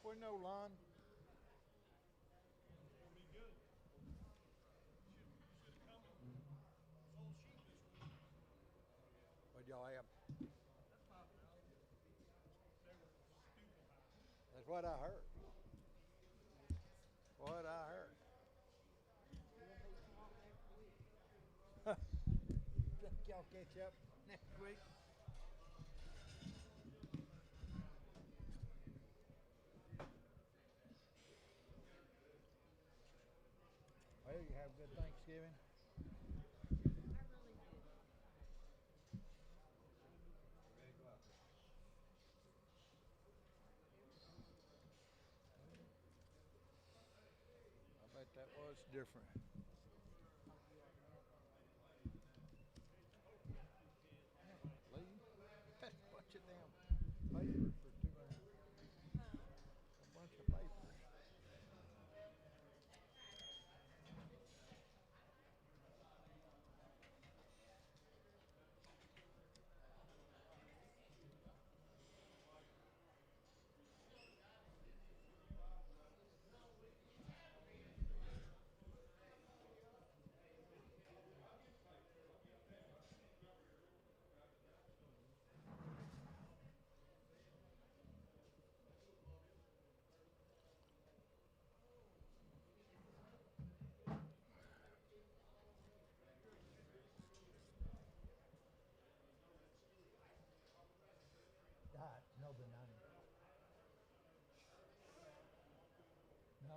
We know, Lon. What y'all have? That's what I heard. What I heard. Think y'all catch up next week? Well, you have a good Thanksgiving. I bet that was different. Lee, that's a bunch of damn papers for 200. A bunch of papers. God, no banana. No.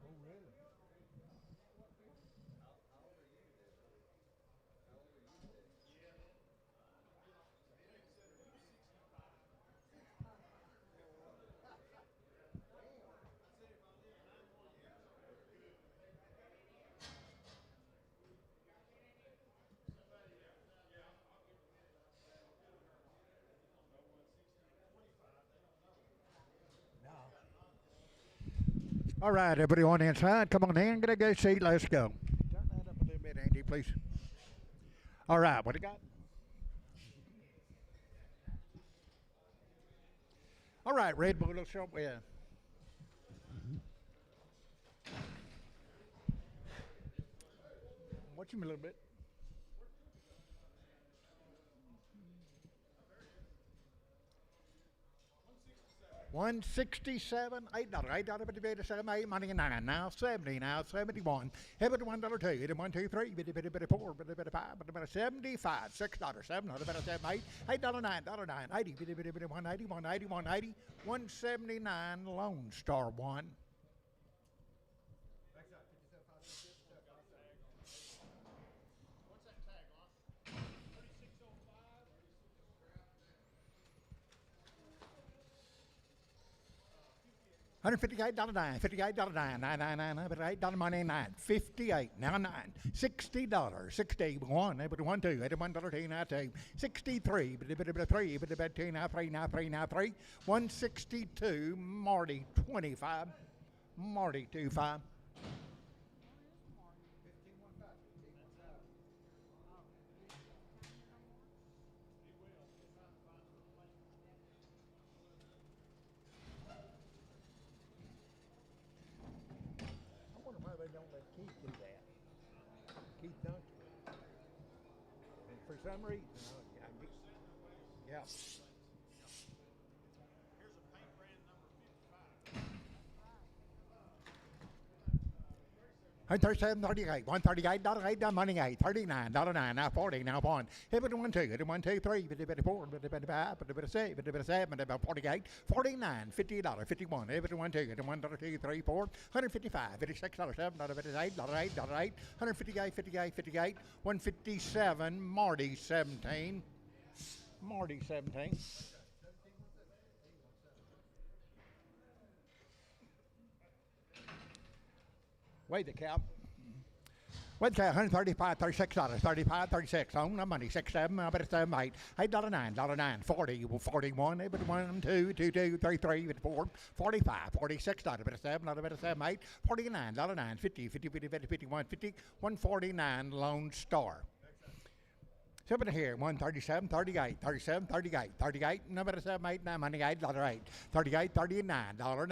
Oh, really? No. All right, everyone inside, come on in, get a good seat, let's go. Turn that up a little bit, Andy, please. All right, what do you got? All right, Red Bull, let's show yeah. Watch him a little bit. 167, $8, $8, bitty bitty, 7, 8, now 70, now 71, $1, 2, 1, 2, 3, bitty bitty bitty 4, bitty bitty 5, bitty bitty 75, $6, 7, bitty 7, 8, $8, 9, $9, 80, bitty bitty bitty 180, 180, 180, 179, Lone Star 1. $158.09, $58.09, $9 money, 9, 58, now 9, $60, 61, able to 1, 2, $81, now 2, 63, but 3, but 2, now 3, now 3, now 3, 162, Marty, 25, Marty, 25. I wonder why they don't let Keith do that. Keith Duncan. And for some reason, yeah. 137, 38, $138, money 8, $39, now 40, now 1. Hit it 1, 2, hit it 1, 2, 3, but it 4, but it 5, but it 6, but it 7, but about 48, $49, $50, 51, hit it 1, 2, hit it 1, 2, 3, 4, $155, $56, 7, $8, $8, $158, 58, 58, 157, Marty 17, Marty 17. Wait the cap. Wait the cap, $135, $36, 35, 36. On the money, 6, 7, I bet it's 7, 8, $8, $9, 40, 41, but 1, 2, 2, 2, 3, 3, but 4, 45, $46, I bet it's 7, I bet it's 7, 8, $49, $9, 50, 50, 50, 50, 51, 50, 149, Lone Star. Seven here, 137, 38, 37, 38, 38, number 7, 8, 9, money, $8, 8, 38, 39, $9,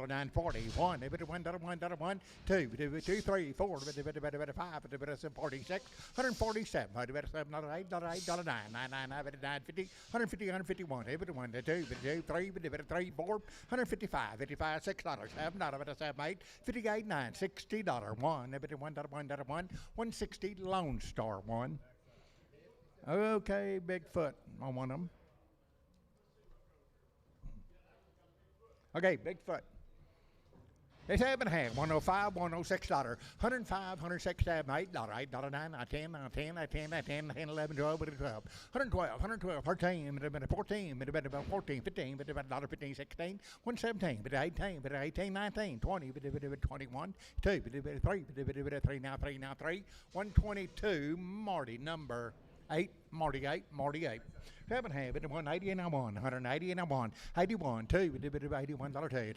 9, 40, 1, $1, 2, 2, 3, 4, 5, 46, 147, 7, $8, 8, $9, 9, 50, 150, 151, 1, 2, 2, 3, 3, 4, 155, 55, $6, 7, 7, 8, 58, 9, $60, 1, $1, 160, Lone Star, 1. Okay, Bigfoot on one of them. Okay, Bigfoot. They say $7 1/2, $105, $106, $105, $106, $8, $8, 9, 10, 10, 10, 10, 10, 11, 12, 12, $112, $112, 13, 14, 14, 15, $15, 16, $117, 18, 18, 19, 20, 21, 2, 3, now 3, 122, Marty number 8, Marty 8, Marty 8. 7 half, 180 and 1, 180 and 1, 81, 2, $81, 2,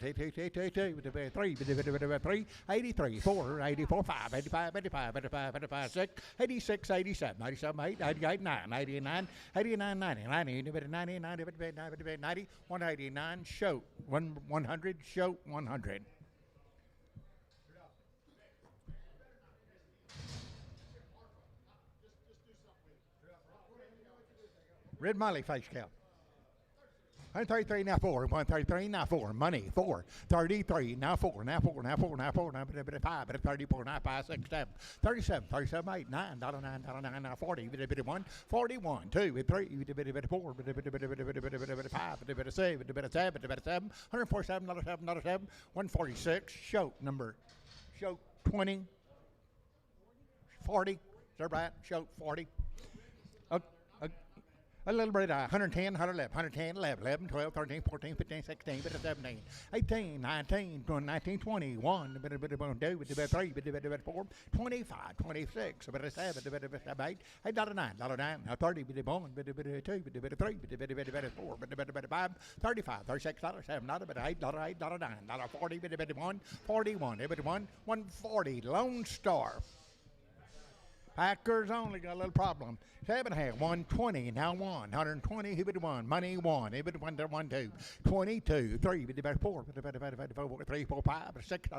3, 83, 4, 84, 5, 85, 85, 85, 85, 6, 86, 87, 87, 8, 88, 9, 89, 89, 90, 90, 90, 90, 189, show, 100, show, 100. Red Molly face count. 133 now 4, 133 now 4, money 4, 33 now 4, now 4, now 4, now 4, now 5, 34 now 5, 6, 7, 37, 37, 8, 9, $9, now 40, 1, 41, 2, 3, 4, 5, 7, 147, $7, 146, show number, show 20, 40, is that right? Show 40. A little bit, 110, 111, 110, 11, 11, 12, 13, 14, 15, 16, 17, 18, 19, 19, 20, 1, 2, 3, 4, 25, 26, 7, 8, $8, 9, now 30, 1, 2, 3, 4, 5, 35, $36, 7, $8, 8, 9, 40, 1, 41, 140, Lone Star. Packers only got a little problem. 7 half, 120, now 1, 120, hit 1, money 1, hit 1, 1, 2, 22, 3, 4, 3, 4, 5, 6, 6,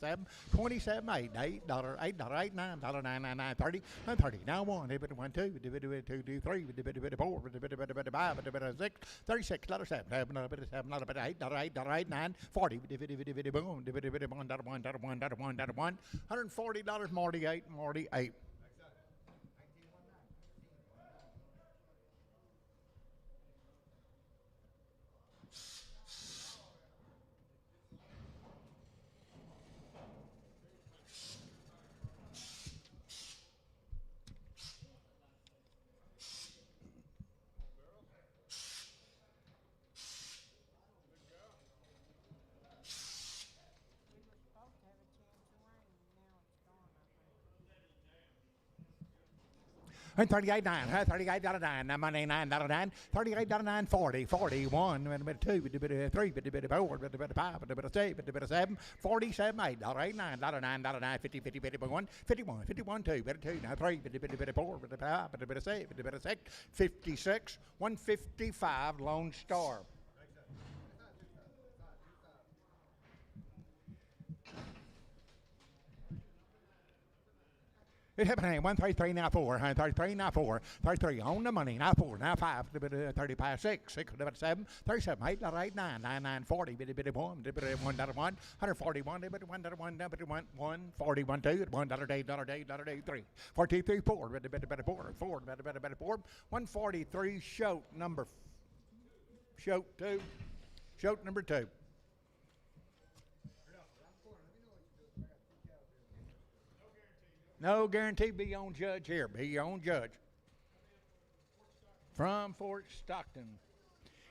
7, 27, 8, $8, $8, $8, 9, 9, 30, 30, now 1, hit 1, 2, 2, 3, 4, 5, 6, 36, 7, 7, 8, 8, 8, 9, 40, boom, 1, $140, Marty 8, Marty 8. And 38 9, $38.9, now money $9.9, $38.9, 40, 41, bit a bit of 2, bit a bit of 3, bit a bit of 4, bit a bit of 5, bit a bit of 6, bit a bit of 7, 47, $8, $9, $9, 50, 50, bit of 1, 51, 51, 2, bit of 2, now 3, bit a bit of 4, bit of 5, bit a bit of 6, bit a bit of 6, 56, 155, Lone Star. It happened 133 now 4, 133 now 4, 33 on the money now 4, now 5, 35 6, 6 7, 37 8, 8 9, 9 9 40, bit 1, bit 1 $1, 141, bit 1 $1, bit 1 1 41 2, $1 day, $day 3, 43 4, bit 4, 4, bit 4, 143 shoat 2, shoat number 2. No guarantee, be on judge here. Be on judge. From Fort Stockton.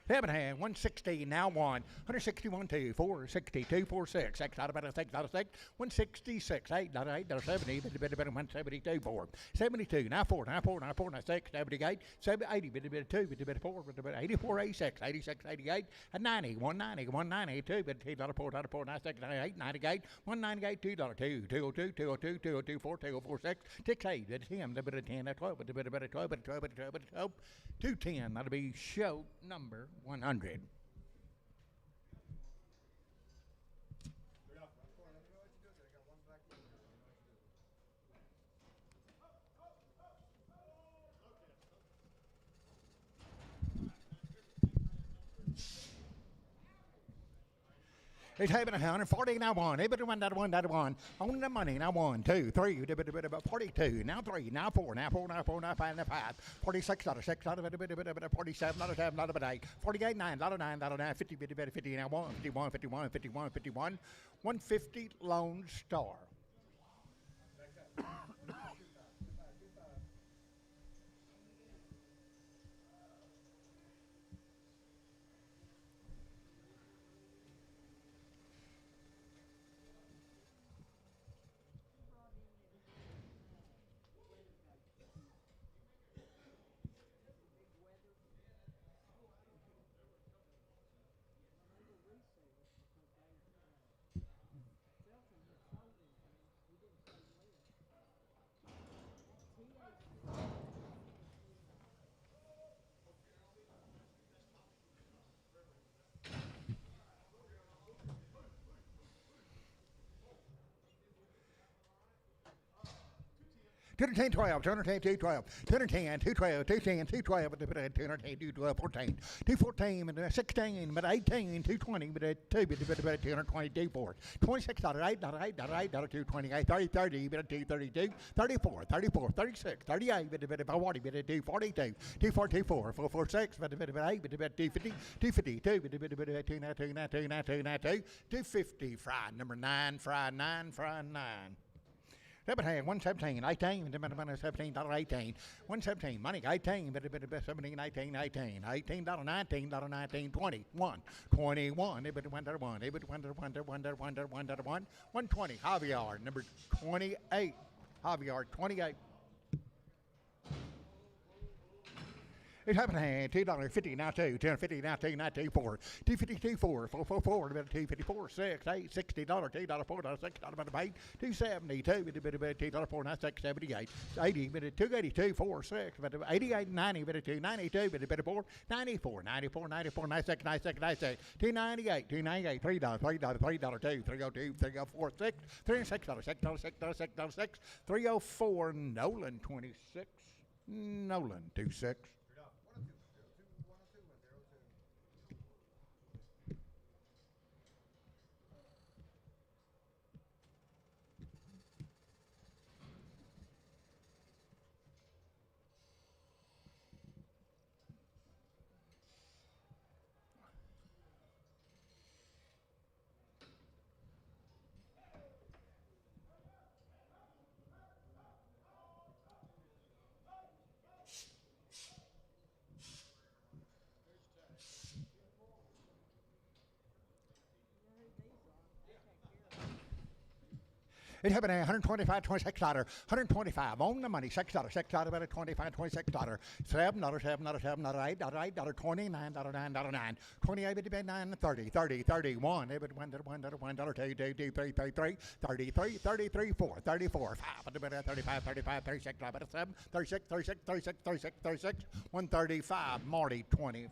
Lebanon, 160, now 1. 161, 2, 462, 46. X out of 6, 166, 8, 8, 70, bit 172, 4. 72, now 4, now 4, now 4, now 6, 78, 80, bit 2, bit 4, bit 84, 86, 86, 88, and 90, 190, 192, bit $2, 4, now 6, 98, 98, 198, $2, 2, 202, 202, 202, 4, 2046, 68, bit 10, bit 10, 12, bit 12, bit 12, bit 12, bit 12, 210. That'll be show number 100. It's having 140 now 1, bit 1, that 1, on the money now 1, 2, 3, bit 42, now 3, now 4, now 4, now 4, now 5, now 5, 46, $6, bit 47, 7, bit 8, 48, 9, 9, 50, bit 50, now 1, 51, 51, 51, 51, 150 Lone Star. Two 12, 210, 12, 210, 212, 210, 212, 210, 212, 14, 214, 16, but 18, 220, but 2, but 222, 4, $26, 8, 8, 8, 228, 30, 30, but 232, 34, 34, 36, 38, but 40, but 242, 244, 446, but 8, but 250, 252, but 250, fried number 9, fried 9, fried 9. 117, 18, $17, 18, 117, money, 18, 17, 18, 18, $18, 19, 19, 20, 1, 21, $1, 120, Javier, number 28, Javier, 28. It's happening. $2.50 now 2, $2.50 now 2, now 2, 4, $2.52, 4, 4, $2.54, 6, 8, $60, $2, 4, $6, about $8, $2.70, $2, 4, now 6, 78, 80, $2.82, 4, 6, 88, 90, $2.92, 4, 94, 94, 94, 96, 96, 96, $2.98, $2.98, $3, $3, 2, 302, 304, 6, $306, $6, 6, 304, Nolan 26, Nolan 26. It happened at $125, $26, $125 on the money, $6, $6 about a $25, $26, $7, $7, $7, $8, $8, $29, $9, $28, $9, $30, $30, $31, $1, $2, $2, $3, $33, $33, $33, $4, $34, $5, $35, $35, $36, $7, $36, $36, $36, $36, $36, $135, Marty, $25,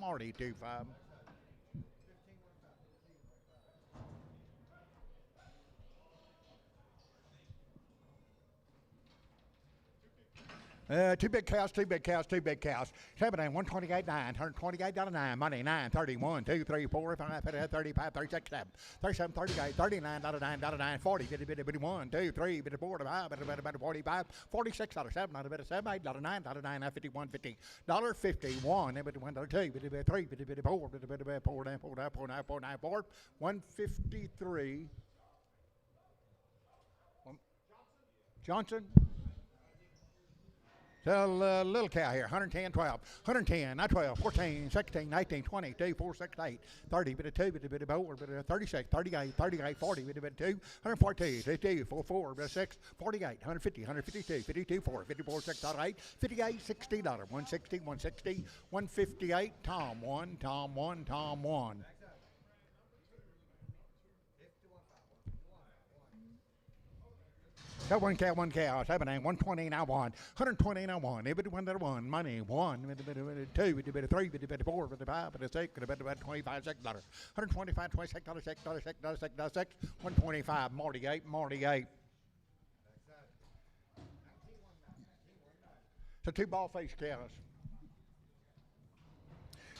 Marty, $25. Two big cows, two big cows, two big cows. 7 and 128, 9, $128.9, money, 9, 31, 2, 3, 4, 5, 35, 36, 7, 37, 38, $39.9, 40, bitty, bitty, bitty, 1, 2, 3, bitty, 4, 5, bitty, 45, $46, 7, $7, $8, $9, 51, $50, $51, bitty, 1, 2, bitty, bitty, 3, bitty, bitty, 4, bitty, bitty, 4, 9, 4, 9, 4, 9, 4, 9, 4, 153. Johnson. So, little cow here, 110, 12, 110, not 12, 14, 16, 18, 20, 2, 4, 6, 8, 30, bit of 2, bit of 4, bit of 36, 38, 38, 40, bit of 2, 142, 52, 4, 4, bit of 6, 48, 150, 152, 52, 4, 54, 6, 8, 58, $60, 160, 160, 158, Tom 1, Tom 1, Tom 1. So one cow, 7 and 120 now 1, 120 now 1, every one that 1, money 1, 2, 3, 4, 5, 6, 25, $6, $125, $26, $6, 125, Marty 8, Marty 8. So two ball face cows.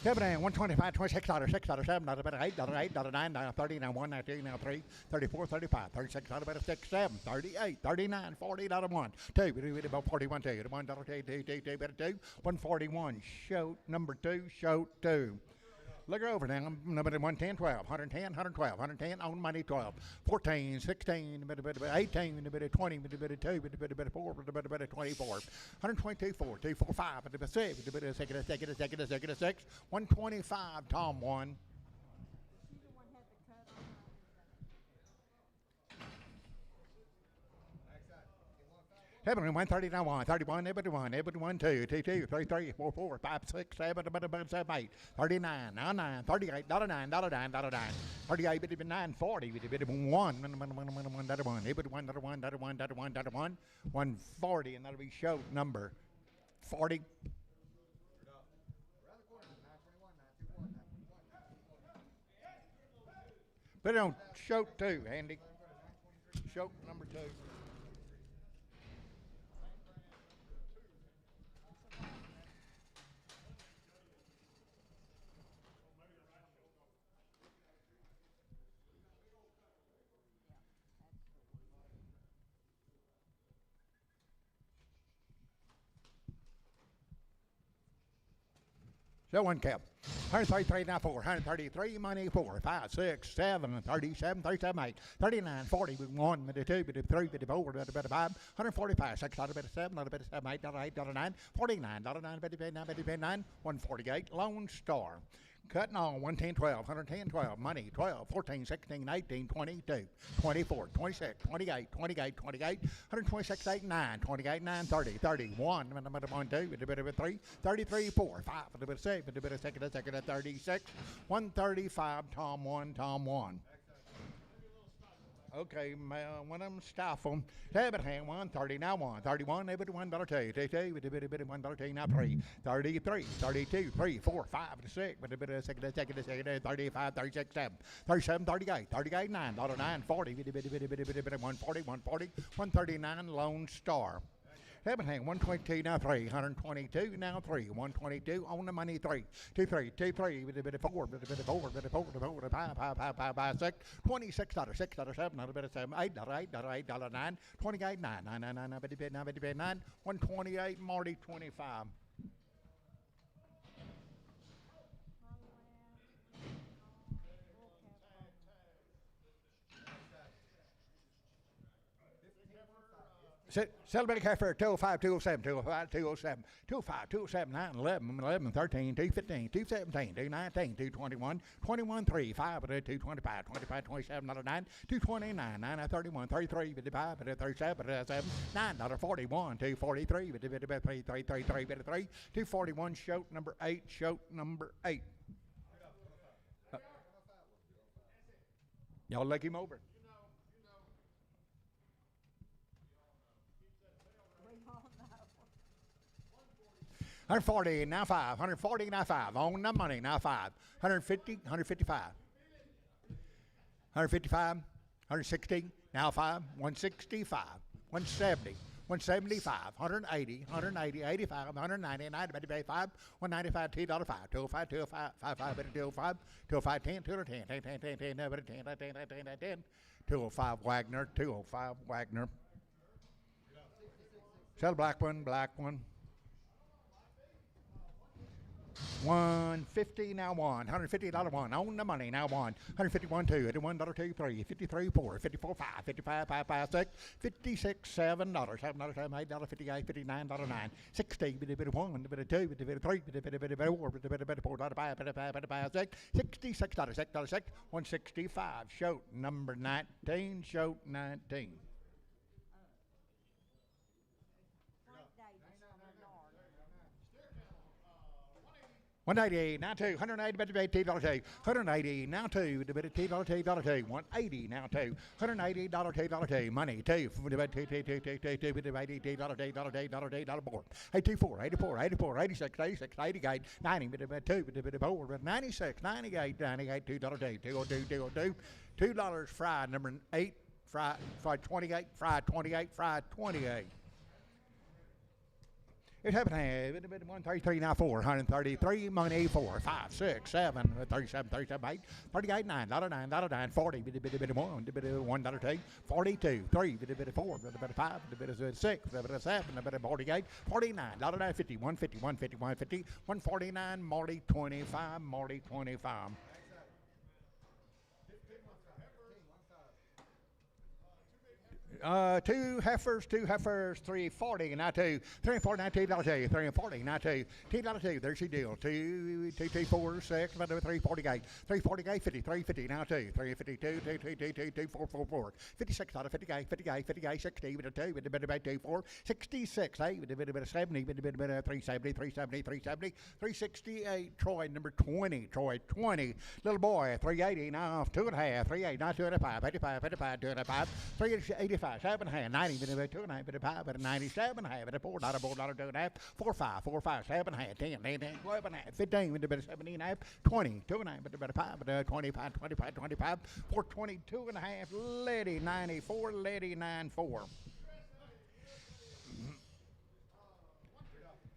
7 and 125, $26, $6, $7, $8, $8, $9, 30, now 1, now 2, now 3, 34, 35, 36, about 6, 7, 38, 39, $40, 1, 2, about 41, 2, $1, 2, 2, 141, shoot, number 2, shoot 2. Look her over now. Number 110, 12, 110, 112, 110, on money 12, 14, 16, 18, 20, 2, 4, 24, 122, 4, 2, 4, 5, 6, 125, Tom 1. Seven, 130, 1, 31, 1, 2, 2, 3, 3, 4, 4, 5, 6, 7, 7, 8, 39, 9, 38, $9, $9, 38, 9, 40, 1, 1, 140, and that'll be show number 40. Put it on show 2, Andy. Show number 2. So one cap. 133, now 4, 133, money 4, 5, 6, 7, 37, 37, 8, 39, 40, 1, 2, 3, 4, 5, 145, 6, 7, 8, 9, 49, 9, 148, Lone Star. Cutting on 110, 12, 110, 12, money 12, 14, 16, 18, 22, 24, 26, 28, 28, 28, 126, 8, 9, 28, 9, 30, 31, 1, 2, 3, 33, 4, 5, 6, 36, 135, Tom 1, Tom 1. Okay, one of them stifle. Abraham 130, now 1, 31, $1, 2, 2, $1, 2, now 3, 33, 32, 3, 4, 5, 6, 35, 36, 7, 37, 38, 38, $9, 9, 40, 140, 140, 139, Lone Star. Abraham 122, now 3, 122, now 3, 122, on the money 3, 2, 3, 2, 3, 4, 5, 6, $26, $6, 7, 8, $8, 9, 28, 9, 128, Marty 25. Celebrating heifer 205, 207, 205, 207, 205, 207, 9, 11, 11, 13, 215, 217, 219, 221, 21, 3, 5, 225, 25, 27, 9, 229, 9, 31, 33, 55, 37, 7, 9, 41, 243, 3, 241, shoat number 8, shoat number 8. Y'all look him over. 140, now 5. 140, now 5. On the money, now 5. 150, 155. 155, 160, now 5. 165, 170, 175, 180, 180, 85, 190, 90, 95, 195, $2.05, 205, 205, 55, 205, 205, 10, 210, 10, 10, 10, 10, 10, 10, 10, 10, 10, 205 Wagner, 205 Wagner. Sell black one, black one. 150 now one, $150 one, on the money now one, 151 2, $81 2 3, 53 4, 54 5, 55 5 5 6, 56 $7, $7 7 $8 58, $59 9, 60 bit 1 bit 2 bit 3 bit 4 bit 4 $5 6, $66 6 165 shoat number 19, shoat 19. 180 now 2, 180 $2, 180 now 2, $2, $180 now 2, $180 money 2, $2, more, 84, 84, 84, 86, 86, 88, 90, 2, 4, 96, 98, 98, $2, $2 fried number 8, fried 28, fried 28, fried 28. It happened to 133 now 4, 133 money 4, 5, 6, 7, 37, 37, 8, 38, $9, $9, 40, $1, $2, 42, 3, 4, 5, 6, 7, 48, $49, 50, 150, 150, 150, 149, Marty 25, Marty 25. Two heifers, 340, now 2, 340, now $2, 340, now 2, $2, there's your deal, 2, 4, 6, 348, 348, 50, 350, now 2, 352, 2, 4, 4, 4, $56, 58, 58, 58, 60, with a 2, with a bit about 2, 4, 66, 8, with a bit about 70, with a bit about 370, 370, 370, 368, Troy number 20, Troy 20, little boy, 380, now 2.5, 38, now 2.5, 85, 85, 2.5, 385. 7.5, 90, 2.5, 97, $4, $2.5, 4, 5, 4, 5, 7.5, 10, 10, 12.5, 15, 17.5, 20, 2.5, 5, 25, 25, 25, 422.5, Lady 94, Lady 94.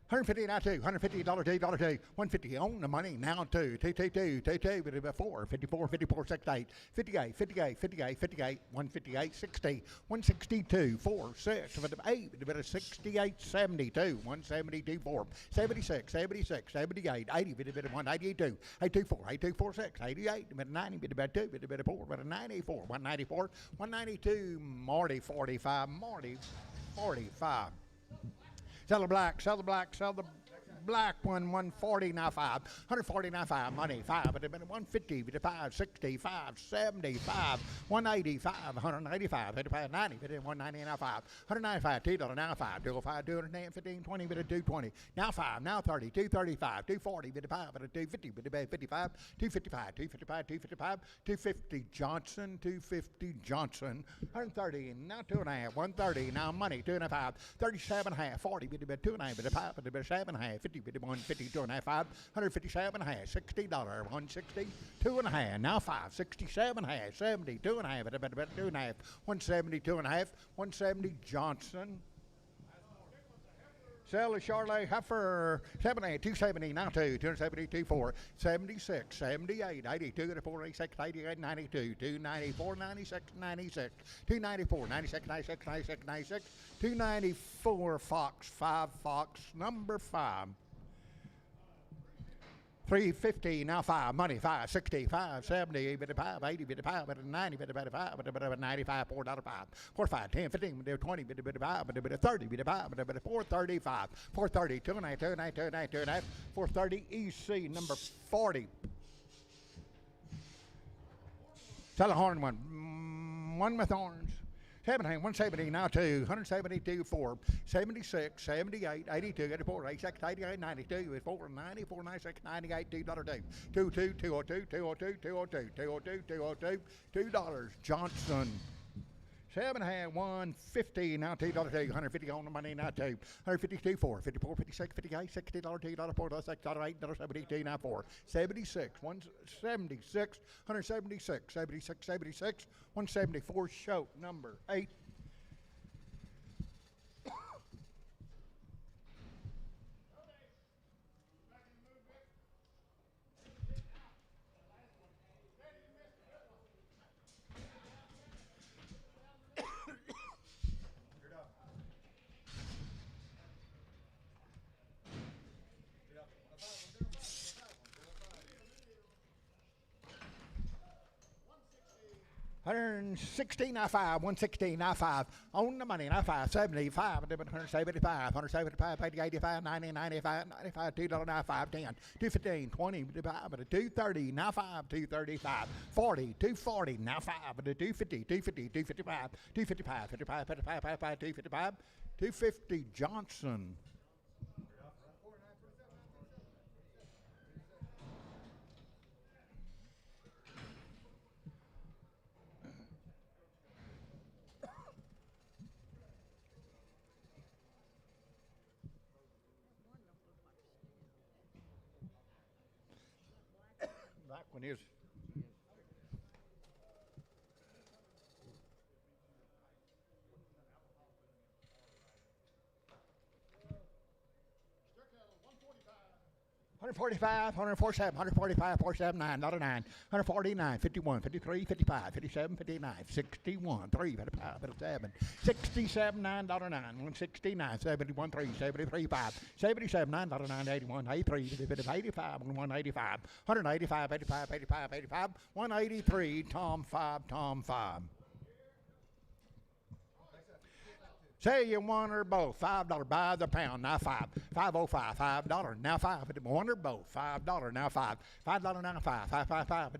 150 now 2, $150, $2, 150 on the money now 2, 4, 54, 54, 68, 58, 58, 58, 58, 158, 60, 162, 4, 6, 8, 68, 72, 172, 4, 76, 76, 78, 80, 182, 824, 826, 88, 90, 2, 4, 94, 194, 192, Marty 45, Marty 45. Sell the black, sell the black, sell the black one, 140 now 5, 140 now 5, money 5, but 150, 5, 60, 5, 75, 185, 185, 85, 90, 190 now 5, 195, $2 now 5, 205, 210, 15, 20, 220, now 5, now 30, 235, 240, 5, 250, 55, 255, 255, 255, 250 Johnson, 250 Johnson, 130, now 2.5, 130, now money 2.5, 37.5, 40, 2.5, 5, 7.5, 50, 150, 2.5, 157.5, $60, 160, 2.5, now 5, 67.5, 70, 2.5, 2.5, 170, 2.5, 170 Johnson. Sell the Charlotte heifer 78, 270, now 2, 270, 4, 76, 78, 82, 86, 88, 92, 294, 96, 96, 294, 96, 96, 96, 96, 294 Fox, 5 Fox, number 5. 350 now 5 money 5 60 5 70 55 80 55 90 55 95 $4 5 4 5 10 15 20 55 30 55 435 430 2 430 EC number 40. Tell a horn one with horns. 17, 170, now 2, 172, 4, 76, 78, 82, 84, 86, 88, 92, 84, 90, 496, 98, $2, 2, 2, 202, 202, 202, 202, 202, $2. Johnson. 7.5, 150, now $2, 150 on the money, now 2, 152, 4, 54, 56, 58, $60, $2, $4, $6, $8, 72, now 4, 76, 176, 176, 76, 76, 174, show number 8. $116, 5, 116, 5, on the money, 5, 75, 175, 175, 80, 85, 90, 95, 95, $2, 5, 10, 215, 20, 230, 5, 235, 40, 240, 5, 250, 250, 255, 255, 55, 55, 55, 255, 250, Johnson. That one is. $145, $147, $145, $47, $9, $9, $149, $51, $53, $55, $57, $59, $61, $3, $57, $67, $9, $9, $169, $71, $3, $73, $5, $77, $9, $9, $81, $83, $85, $185, $185, $85, $85, $85, $183, Tom 5, Tom 5. Say you one or both, $5 by the pound, now 5, 505, $5, now 5, one or both, $5, now 5, $5 now 5, 5, 5, 5,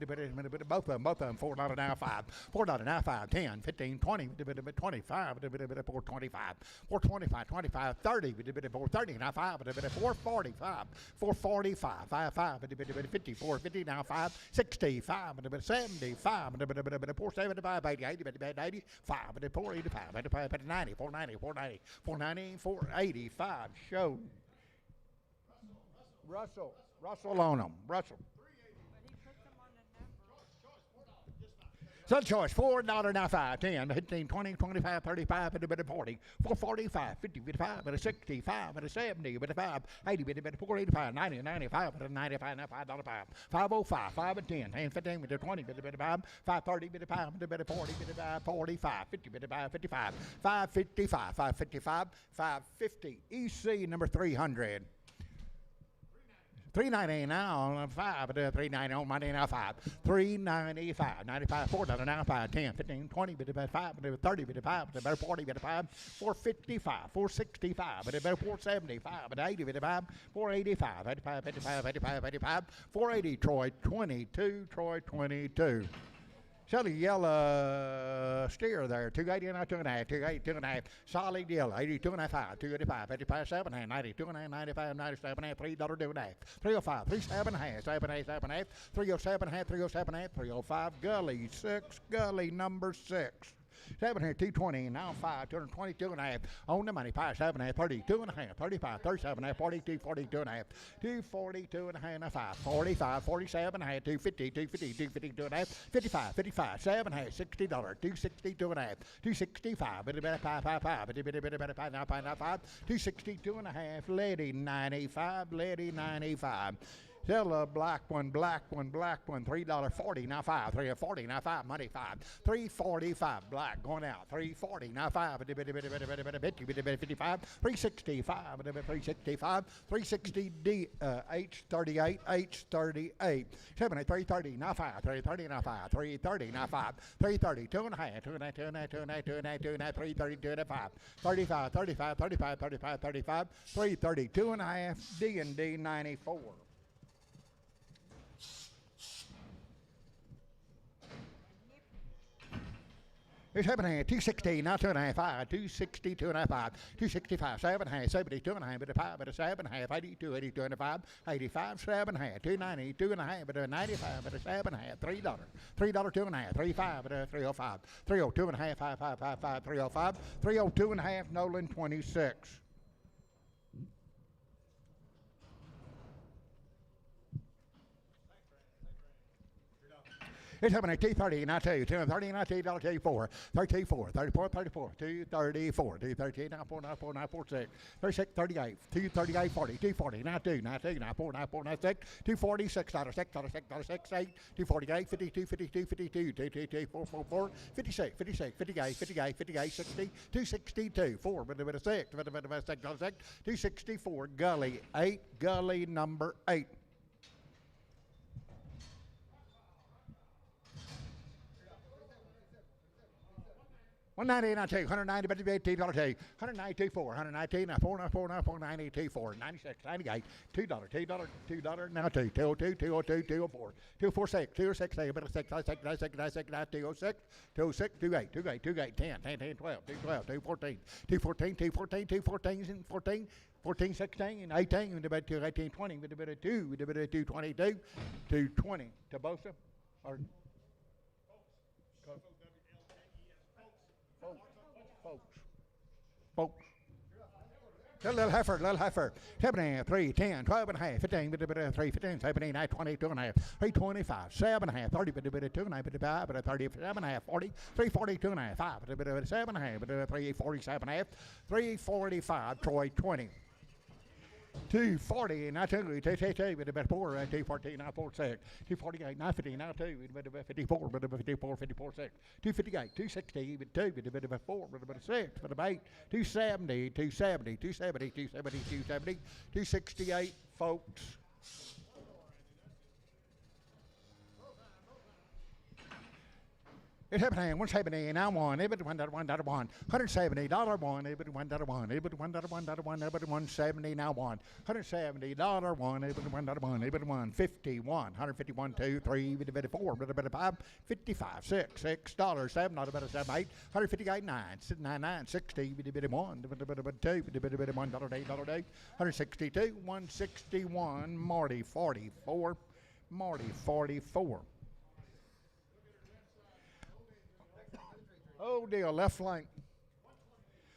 both of them, $4 now 5, $4 now 5, 10, 15, 20, 25, 425, 425, 25, 30, 430, now 5, 445, 445, 5, 5, 50, 450, now 5, 65, 75, 475, 80, 85, 485, 90, 490, 490, 490, 485. Show. Russell on them. Russell. So choice, $4 now 5, 10, 15, 20, 25, 35, 40, 445, 50, 55, 65, 70, 5, 80, 485, 90, 95, 95, now $5, 5, 505, 5 and 10, 10, 15, 20, 5, 530, 5, 40, 45, 50, 55, 555, 555, 550, EC number 300. 390 now, 5, 390 on Monday now 5, 395, 95, $4 now 5, 10, 15, 20, 5, 30, 5, 40, 5, 455, 465, 475, 80, 5, 485, 85, 85, 85, 85, 480, Troy 22, Troy 22. Shelly yellow steer there, 280 and 2.5, 280, 2.5, solid yellow, 82 and 5, 285, 55, 7, 92 and 95, 97, $3, 2.5, 305, 37 half, 7, 307 half, 307 half, 305, gully 6, gully number 6. 7 here, 220, now 5, 222 and a half, on the money, 5, 7 and a half, 32 and a half, 35, 37 and a half, 42, 42 and a half, 242 and a half, 5, 45, 47 and a half, 250, 250, 252 and a half, 55, 55, 7 and a half, $60, 262 and a half, 265, 5, 5, 5, 262 and a half, lady 95, lady 95. Sell a black one, $3.40, now five, $3.40, now five, money five, $3.45, black going out, $3.40, now five, $55, $3.65, $3.60, D, H38, H38, 7, $3.30, now five, $3.30, now five, $3.30, now five, $3.30, two and a half, $3.30, 35, $3.30, two and a half, D and D 94. It's happening at 260, now 2.5, 260, 2.5, 265, 7.5, 70, 2.5, but a 5, but a 7.5, 82, 82 and a 5, 85, 7.5, 290, 2.5, but a 95, but a 7.5, $3, $3, 2.5, 3.5, but a 305, 302 and a half, 5, 305, 302 and a half, Nolan 26. It's happening at 230, now 2, 230, now 2, $34, 34, 34, 34, 234, 238, now 4, now 4, now 46, 36, 38, 238, 40, 240, now 2, now 2, now 4, now 4, now 6, 246, $6, 8, 248, 52, 52, 52, 222, 444, 56, 56, 58, 58, 58, 60, 262, 4, but a 6, but a 6, 264, gully, 8, gully number 8. $190, now 2, $190, but $2, $192, 4, $119, now 4, now 4, now 4, $92, 4, $96, $98, $2, now 2, $202, $202, $204, $246, $206, $8, but a 6, 6, 6, 6, 6, 206, 206, 28, 28, 28, 10, 10, 10, 12, 212, 214, 214, 214, 214, 14, 14, 16, 18, with about 18, 20, with about 2, with about 222, 220, to Bosa, or folks. Little heifer. 7, 3, 10, 12 and a half, 15, 3, 15, 17, 22 and a half, 325, 7 and a half, 30, 2 and a half, 37 and a half, 40, 342 and a half, 5, 7 and a half, 347 and a half, 345, Troy 20. 240, now 2, 2, with about 4, 214, now 4, 6, 248, now 50, now 2, with about 54, with about 54, 54, 6, 258, 260, with 2, with about 4, with about 6, with about 8, 270, 270, 270, 270, 270, 268, folks. It's happening, what's happening now? $1, $1, $1, $1, $170, $1, $1, $1, $1, $170 now $1, $170, $1, $1, $1, 51, 151, 2, 3, 4, 5, 55, 6, $6, 7, $7, 8, 158, 9, 9, 60, 1, 2, $1, $8, 162, 161, Marty 44, Marty 44. Oh dear, left flank.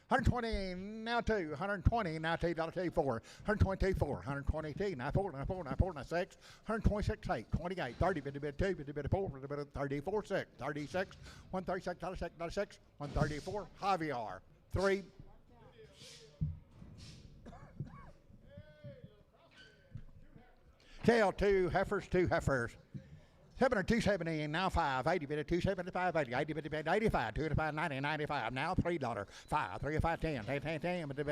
120, now 2, 120, now 2, $4, 122, 4, 122, now 4, now 4, now 4, now 6, 126, 8, 28, 30, 2, 4, 34, 6, 36, 136, 6, 134, Javier, 3. Tail, 2 heifers, 2 heifers. 7 or 270, now 5, 80, 275, 80, 80, 85, 285, 90, 95, now $3, 5, 3, 5, 10, 10, 10, 10, 10, 10,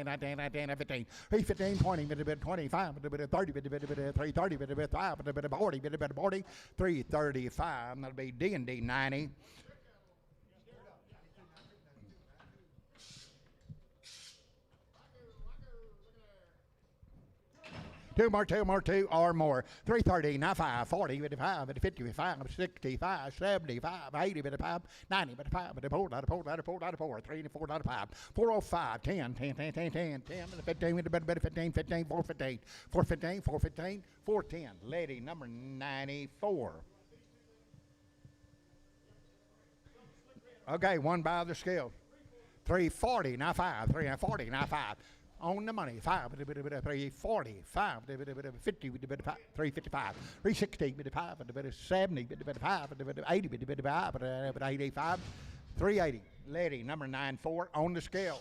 10, 10, 15, 15, 20, 25, 30, 330, 5, 40, 40, 335, that'll be D&D 90. Two more, or more. 330, now 5, 40, 55, 55, 65, 75, 80, 85, 90, 4, 3, 4, 5, 405, 10, 10, 10, 10, 10, 10, 15, 15, 15, 415, 415, 415, 410. Lady number 94. Okay, one by the scale. 340, now 5, 340, now 5. On the money, 5, 340, 5, 50, 355, 360, 5, 70, 5, 80, 85, 380. Lady number 94 on the scale.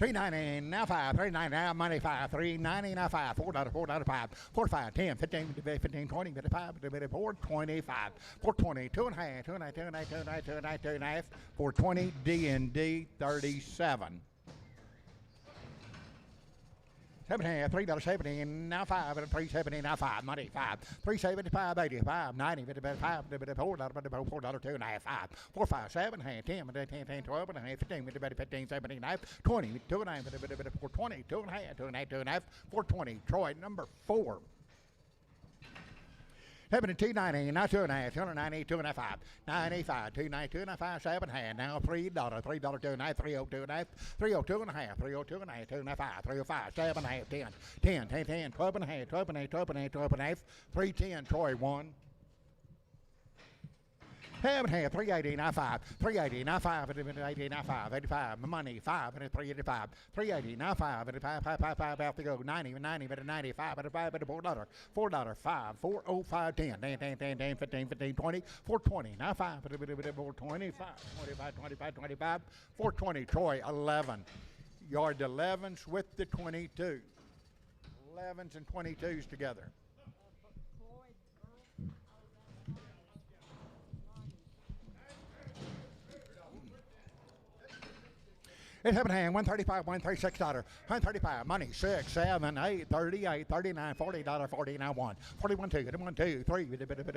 $3.90 now five, $3.90 now money five, $3.90 now five, $4, $5, $4, 5, 10, 15, 15, 20, 25, 4, 25, 420, two and a half, two and a half, two and a half, two and a half, two and a half, two and a half, 420, D&D 37. $3.70 now five, $3.70 now five, money five, $3.75, 85, 90, $5, $4, two and a half, five, 4, 5, 7, half, 10, 10, 12 and a half, 15, 15, 17, 20, 2 and a half, 420, 2 and a half, 2 and a half, 2 and a half, 420. Troy number 4. 290, now 2 and a half, 290, 2 and a half, 95, 290, 2 and a half, 7 and now $3, $3, 2 and a half, 302 and a half, 302 and a half, 302 and a half, 2 and a half, 305, 7 and a half, 10, 12 and a half, 12 and a half, 12 and a half, 12 and a half, 310, Troy 1. 380, now 5, 380, now 5, 80, now 5, 85, money 5, 385, 380, now 5, 5, have to go, 90, 95, $4, $4, 5, 405, 10, 10, 15, 20, 420, now 5, 425, 25, 25, 420, Troy 11. Yard 11s with the 22. 11s and 22s together. It's $135, $136, $135, money, 6, 7, 8, 38, 39, $40, 49, 1, 41, 2, 1, 2, 3,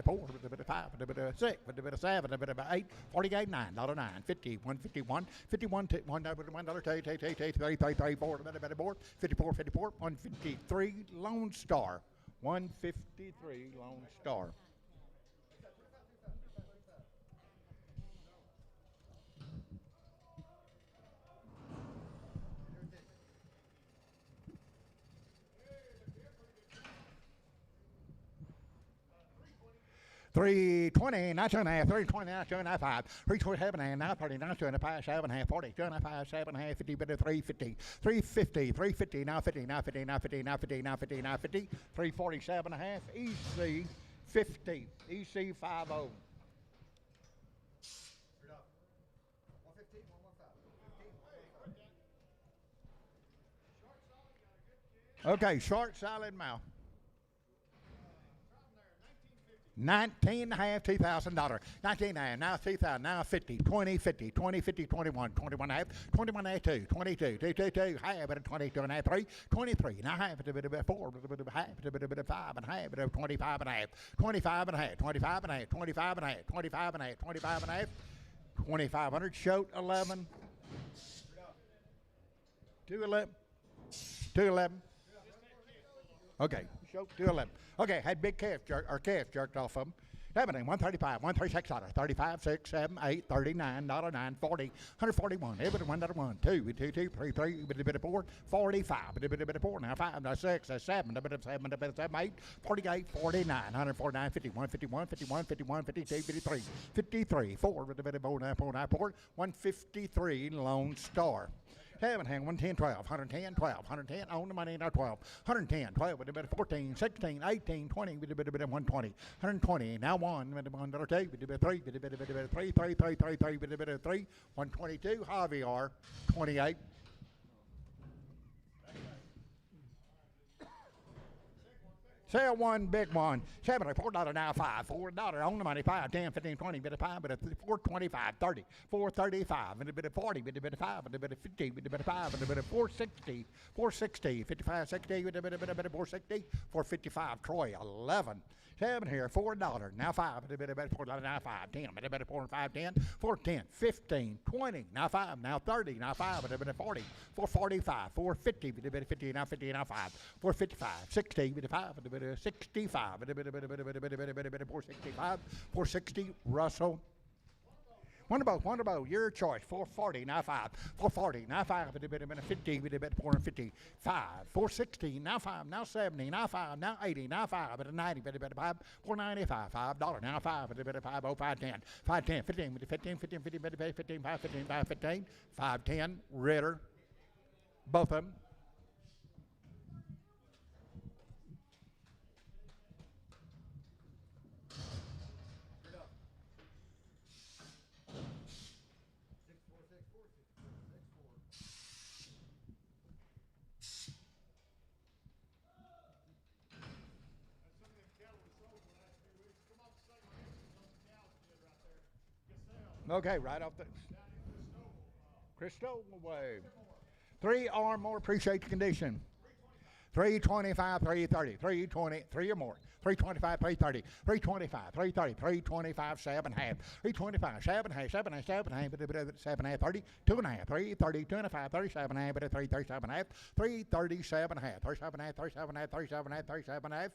4, 5, 6, 7, 8, 48, 9, $9, 50, 151, 51, $1, 3, 4, 54, 54, 153, Lone Star, 153, Lone Star. $3.20, now 2 and a half, $3.20, now 2 and a half, 5, $3.27, now 30, now 2 and a half, 7 and a half, 40, 2 and a half, 7 and a half, 50, $3.50, $3.50, now 50, now 50, now 50, now 50, now 50, now 50, $3.47 and a half, EC 50, EC 50. Okay, short, solid mouth. 19 and a half, $2,000. 19 and a half, now 2,000, now 50, 20, 50, 20, 50, 21, 21 and a half, 21 and a half, 2, 22, 2, 2, 2, half, 22 and a half, 3, 23, now half, 4, half, 5 and a half, 25 and a half, 25 and a half, 25 and a half, 25 and a half, 25 and a half, 25 and a half, 2,500, shoat 11, 211, 211. Okay, shoat 211. Okay, had big calf jerked off of them. $135, $136, 35, 6, 7, 8, 39, $9, 40, $141, $1, 2, 2, 2, 3, 3, 4, 45, 4, now 5, now 6, 7, 7, 8, 48, 49, 149, 51, 51, 51, 51, 52, 53, 53, 4, 153, Lone Star. 110, 12, 110, 12, 110, on the money, now 12, 110, 12, 14, 16, 18, 20, 120, 120, now 1, 2, 3, 3, 122, Javier, 28. Sell one, big one. $4 now, 5. $4 on the money, 5, 10, 15, 20, bit of 5, bit of 425, 30, 435, and a bit of 40, bit of 5, and a bit of 50, bit of 5, and a bit of 460, 460, 55, 60, bit of 460, 455, Troy, 11. 7 here, $4, now 5, $4, now 5, 10, 4 and 5, 10, 4, 10, 15, 20, now 5, now 30, now 5, 40, 445, 450, 50, now 50, now 5, 455, 60, 5, 65, 465, 460, Russell. One about, your choice. 440, now 5. 440, now 5, 50, 450, 5. 460, now 5, now 70, now 5, now 80, now 5, 90, 5, 495, $5, now 5, 505, 10, 510, 15, 15, 15, 15, 15, 5, 15, 5, 15, 510, Ritter. Both of them. Okay, right off the Crystal Way. Three or more, appreciate the condition. 325, 330, 320, three or more. 325, 330, 325, 330, 325, 7.5, 325, 7.5, 7.5, 7.5, 7.5, 30, 2.5, 330, 2.5, 37.5, 337.5, 337.5, 37.5, 37.5, 37.5, 37.5,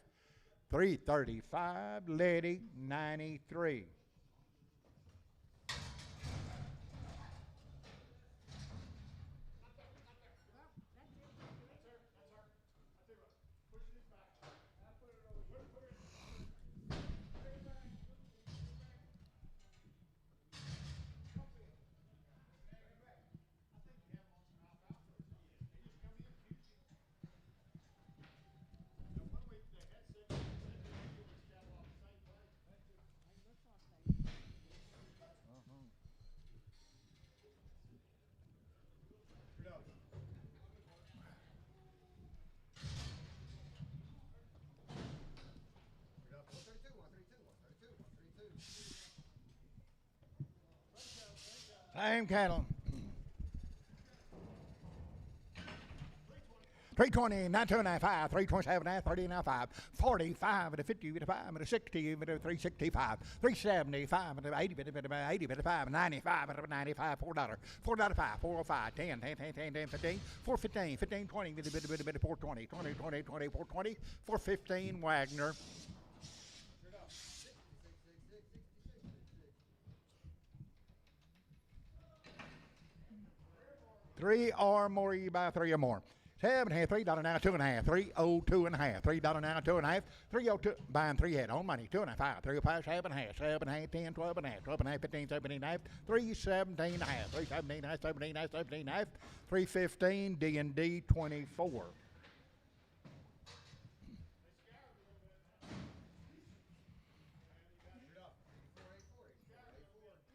335, Liddy, 93. Same cattle. 320, 925, 327, 30, 5, 45, and a 50, and a 5, and a 60, and a 365, 375, and a 80, and a 80, and a 5, 95, and a 95, $4, $4.05, 405, 10, 10, 10, 10, 10, 15, 415, 15, 20, 420, 20, 20, 20, 420, 415, Wagner. Three or more, you buy three or more. 7.5, $3 now, 2.5, 302.5, $3 now, 2.5, 302, buying three head on money, 2.5, 305, 7.5, 7.5, 10, 12.5, 12.5, 15, 17.5, 317.5, 317.5, 17.5, 17.5, 315, D&D 24.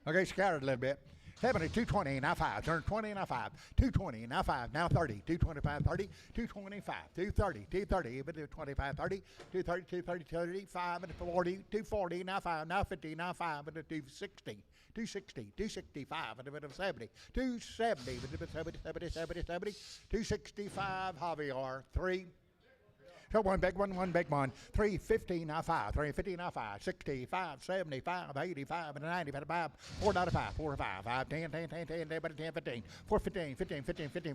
Okay, scattered a little bit. 70, 220, now 5, turn 20, now 5, 220, now 5, now 30, 225, 30, 225, 230, 230, but 25, 30, 230, 230, 35, and 40, 240, now 5, now 50, now 5, and 260. 260, 265, and a bit of 70, 270, but a bit of 70, 70, 70, 70, 265, Javier, 3. So one big one. 350 now 5, 350 now 5, 65, 75, 85, and 90, but 5, 4.5, 4, 5, 5, 10, 10, 10, 10, 10, 10, 15, 4, 15, 15, 15, 15,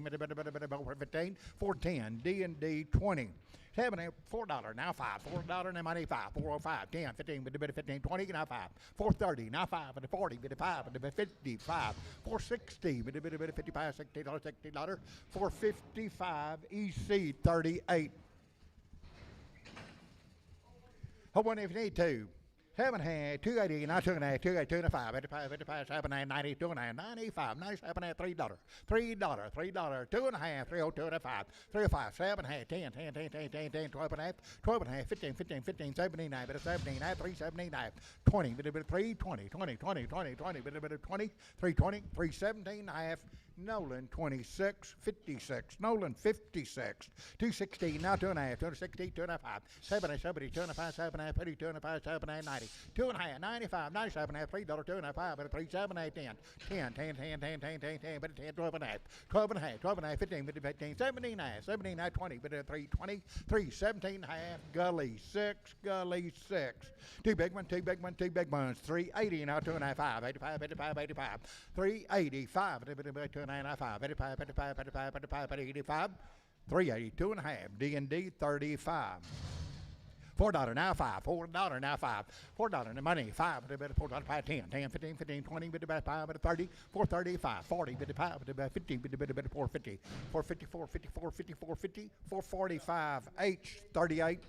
15, 4, 10, D&D 20. $4 now 5, $4 now money 5, 405, 10, 15, 15, 20, now 5, 430, now 5, and 40, 5, and 55, 460, 55, $60, $60, 455, EC 38. Hold one if you need to. 7.5, 280, 2.5, 2.5, 85, 55, 7.5, 90, 2.5, 95, 97, $3, $3, $3, 2.5, 302, 5, 305, 7.5, 10, 10, 10, 10, 10, 10, 12.5, 12.5, 15, 15, 15, 79, 79, 379, 20, 320, 20, 20, 20, 20, 20, 320, 317.5. Nolan 26, 56. Nolan 56. 260, now 2.5, 260, 2.5, 70, 70, 2.5, 7.5, 30, 2.5, 7.5, 90, 2.5, 95, 97.5, $3, 2.5, but 3, 7.5, 10, 10, 10, 10, 10, 10, 10, 10, but 10, 12.5, 12.5, 12.5, 15, 15, 79, 79, 20, but 320, 317.5, Gully 6, Gully 6. Two big ones, 380, now 2.5, 5, 85, 85, 85, 385, 2.5, 85, 85, 85, 85, 85, 382 and a half, D&D 35. $4 now 5, $4 now 5, $4 in money 5, $4 5, 10, 10, 15, 15, 20, 5, 30, 435, 40, 5, 50, 450, 450, 450, 450, 450, 445, H 38.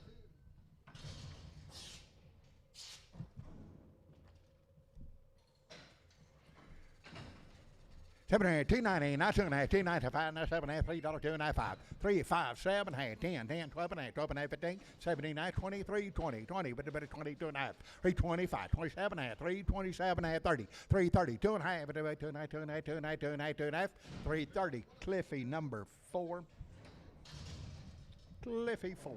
7, 290, 9, 295, 7, $3, 295, 3, 5, 7, 10, 10, 12, 12, 15, 79, 23, 20, 20, 22 and a half, 325, 27, 327, 30, 330, 2 and a half, 2 and a half, 330, Cliffy number 4, Cliffy 4.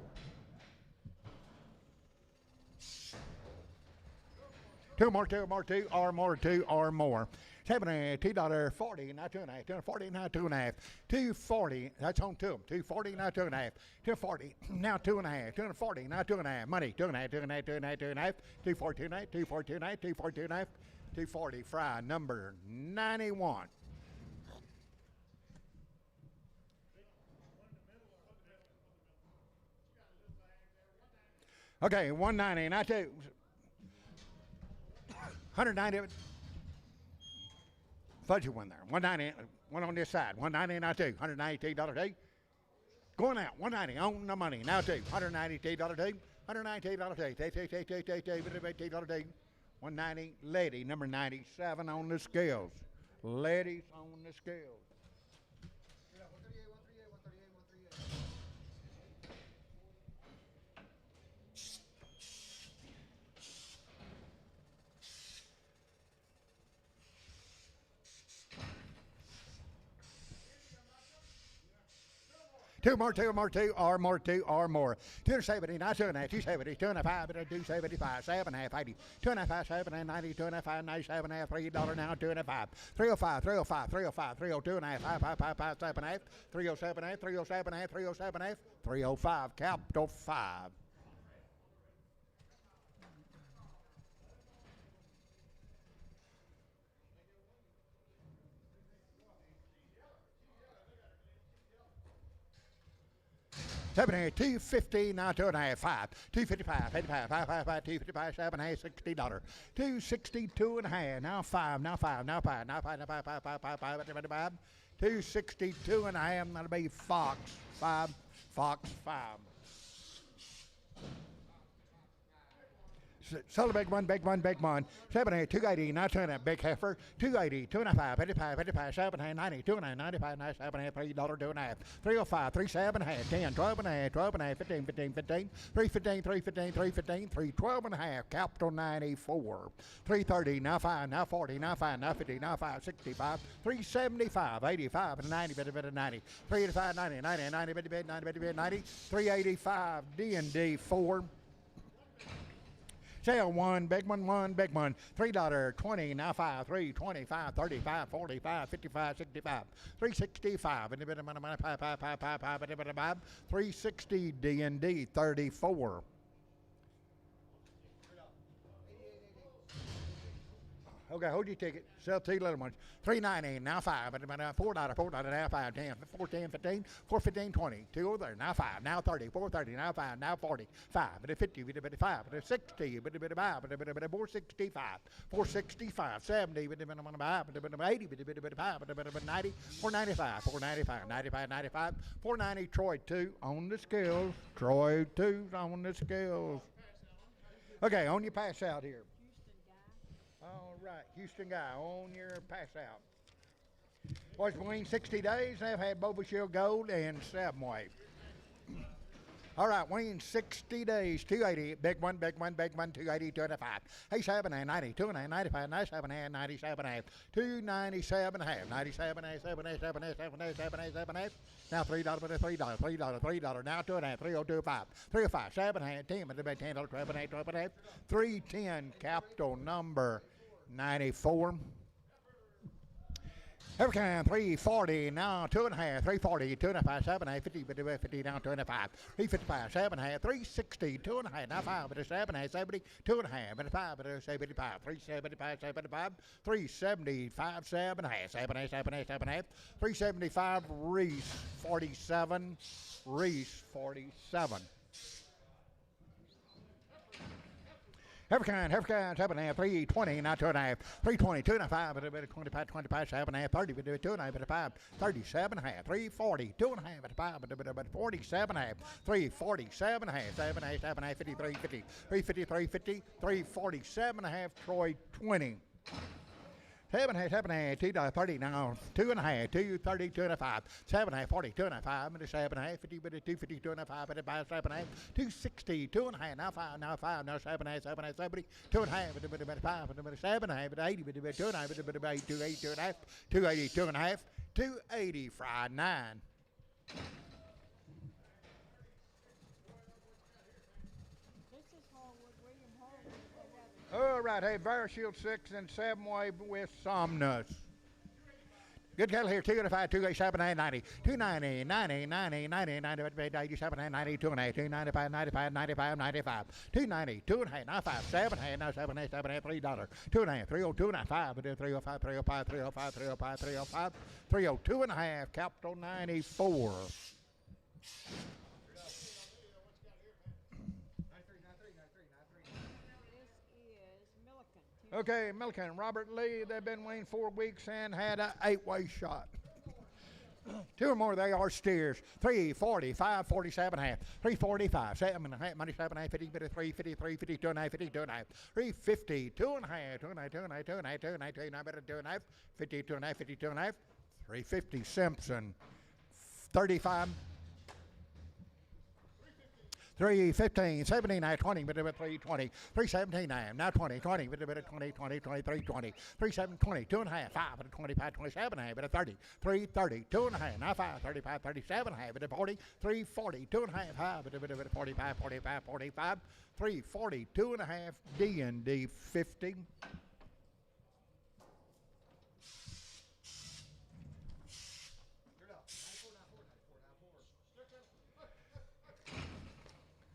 Two more, two more, two or more, two or more. $72.40, now 2.5, 240, now 2.5, 240, that's on two of them, 240, now 2.5, 240, now 2.5, 240, now 2.5, money, 2.5, 2.5, 2.5, 2.5, 240, 2.5, 240, 2.5, 240, 2.5, 240, fry number 91. Okay, 190, now two, 190 of it. Fudgy one there. 190, one on this side. 190 now two. $192 two. Going out. 190 on the money. Now two. $192 two. $192 two. $2. 190 lady number 97 on the scales. Ladies on the scales. 2 more, 2 more, 2 or more, 2 or more. 270, not 2.5, 270, 2.5, 275, 7.5, 80, 2.5, 7, 90, 2.5, 97.5, $3 now, 2.5, 305, 305, 305, 302 and a half, 5, 7.5, 307, 307, 307, 305, capital 5. 78, 250, now 2.5, 5, 255, 85, 555, 255, 7.5, $60. 262 and a half, now 5, now 5, now 5, now 5, now 5, 5, 5, 5, 5, 5, 5, 262 and a half, that'll be Fox 5, Fox 5. Sell big one, big one, big one. 7, 280, now 2 big heifer. 280, 2.5, 85, 85, 7, 90, 2 and 95, 97, $3, 2.5. 305, 37, 10, 12 and a half, 12 and a half, 15, 15, 15, 315, 315, 315, 312 and a half, capital 94. 330, now 5, now 40, now 5, now 50, now 5, 65, 375, 85, and 90, bit of 90. 385, 90, 90, 90, bit, 90, bit, 90. 385, D&D 4. Sale one, big one, big one. $3, 20, now 5, 3, 25, 35, 45, 55, 65, 365, 360 D&D 34. Okay, hold your ticket. Sell 2 little ones. $3.90, now 5, $4, $4, now 5, 10, 4, 10, 15, 4, 15, 20. 2 over there, now 5, now 30, 4, 30, now 5, now 40, 5, 50, 55, 60, 465, 465, 70, 80, 90, 495, 495, 95, 95, 490, Troy 2 on the scales. Troy 2's on the scales. Okay, on your pass out here. All right, Houston guy, on your pass out. Boys, between 60 days, they've had Boba Shield Gold and 7-weight. All right, win 60 days, 280, big one, 280, 205. Hey, 7 and 90, 2 and 95, 97 and 97 half, 297 half, 97 half, 7 half, 7 half, 7 half, 7 half, 7 half. Now $3, $3, $3, $3, now 2.5, 302.5, 305, 7 half, 10, but about $10, 12 and 12 and 310, capital number 94. Every kind, 340, now 2.5, 340, 2.5, 7, 50, 50, down 2.5, 355, 7, 360, 2.5, now 5, 7, 70, 2.5, 5, 75, 375, 75, 375, 7, 7, 7, 7, 375, Reese 47, Reese 47. Every kind, 7.5, 320, now 2.5, 320, 2.5, 25, 25, 7.5, 30, 2.5, 5, 37 half, 340, 2.5, 5, 47 half, 347 half, 7 half, 7 half, 53, 50, 350, 350, 347 half, Troy 20. 7 half, 2 30 now, 2.5, 230, 2.5, 7 half, 40, 2.5, 7 half, 50, 250, 2.5, 7 half, 260, 2.5, now 5, now 5, now 7 half, 7 half, 70, 2.5, 5, 7 half, 80, 2.5, 280, 2.5, 280, 2.5, 280, Friday 9. All right. right, hey, Shield 6 and 7 way with Somnus. Good cattle here, 285, 287, 90, 290, 90, 90, 90, 90, 87, 90, 2.5, 295, 95, 95, 95, 290, 2.5, 95, 7, 7, 7, 7, $3, 2.5, 302 and a 5, 305, 305, 305, 305, 305, 302 and a half, capital 94. Okay, Milliken, Robert Lee, they've been weaned 4 weeks and had an 8-way shot. 2 or more, they are steers. 345, 47 and a half. 345, 7 and a half, 97 and a half, 50, 350, 52 and a half, 52 and a half. 350, 2 and a half, 2 and a half, 2 and a half, 2 and a half, 2 and a half, 2 and a half, 2 and a half, 52 and a half, 52 and a half. 350, Simpson. 35. 315, 79, 20, but about 320, 317, now 20, 20, but about 20, 20, 23, 20, 37, 20, 2 and a half, 5, but 25, 27 and a half, but 30, 330, 2 and a half, now 5, 35, 37 and a half, but 40, 340, 2 and a half, 5, but 45, 45, 45, 340, 2 and a half, D&D 50.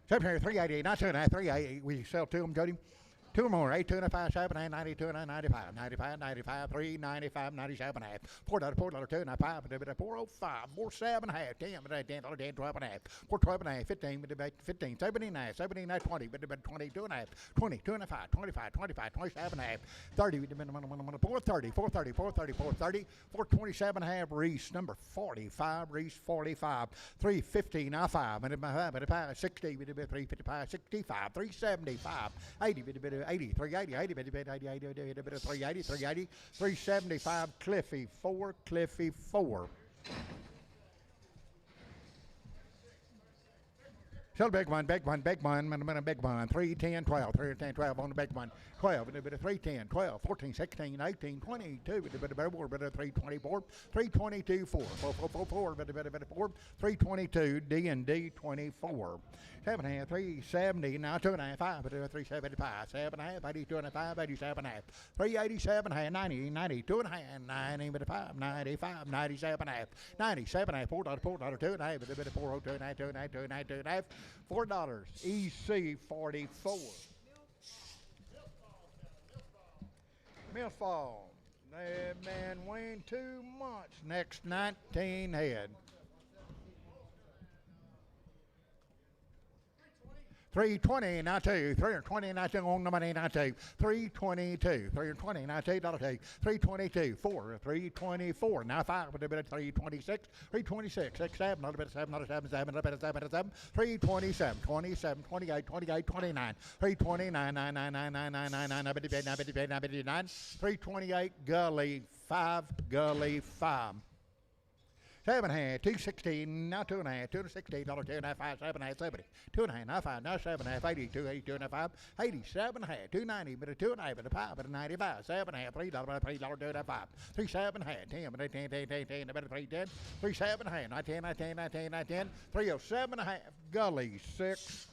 Seven here, 380, not 2.5, 380. We sell 2 of them, Jody. 2 more, 8, 2 and a 5, 7, 8, 92 and a 95, 95, 95, 3, 95, 97 and a half. $4, 2 and a 5, 405, 47 and a half, 10, 10, 10, 12 and a half, 412 and a half, 15, 15, 79, 79, 20, 22 and a half, 22 and a 5, 25, 25, 27 and a half, 30, 430, 430, 430, 430, 427 and a half, Reese, number 45, Reese 45, 350, now 5, 60, 355, 65, 375, 80, 80, 380, 80, 380, 380, 375, Cliffy 4, Cliffy 4. Sell big one, big one, big one, big one, 310, 12, 310, 12 on the big one, 12, 310, 12, 14, 16, 18, 22, 324, 322, 4, 4, 322, D&D 24. 7.5, 370, now 2.5, 5, 375, 7.5, 82 and a 5, 87 and a half, 387, 90, 92 and a half, 95, 95, 97 and a half, 97 and a half, $4, 2 and a half, 402 and a half, 2 and a half, 2 and a half, 2 and a half, $4, EC 44. Millfall, they've been weaned 2 months, next 19 head. 320, not 2, 320, not 2, on the money, not 2, 322, 320, not 2, $2, 322, 4, 324, now 5, but a bit of 326, 326, 6, 7, not a bit of 7, not a 7, 7, not a bit of 7, 7, 327, 27, 28, 28, 29, 329, 9, 9, 9, 9, 9, 9, 9, 9, 328, Gully 5, Gully 5. 7.5, 216, now 2.5, 260, $2, 2.5, 5, 7.5, 70, 2.5, now 5, now 7.5, 82, 82 and a 5, 87.5, 290, but a 2.5, but a 5, but a 95, 7.5, $3, $3, 2.5, 3, 7.5, 10, but a 10, 10, 10, 10, but a 3, 10, 3, 7.5, 9, 10, 9, 10, 9, 10, 9, 10, 307.5, Gully 6.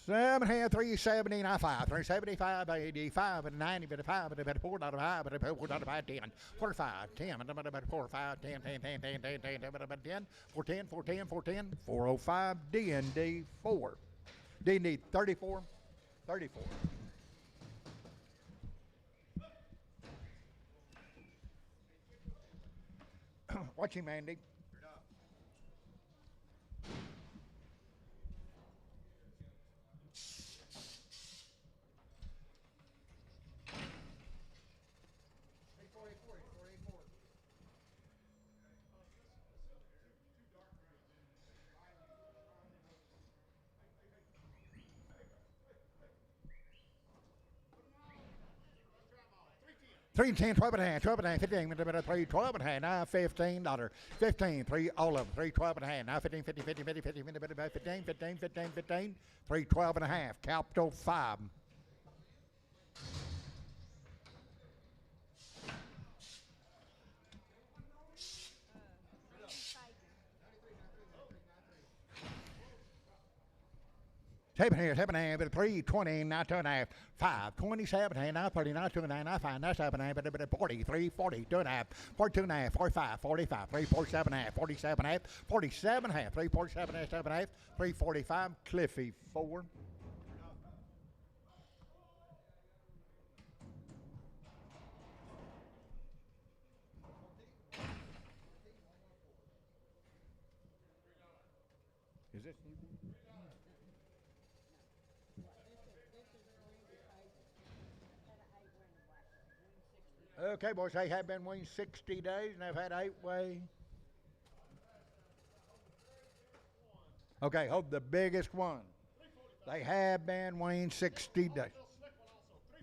7.5, 370, now 5, 375, 85, and 90, but a 5, but about $4, 5, but $4, 5, 10, 45, 10, but about 4, 5, 10, 10, 10, 10, 10, 10, 10, but about 10, 410, 410, 410, 405, D&D 4. D&D 34, 34. Watch him, Andy. 310, 12 and a half, 12 and a half, 15, but about 3, 12 and a half, now $15, 15, 3, all of them, 3, 12 and a half, now 15, 50, 50, 50, 50, but about 15, 15, 15, 15, 3, 12 and a half, capital 5. Seven here, 7.5, but 320, now 2.5, 5, 27, now 30, now 2.5, now 5, now 7.5, but 40, 340, 2.5, 42.5, 45, 45, 347.5, 47.5, 47.5, 347.5, 7.5, 345, Cliffy 4. Is this? Okay, boys, they have been weaned 60 days and they've had 8 weigh. Okay, hold the biggest one. They have been weaned 60 days.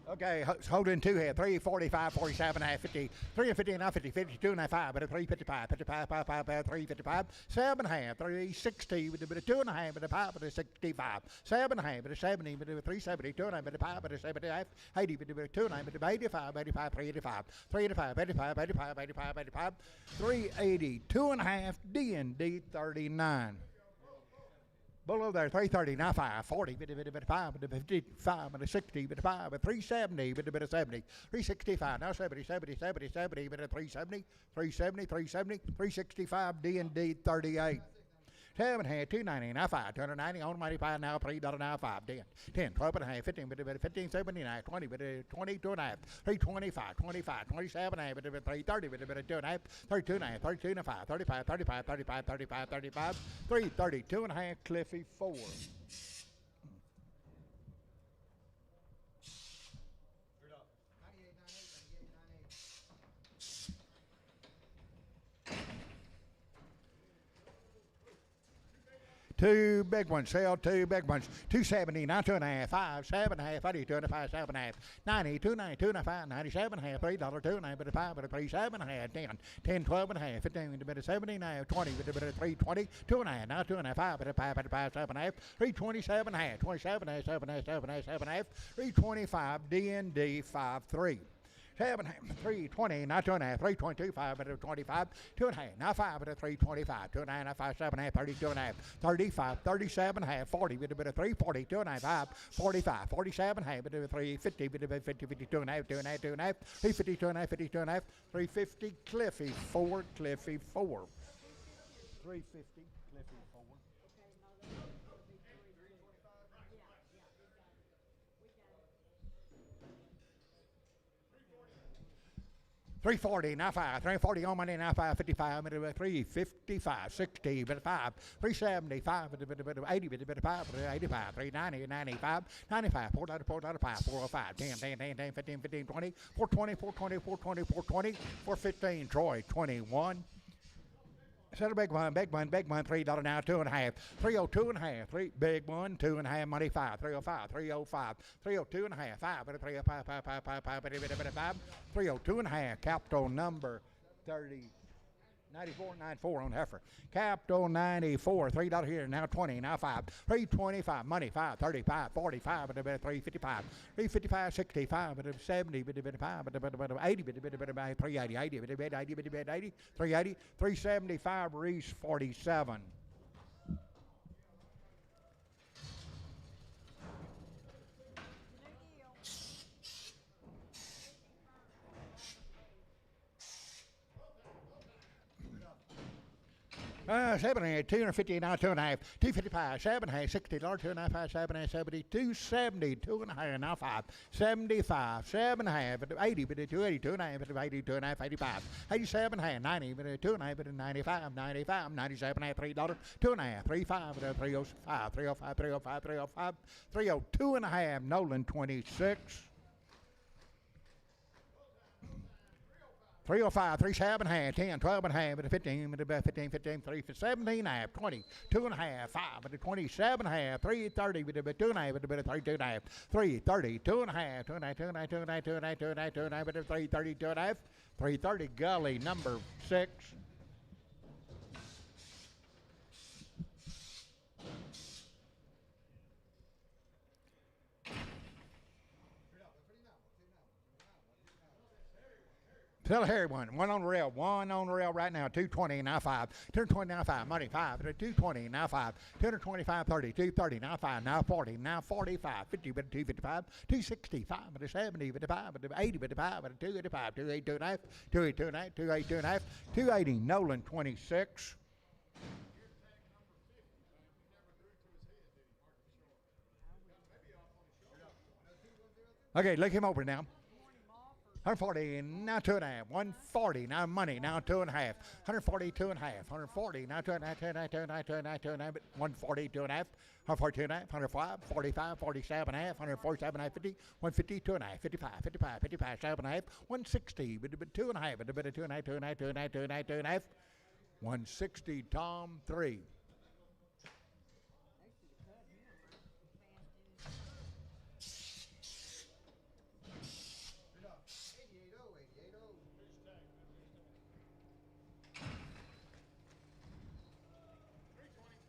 Okay, hold in 2 here. 345, 47, 50, 3 and 50, now 50, 52 and 5, but a 355, 55, 55, 355, 7 half, 360, with a bit of 2 and a half, but a 5, but a 65, 7 half, but a 70, but a 370, 2 and a half, but a 5, but a 70 half, 80, but a 2 and a half, but a 85, 85, 385, 385, 85, 85, 85, 85, 380, 2 and a half, D&D 39. Below there, 330, now 5, 40, bit of 5, bit of 55, bit of 60, bit of 5, bit of 370, bit of 70, 365, now 70, 70, 70, 70, bit of 370, 370, 370, 365, D&D 38. 7 hand, 290, now 5, 290, on mighty 5, now $3, now 5, 10, 12 and a half, 15, bit of 15, 79, 20, bit of 22 and a half, 325, 25, 27 and a half, bit of 330, bit of 2 and a half, 32 and a half, 32 and a 5, 35, 35, 35, 35, 35, 332 and a half, Cliffy 4. Two big ones, sell 2 big ones. 270, now 2.5, 5, 7.5, 80, 2.5, 7.5, 90, 2.9, 2.5, 97.5, $3, 2.9, bit of 5, bit of 3, 7.5, 10, 10, 12.5, 15, bit of 79, 20, bit of 320, 2.5, now 2.5, 5, bit of 5, bit of 5, 7.5, 327.5, 27.5, 7.5, 7.5, 7.5, 325, D&D 5.3. 7, 320, now 2.5, 322, 5, but 25, 2.5, now 5, but 325, 2.5, now 5, 7.5, 32.5, 35, 37.5, 40, bit of 340, 2.5, 5, 45, 47.5, bit of 350, bit of 50, 52.5, 2.5, 2.5, 350, 2.5, 52.5, 350, Cliffy 4, Cliffy 4. 350, Cliffy 4. 340, now 5, 340 on money, now 555, bit of 355, 60, bit of 5, 375, bit of 80, bit of 5, 85, 390, 95, 95, 495, 405, 10, 10, 10, 10, 15, 15, 20, 420, 420, 420, 420, 415, Troy 21. Set a big one, $3 now, 2.5, 302 and a half, 3, big one, 2.5, money 5, 305, 305, 302 and a half, 5, but a 305, 5, 5, 5, 5, but a bit of 5, 302 and a half, capital number 30. 94, 94 on heifer. Capital 94, $3 here, now 20, now 5, 325, money 5, 35, 45, but a bit of 355, 355, 65, but a 70, but a bit of 5, but a bit of 80, but a bit of 380, 80, but a bit 80, but a bit 80, 380, 375, Reese 47. $7 250 now 2.5, 255, 7.5, $60, 2.5, 7.5, 70, 270, 2.5 now 5, 75, 7.5, 80, but 280, 2.5, 80, 2.5, 85, 87.5, 90, but 2.5, 95, 95, 97.5, $3, 2.5, 35, 305, 305, 305, 305, 302 and a half, Nolan 26. 305, 37 and a half, 10, 12 and a half, 15, 15, 15, 3, 17 and a half, 20, 2 and a half, 5, 27 and a half, 330, 2 and a half, 32 and a half, 330, 2 and a half, 2 and a half, 2 and a half, 2 and a half, 2 and a half, 2 and a half, 2 and a half, 330, 2 and a half, 330, Gully, number 6. Tell Harry one on the rail, right now, 220, now 5, 220, now 5, money 5, 220, now 5, 225, 30, 230, now 5, now 40, now 45, 50, but 255, 265, but 70, but 5, but 80, but 5, but 285, 282 and a half, 282 and a half, 282 and a half, 280, Nolan 26. Okay, look him over now. 140, now 2.5. 140, now money, now 2.5. 140, 2.5. 140, now 2.5, 2.5, 2.5, 2.5, 140, 2.5. 140, 2.5, 105, 45, 47 and a half, 147 and a half, 50, 150, 2.5, 55, 55, 55, 7 and a half, 160, but 2.5, but 2.5, 2.5, 2.5, 2.5, 2.5, 160, Tom 3.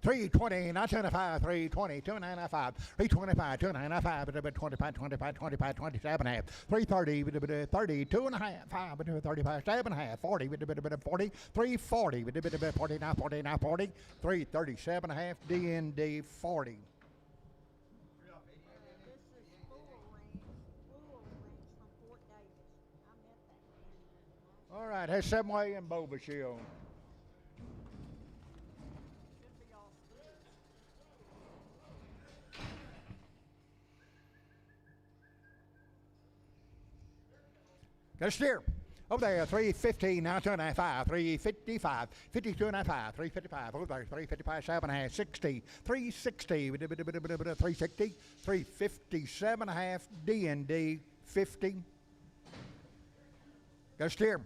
$320, not 25, $320, 295, $325, 295, but 25, 25, 25, 27 and a half, $330, 30, 2.5, 5, 35, 7 and a half, 40, 40, $340, 49, 49, 40, $337 and a half, DND 40. All right, that's 7-way and Boba Shield. Got a steer. Over there, 350, now 2.5, 355, 52 and a half, 355, over there, 355, 7 and a half, 60, 360, 360, 357 and a half, D&D 50. Got a steer.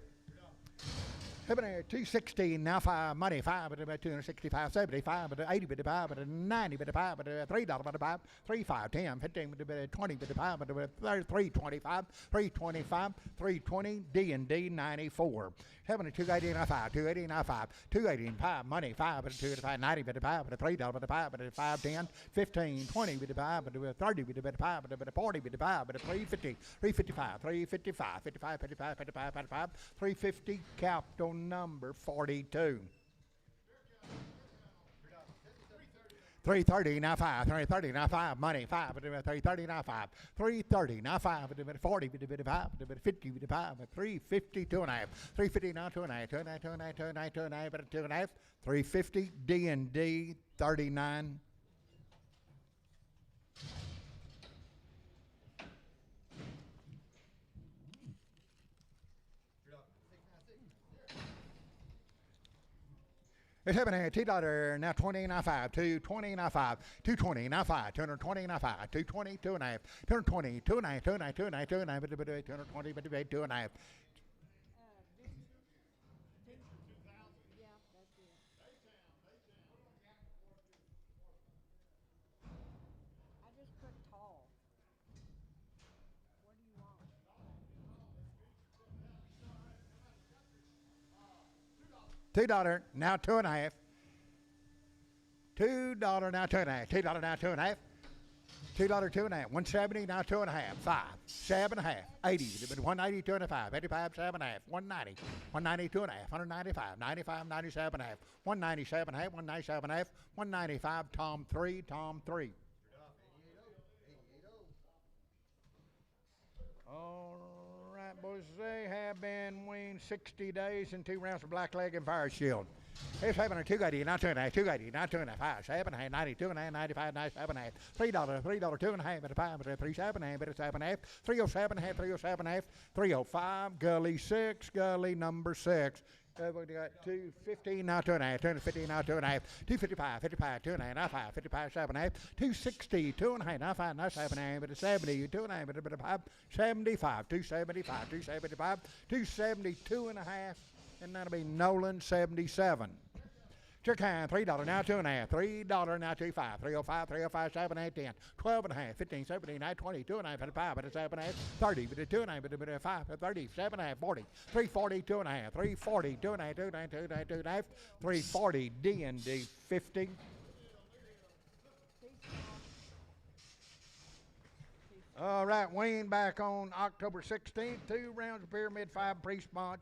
260, now 5, money 5, but 265, 75, but 80, but 5, but 90, but 5, but $3, but 5, 3, 5, 10, 15, but 20, but 5, but 325, 325, 320, D&D 94. 280 and a 5, 280 and a 5, 280 and 5, money 5, but 285, 90, but 5, but $3, but 5, but 5, 10, 15, 20, but 5, but 30, but 5, but 40, but 5, but 350, 355, 355, 55, 55, 55, 55, 350, capped on number 42. 330, now 5, 330, now 5, money 5, 330, now 5, 330, now 5, 40, 5, 50, 5, 350, 2.5, 350, now 2.5, 2.5, 2.5, 2.5, 2.5, 2.5, 350, D&D 39. It's happening at $2, now 20, now 5, 220, now 5, 220, now 5, 220, now 5, 220, 2.5, 220, 2.5, 2.5, 2.5, 2.5, 220, 2.5. $2, now 2.5. $2, now 2.5. $2, now 2.5. $2, 2.5. 170, now 2.5. 5, 7.5. 80, 190, 2.5. 85, 7.5. 190, 190, 2.5. 195, 95, 97.5. 197.5. 197.5. 195. Tom 3. Tom 3. All right, boys, they have been weaned 60 days and 2 rounds of black leg and fire shield. It's having a 280, not 2.5, 280, not 2.5, 5, 7.5, 90, 2.5, 95, 97.5, $3, $3, 2.5, but a 5, but a 3, 7.5, but a 7.5, 307.5, 307.5, 305, gully 6, gully number 6. We got 215, now 2.5, 250, now 2.5, 255, 55, 2.5, now 5, 55, 7.5, 260, 2.5, now 5, now 7.5, but a 70, 2.5, but a 5, 75, 275, 275, 272.5, and that'll be Nolan 77. Chicken, $3, now 2.5, $3, now 2.5, 305, 305, 7, 8, 10, 12 and a half, 15, 17, 19, 20, 2.5, 5, but a 7, 8, 30, but a 2.5, but a 5, 30, 7 and a half, 40, 340, 2.5, 340, 2.5, 2.5, 2.5, 2.5, 340, D&D 50. All right, Wayne back on October 16th. 2 rounds of Pyramid 5 pre-sponge.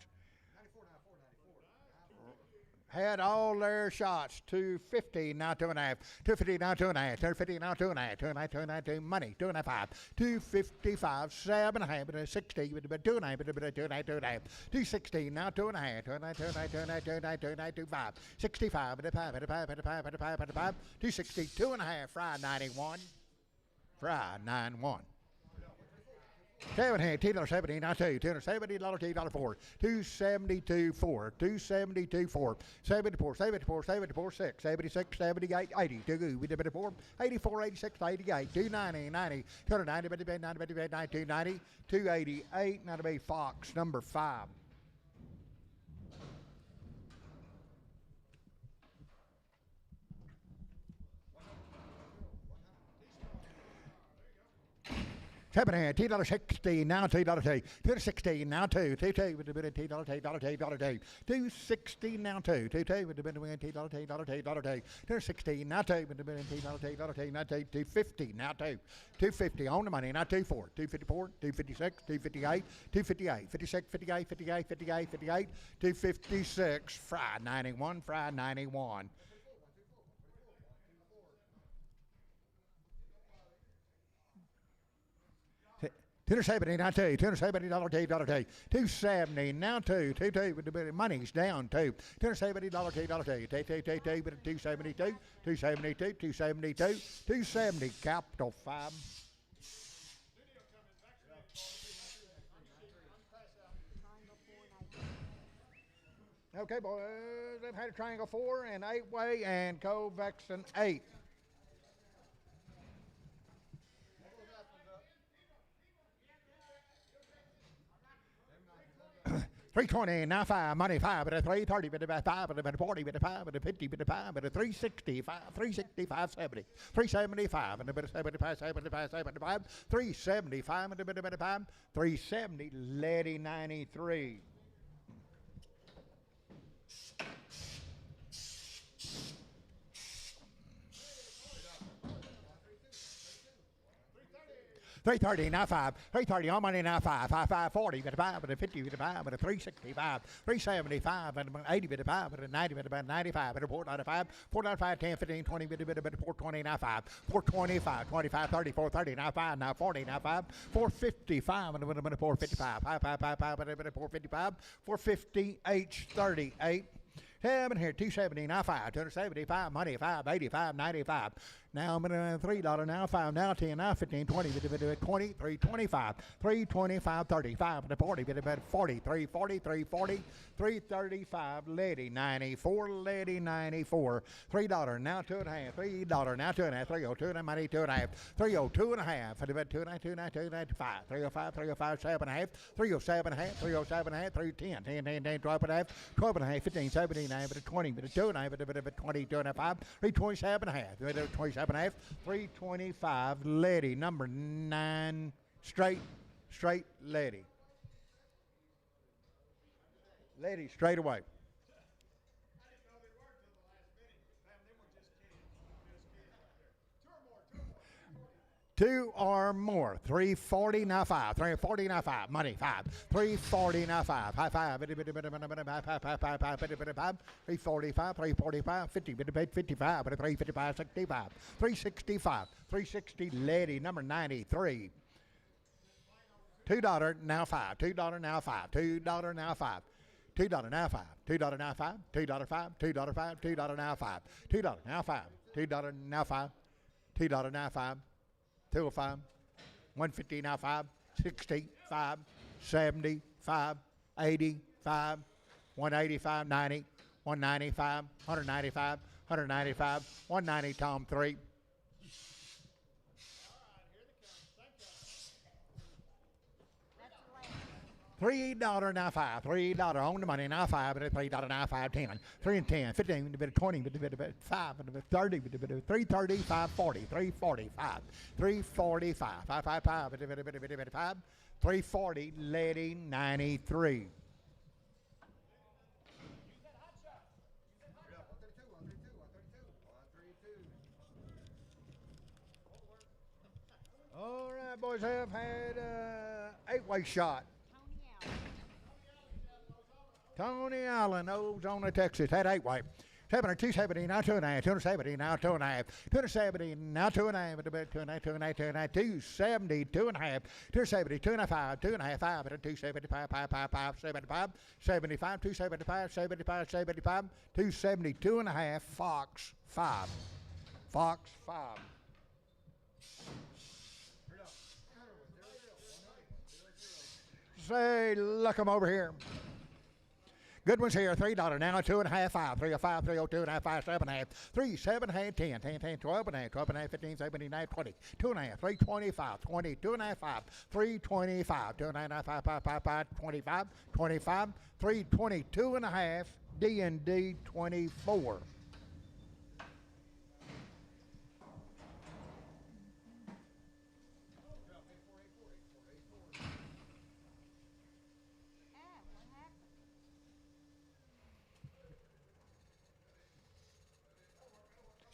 Had all their shots. 250, now 2.5. 250, now 2.5. 250, now 2.5. 2.5, 2.5, 2 money. 2.5. 255, 7.5, 60, 2.5, 2.5, 2.5. 260, now 2.5. 2.5, 2.5, 2.5, 2.5, 2.5, 2.5. 65, 5, 260, 2.5, fry 91. Fry 91. 7 $2.70, now $2. $270, $2.4. 272 4. 272 4. 74, 74, 74, 6. 76, 78, 80. 284, 84, 86, 88. 290, 90. 290, 90, 290. 288, now to be Fox, number 5. $7 $2.60, now $2. $2.60, now $2. $2 with a bit of $2. $2.60, now $2. $2 with a bit of $2. $2.60, now $2 with a bit of $2. Now $2.50, now $2. $2.50 on the money, now $2.4. $2.54, $2.56, $2.58, $2.58, $56, $58, $58, $58, $58, $2.56. Fry 91, fry 91. $2.70, now $2. $2.70, $2. $2.70, now $2. $2 with the money's down $2. $2.70, $2. $2 with $2.72. $2.72, $2.72. $2.70, capital 5. Okay, boys, they've had a triangle 4 and 8-way and Covexon 8. $3.20, now $5, money $5, but a $3.30, but a $5, but a $40, but a $5, but a $50, but a $5, but a $3.65, $3.65, $70, $3.75, and a bit of $75, $75, $3.75, and a bit of $5, $3.70, Lady 93. $3.30, now $5. $3.30 on money, now $5. $5, $40, but a $5, but a $50, but a $5, but a $3.65, $3.75, and $80, but a $5, but a $90, but a $95, but a $4.95, $4.95, $10, $15, $20, but a $4.20, now $5. $4.25, $25, $30, $4.30, now $5, now $40, now $5. $4.55, and a $4.55, $5, but a $4.55, $4.50, H38. Seven here, $2.70, now $5, $2.75, money $5, $85, $95. Now I'm at $3, now $5, now $10, now $15, $20, $20, $3.25, $3.25, $35, but $40, $40, $3.40, $3.40, $3.35, Lady 94, Lady 94, $3, now $2.5, $3, now $2.5, $3.02, money $2.5, $3.02.5, $2.95, $3.05, $7.5, $3.07.5, $3.07.5, $3.10, $10, $12.5, $12.5, $15, $17.5, but $20, but $2.5, but $22.5, $3.27.5, $27.5, $3.25, Lady number 9, straight Lady. Lady straight away. Two or more. $3.40, now $5. $3.40, now $5. Money $5. $3.40, now $5. High five. $3.45. $3.45. $55. $3.55. $65. $3.65. $3.60. Lady number 93. $2 now $5. $2 now $5. $2 now $5. $2 now $5. $2 now $5. $2 $5. $2 $5. $2 now $5. $2 now $5. $2 now $5. $2 now $5. 205, 150 now 5, 65, 75, 85, 185, 90, 195, 195, 195, 190, Tom 3. $3 now $5. $3 on the money now $5. $3 now $5. 10. 3 and 10. 15. A bit of 20. A bit of 5. A bit of 30. A bit of 330. 540. 345. 345. 555. A bit of 5. 340. Lady 93. All right. boys have had eight-way shot. Tony Allen, Ozona, Texas, had eight-way. 270, now 2.5, 270, now 2.5, 270, now 2.5, 2.5, 2.5, 2.5, 270, 2.5, 270, 2.5, 2.5, 5, 275, 5, 5, 5, 75, 75, 275, 75, 75, 270, 2.5, Fox 5. Fox 5. Say, look 'em over here. Good ones here, $3 now, 2.5, 5, 305, 302.5, 5, 7.5, 3, 7.5, 10, 10, 10, 12.5, 12.5, 15, 17, 19, 20, 2.5, 325, 20, 2.5, 5, 325, 2.5, 5, 5, 5, 5, 25, 25, 322.5, D&D 24.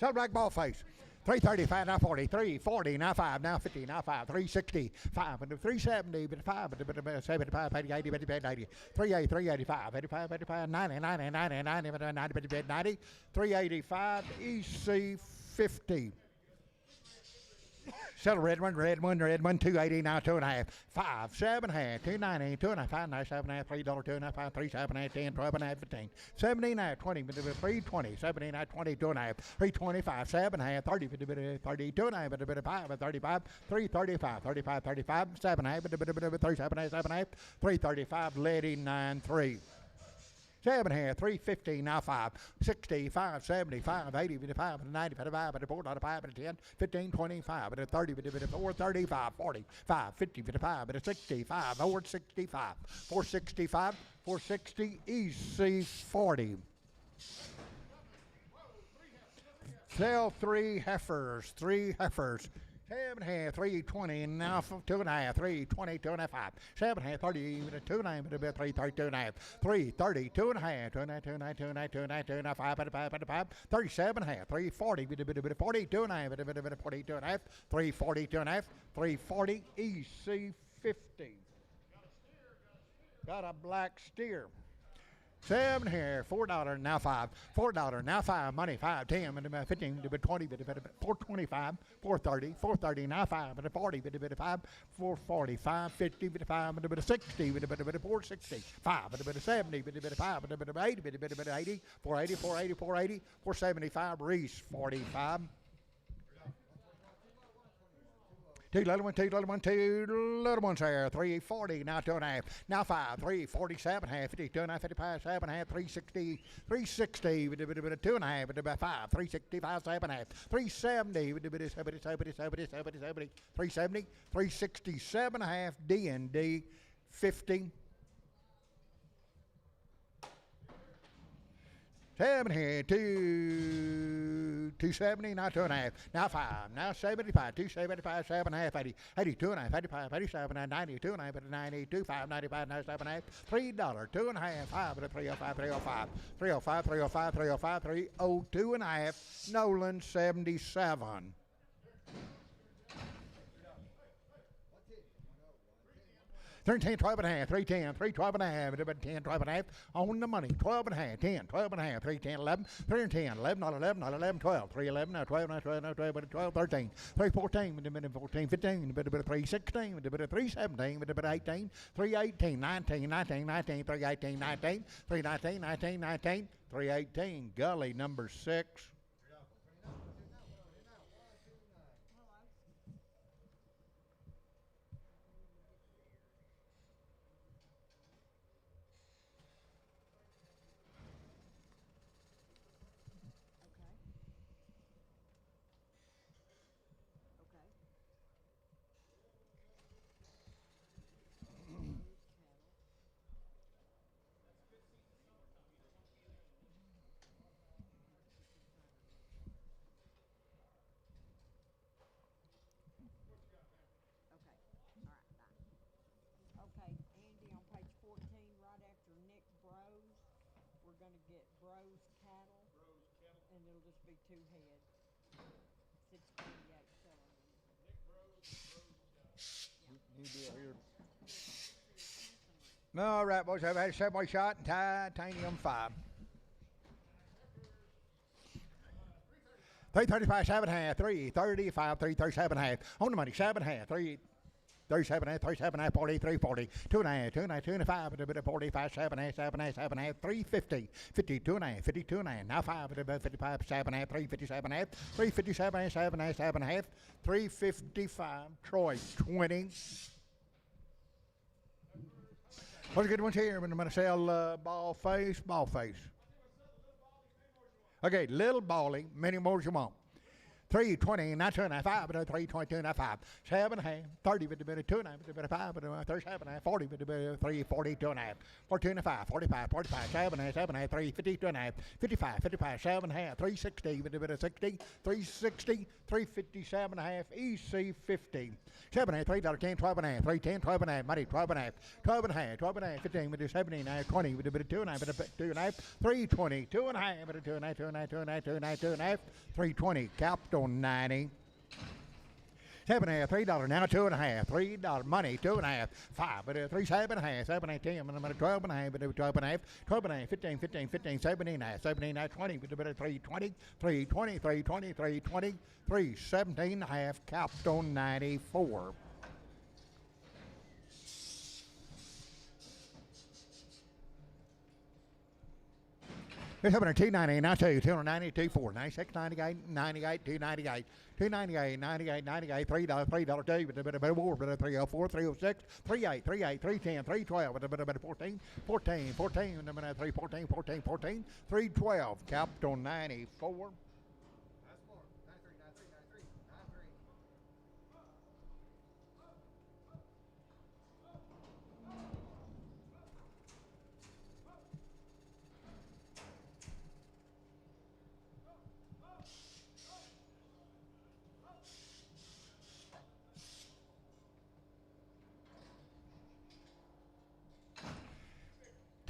Silverback ball face. 335, now 40, 340, now 5, now 50, now 5, 360, 5, 370, 5, 75, 80, 80, 80, 80, 38, 385, 85, 85, 90, 90, 90, 90, 90, 90, 385, EC 50. Settle red one, 280, now 2.5, 5, 7.5, 290, 2.5, 5, 9, 7.5, $3, 2.5, 5, 3, 7.5, 10, 12.5, 15, 79, 20, 320, 79, 20, 2.5, 325, 7.5, 30, 30, 2.5, 5, 35, 335, 35, 35, 7.5, 37.5, 7.5, 335, Lady 9.3. 7.5, 350, now 5, 65, 75, 80, 55, 90, 55, 54, 95, 10, 15, 25, 30, 54, 35, 40, 5, 50, 55, 65, 465, 465, 460, EC 40. Sell three heifers. 7.5, 320, now 2.5, 320, 2.5, 7.5, 30, 2.9, 330, 2.5, 2.5, 2.9, 5, 37.5, 340, 40, 2.9, 40, 2.5, 340, 2.5, 340, EC 50. Got a black steer. 7 here, $4, now 5, $4, now 5, money, 5, 10, 15, 20, 425, 430, 430, now 5, 40, 5, 440, 550, 5, 60, 460, 5, 70, 5, 80, 80, 480, 480, 480, 475, Reese, 45. Two little ones there. 340, now 2.5, now 5, 347, 50, 2.5, 55, 7.5, 360, 360, 2.5, 5, 365, 7.5, 370, 370, 367.5, D&D 50. 7 here, 270, now 2.5, now 5, now 75, 275, 7.5, 80, 80, 2.5, 85, 87, 90, 2.5, 90, 25, 95, 97.5, $3, 2.5, 5, 305, 305, 305, 305, 305, 302.5, Nolan 77. 13, 12.5, 310, 312.5, 10, 12.5, on the money, 12.5, 10, 12.5, 310, 11, 310, 11, 11, 11, 12, 311, now 12, now 12, now 12, 12, 13, 314, 14, 15, 316, 317, 18, 318, 19, 19, 19, 318, 19, 319, 19, 19, 318, Gully number 6. Okay, Andy, on page 14, right after Nick Bros, we're gonna get Bros Cattle. And it'll just be 2 head. 648 selling them. All right, boys, I've had a 7-way shot and titanium 5. 335, 7.5, 335, 337.5. On the money, 7.5, 337.5, 37.5, 40, 340, 2.5, 2.5, 2.5, a bit of 45, 7.5, 7.5, 7.5, 350, 52.5, 52.5, now 5, a bit of 55, 7.5, 357.5, 357.5, 7.5, 7.5, 355, Troy, 20. What's a good ones here? I'm going to sell ball face. Okay, little bally, many more as you want. 320, not 2.5, 322, not 5, 7.5, 30, but a bit of 2.5, but a bit of 5, but 37.5, 40, but a bit of 340, 2.5, 42.5, 45, 45, 7.5, 7.5, 350, 2.5, 55, 55, 7.5, 360, but a bit of 60, 360, 357.5, EC 50, 7.5, $3.10, 12.5, 310, 12.5, money, 12.5, 12.5, 12.5, 15, but a 79, 20, with a bit of 2.5, but a 2.5, 320, 2.5, but a 2.5, 2.5, 2.5, 2.5, 2.5, 320, capped on 90. 7.5, $3 now, 2.5, $3 money, 2.5, 5, but 3, 7.5, 7.5, 10, but 12.5, but 12.5, 12.5, 15, 15, 15, 17.5, 17.5, 20, but 320, 320, 320, 320, 3, 17.5, capped on 94. It's happening 290, now 290, 24, 96, 98, 98, 298, 298, 98, 98, $3, $3, 2, but a bit of more, but a 304, 306, 38, 38, 310, 312, but a bit of 14, 14, 14, and a bit of 314, 14, 14, 312, capped on 94.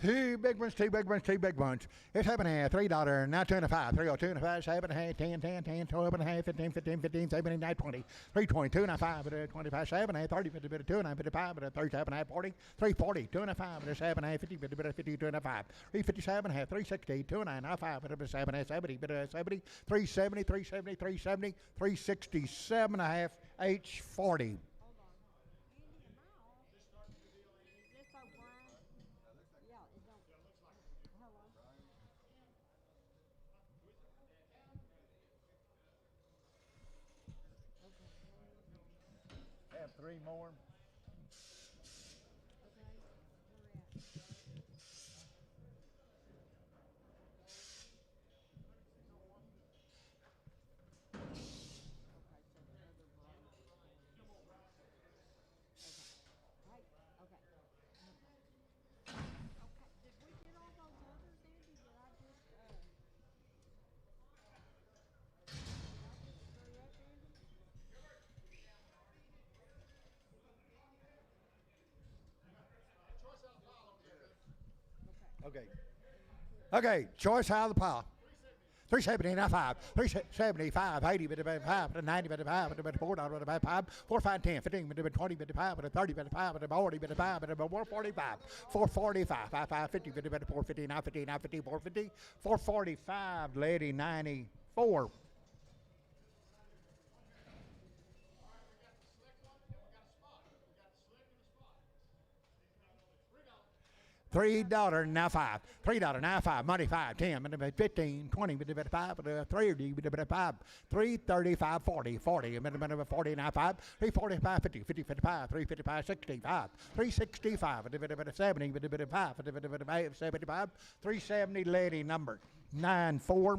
Two big ones, two big ones, two big ones. It's happening at $3, now 2.5, 302.5, 7.5, 10, 10, 10, 12.5, 15, 15, 15, 17, 20, 320, 2.5, but a 25, 7.5, 30, but a bit of 2.5, but a 5, but a 37.5, 40, 340, 2.5, but a 7.5, 50, but a bit of 50, 2.5, 357.5, 360, 2.9, 5, but a 7.5, 70, but a 70, 370, 370, 370, 367.5, H40. Have 3 more. Okay. Okay, choice out of the pile. 370, not 5. 375, 80, but about 5, 90, but 5, but $4, but about 5, 4, 5, 10, 15, but 20, but 5, but 30, but 5, but 40, but 5, but 445, 445, 5, 5, 50, but 450, now 50, now 50, 450, 445, lady 94. $3 now 5. $3 now 5. Money 5. 10. But 15. 20. But 5. But 30. But 5. 335. 40. 40. But 40 now 5. 345. 50. 50. 55. 355. 65. 365. But 70. But 5. But 75. 370 lady number 94.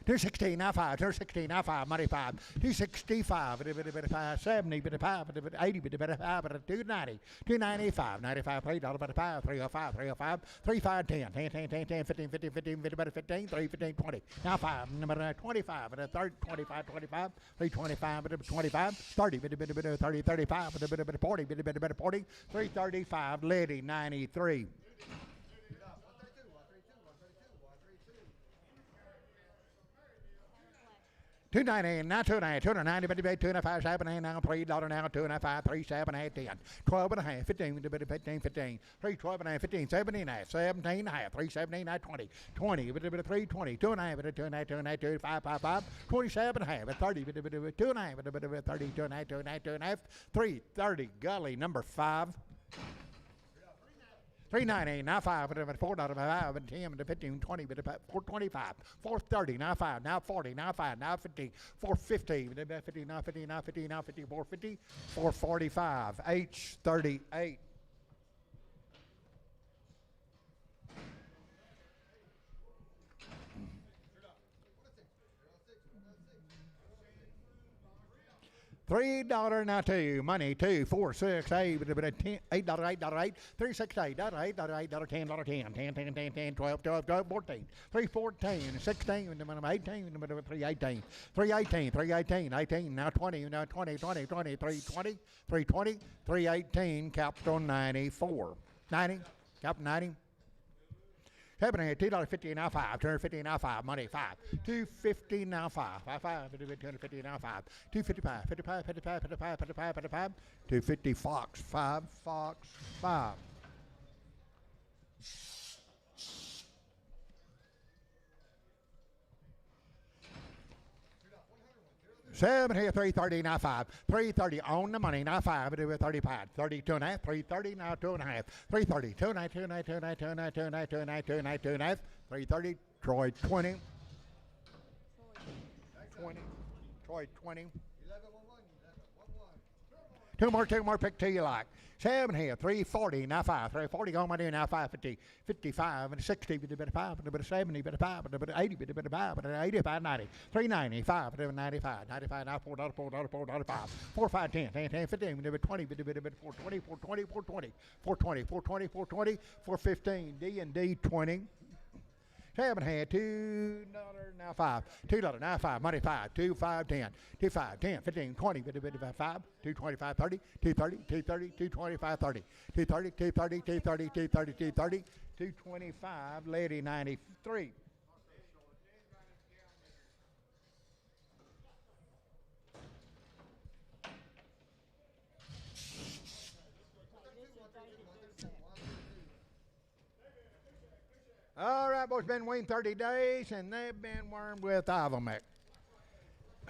216, now 5, 216, now 5, money 5, 265, but 5, 70, but 5, but 80, but 5, but 290, 295, 95, $3, but 5, 305, 305, 35, 10, 10, 10, 10, 10, 15, 15, 15, but 15, 3, 15, 20, now 5, number 25, but 30, 25, 25, 325, but 25, 30, but 30, 35, but 40, but 40, 335, lady 93. $2.90 now, $2.90, $2.90, but $2.95, $7.5 now, $3 now, $2.95, $3, $7.5, $10, $12.5, $15, $15, $15, $3, $12.5, $15, $17.5, $17.5, $3, $17.5, $20, $20, $3, $20, $2.5, $2.5, $2.5, $5, $5, $5, $27.5, $30, $2.5, $30, $2.5, $2.5, $2.5, $3, $30, gully number 5. $3.90 now, $5, $4, $5, $10, $15, $20, $4.25, $4.30 now, $5 now, $40 now, $5 now, $50, $4.50, $50 now, $50 now, $50 now, $50, $4.50, $4.45, H38. $3 now, 2 money, 2 4 6 8 $8 $8 3 6 8 $8 $10 $10 10 10 10 10 12 12 12 14 3 14 16 18 3 18 3 18 3 18 18 now 20 now 20 20 20 3 20 3 20 3 18 capital 94 90 capital 90 $2.50 now, $5, $250 now, $5, money, $5, $2.50 now, $5, $250 now, $5, $2.55, $55, $55, $55, $55, $55, $2.50 Fox, $5, Fox, $5. $7 here, $3.30 now, $5, $3.30 on the money now, $5, $35, $32.5, $3.30 now, $2.5, $3.30, $2.5, $2.5, $2.5, $2.5, $2.5, $2.5, $2.5, $2.5, $3.30, Troy 20, 20, Troy 20. Two more, pick two you like. 7 here, $3.40 now, $5, $3.40 on my new now, $5.50, $55 and $60, $5, $70, $5, $80, $5, $85, $90, $3.90, $5, $95, $95 now, $4, $4, $5, $4, $5, $10, $10, $15, $20, $4.20, $4.20, $4.20, $4.20, $4.20, $4.20, $4.15, D&D 20. 7 here, $2 now, $5, $2 now, $5, money, $5, $2, $5, $10, $2, $5, $10, $15, $20, $5, $2, $25, $30, $2, $30, $2, $30, $2, $25, $30, $2, $30, $2, $30, $2, $30, $2, $30, $2, $30, $2, $25, lady 93. All right, boys, been waiting 30 days, and they've been wormed with Ivomec.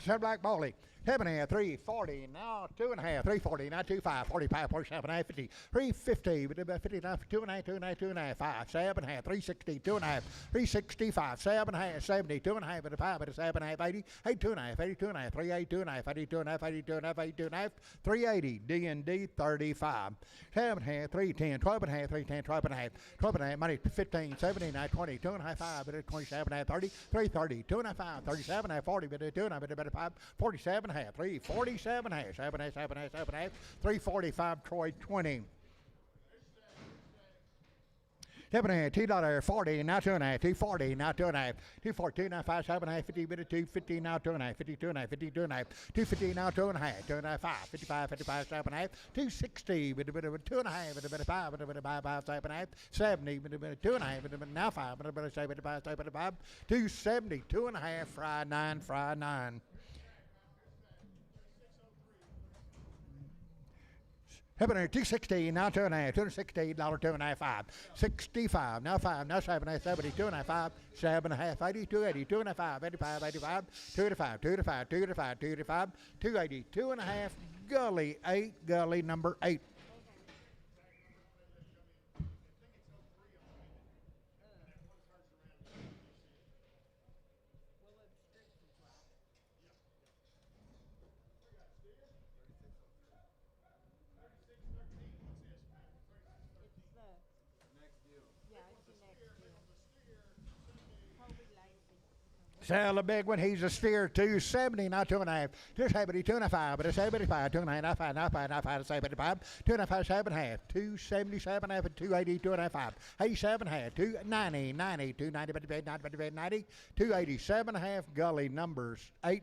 Said Black Baldy. 7.5, $3.40 now, 2.5, $3.40 now, 2.5, 45, 47, 50, 3.50, 59, 2.5, 2.5, 2.5, 5, 7.5, 3.60, 2.5, 3.65, 7.5, 70, 2.5, 5, 7.5, 80, 82.5, 82.5, 3.8, 2.5, 82.5, 82.5, 82.5, 3.80, D&D 35, 7.5, 3.10, 12.5, 3.10, 12.5, 12.5, money 15, 79, 20, 2.5, 5, 27.5, 30, 3.30, 2.5, 37.5, 40, 2.5, 5, 47. Half, 347 half, 7 half, 7 half, 7 half, 345 Troy 20. 7 half, $2.40 now 2.5, 2.40 now 2.5, 2.40 now 5, 7 half, 50 bit of 2.50 now 2.5, 52 and a half, 52 and a half, 2.50 now 2.5, 2.5, 5, 55, 55, 7 half, 2.60 bit of 2.5, bit of 5, bit of 5, 7 half, 70 bit of 2.5, bit of now 5, bit of 7, 5, 5, 2.70, 2.5, fry 9, fry 9. 260 now 2.5, 260 $2.5, 5, 65 now 5 now 7.5, 70, 2.5, 5, 7.5, 80, 280, 2.5, 85, 85, 285, 285, 285, 285, 280, 2.5, gully 8, gully number 8. Sell the big one. He's a steer. 270 now 2.5. 270, 2.5, but it's 75, 2.5, now 5, now 5, now 5, 75, 2.5, 7.5, 277 half, 280, 2.5, 87 half, 290, 90, 290, 90, 287 half, gully numbers 8.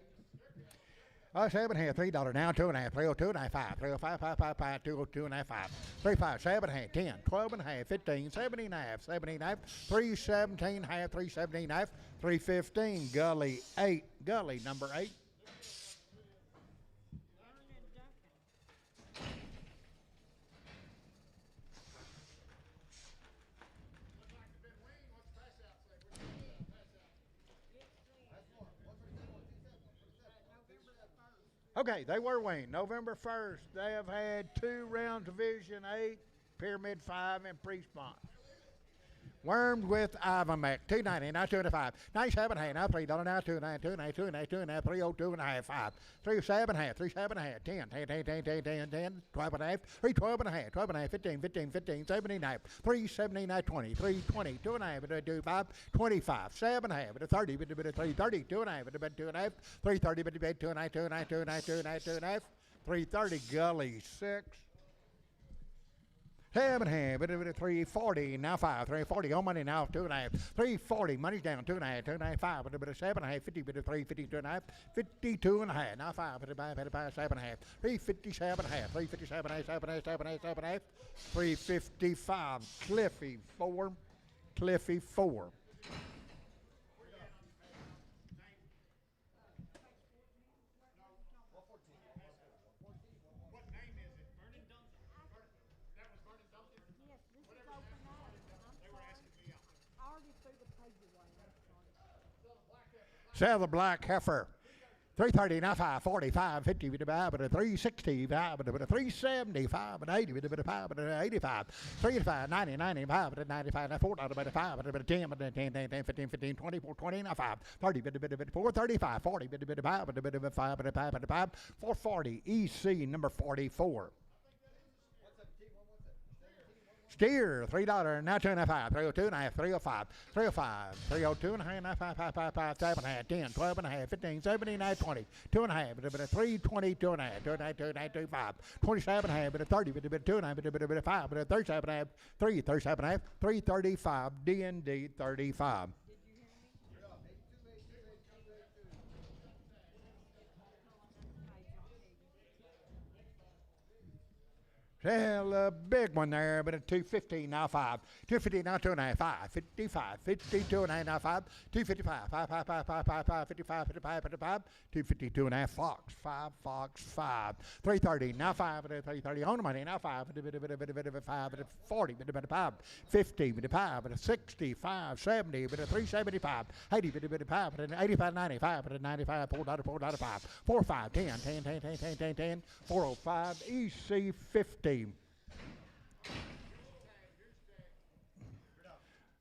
7 half, $3 now, 2.5, 302 and a half, 5, 305, 5, 5, 5, 202 and a half, 5, 35, 7 half, 10, 12 and a half, 15, 17 and a half, 17 and a half, 317 half, 317 half, 315, gully 8, gully number 8. Okay, they were weaned November 1st. They have had 2 rounds Division 8, Pyramid 5, and Pre-Sponsor. Wormed with Ivermectin, 290, now 205, 97 half, now $3, now 2.5, 2.5, 2.5, 2.5, 302 and a half, 5, 37 half, 37 half, 10, 10, 10, 10, 10, 10, 10, 12 and a half, 312 and a half, 12 and a half, 15, 15, 15, 17 half, 379, 20, 320, 2 and a half, 25, 25, 7 half, 30, 330, 2 and a half, 2 and a half, 330, 2 and a half, 2 and a half, 2 and a half, 2 and a half, 2 and a half, 330, Gully 6. 7 half, 340, now 5, 340, on money now, 2 and a half, 340, money's down, 2 and a half, 2 and a half, 5, 7 and a half, 50, 352 and a half, 52 and a half, now 5, 55, 7 and a half, 357 and a half, 357 and a half, 7 and a half, 7 and a half, 7 and a half, 355, Cliffy 4, Cliffy 4. Yes, this is open now. I'm sorry. I already threw the page away. I'm sorry. Sell the black heifer. 330, now 5, 45, 50, with a 365, with a 375, with 80, with a 5, with a 85, 385, 90, 95, with a 95, now 4, with a 5, with a 10, with a 10, 10, 10, 15, 15, 20, 20, now 5, 30, with a 4, 35, 40, with a 5, with a 5, with a 5, with a 5, 440, EC number 44. Steer, $3, now 2.5, 302 and a half, 305, 305, 302 and a half, now 5, 5, 5, 5, 7 and a half, 10, 12 and a half, 15, 17, 20, 2 and a half, 320, 2 and a half, 2 and a half, 2 and a half, 25, 27 and a half, 30, 2 and a half, 5, 37 and a half, 37 and a half, 335, D&D 35. Well, a big one there, but a 215 now 5, 250 now 2 and a half, 5, 55, 52 and a half now 5, 255, 5, 5, 5, 5, 5, 5, 55, 55, 55, 252 and a half, Fox 5, Fox 5, 330 now 5, 330 on the money now 5, 5, 40, 5, 50, 5, 65, 70, 375, 80, 5, 85, 95, 95, $4, 5, 4, 5, 10, 10, 10, 10, 10, 10, 10, 405, EC 50.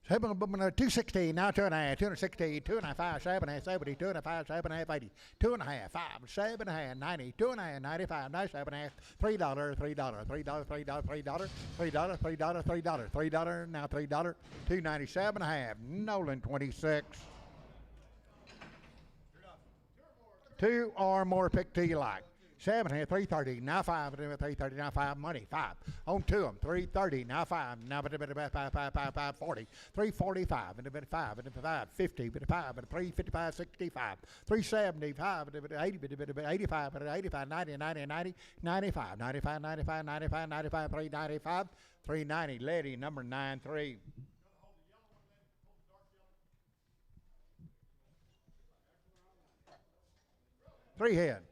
260, now 2 and a half, 260, 2 and a half, 5, 7 and a half, 70, 2 and a half, 5, 7 and a half, 80, 2 and a half, 5, 7 and a half, 90, 2 and a half, 95, 97 and a half, $3, $3, now $3, 297 and a half, Nolan 26. 2 or more, pick till you like. 7 here, 330, now 5, 330, now 5, money, 5. On to them, 330, now 5, now 5, 40, 345, 5, 50, 5, 355, 65, 375, 80, 85, 85, 90, 90, 90, 95, 95, 95, 95, 95, 395, 390, Lady, number 93. Three head.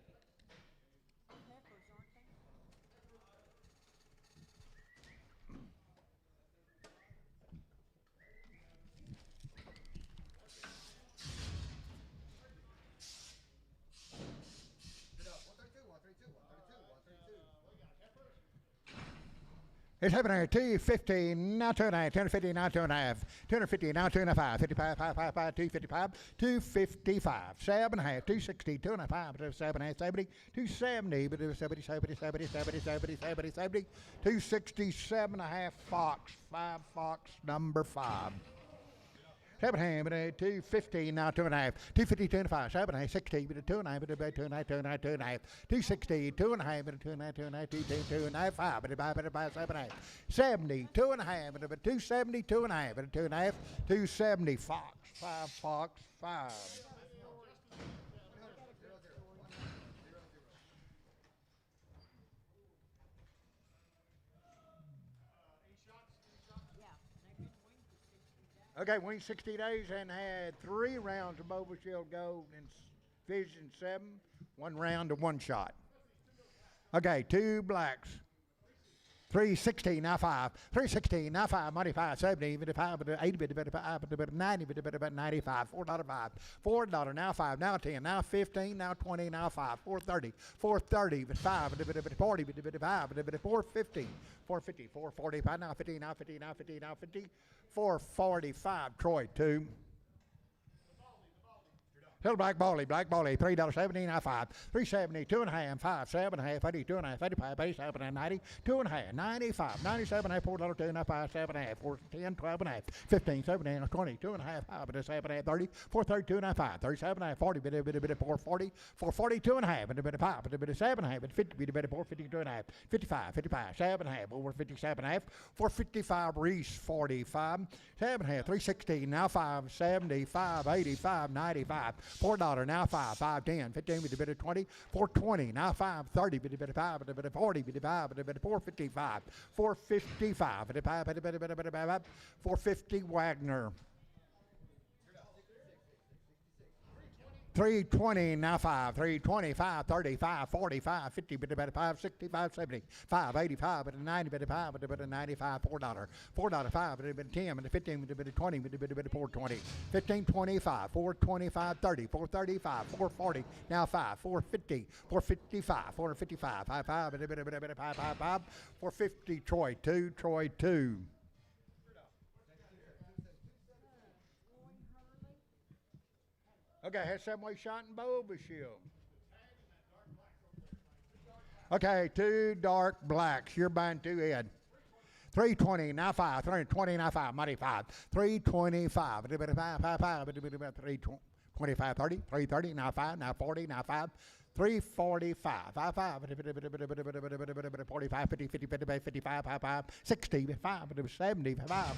It's happening here. 250, now 2 and a half, 250, now 2 and a half, 250, now 2 and a half, 55, 5, 5, 5, 255, 255, 7 and a half, 260, 2 and a half, 7 and a half, 70, 270, 70, 70, 70, 70, 70, 70, 70, 267 and a half, Fox, 5, Fox, number 5. 7 and a half, 250, now 2 and a half, 250, 2 and a half, 7 and a half, 60, 2 and a half, 2 and a half, 2 and a half, 2 and a half, 260, 2 and a half, 2 and a half, 2 and a half, 2 and a half, 5, 7 and a half, 70, 2 and a half, 270, 2 and a half, 2 and a half, 270, Fox, 5, Fox, 5. Okay, went 60 days and had 3 rounds of Mobile Shield Gold in Division 7, 1 round of 1 shot. Okay, 2 blacks, 360, now 5. 360, now 5. Money 5, 70, 55, 80, 55, 90, 95. $4, 5. $4, now 5, now 10, now 15, now 20, now 5. 430, 430, 5, 40, 55, 450, 450, 445, now 50, now 50, now 50, now 50. 445, Troy 2. Little black Baldy, $3.70, now 5. 370, 2.5, 5, 7.5, 80, 2.5, 85, 87, and 90, 2.5, 95, 97, $4, 2, now 5, 7.5, 4, 10, 12.5, 15, 17, 20, 2.5, 5, 7.5, 30, 432, now 5, 37.5, 40, 440, 440, 2.5, 5, 7.5, 50, 450, 2.5, 55, 55, 7.5, over 57.5, 455, Reese 45, 7.5, 360, now 5, 75, 85, 95. $4, now 5, 5, 10, 15, 20, 420, now 5, 30, 5, 40, 55, 455, 455, 450, Wagner. 320, now 5, 325, 35, 45, 50, 5, 65, 70, 5, 85, 90, 5, 95, $4, $4, 5, 10, 15, 20, 420, 15, 25, 425, 30, 435, 440, now 5, 450, 455, 455, 55, 5, 450, Troy 2, Troy 2. Okay, here's some way shot in Bobashield. Okay, 2 dark blacks. You're buying 2 head. 320, now 5. 320, now 5. Money 5. 325. 325, 30. 330, now 5. Now 40, now 5. 345, 55, 45, 50, 50, 55, 55, 60, 5, 70, 5,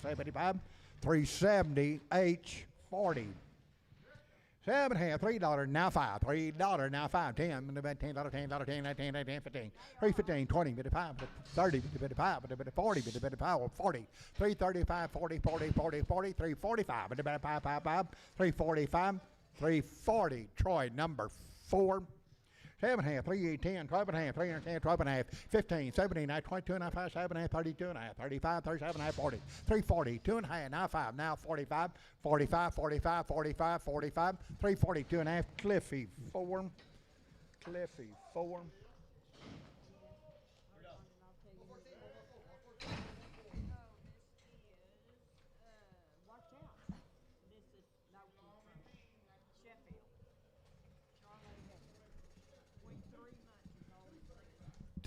75, 370, H40. 7.5, $3, now 5, $3, now 5, 10, $10, $10, $10, 10, 15, 315, 20, 5, 30, 55, 40, 55, 40, 335, 40, 40, 40, 40, 345, 345, 340, Troy number 4. 7.5, 3, 8, 10, 12.5, 310, 12.5, 15, 17, 22, 5, 7, 32, 35, 37, 40, 340, 2.5, now 5, now 45, 45, 45, 45, 45, 342 and a half, Cliffy 4, Cliffy 4.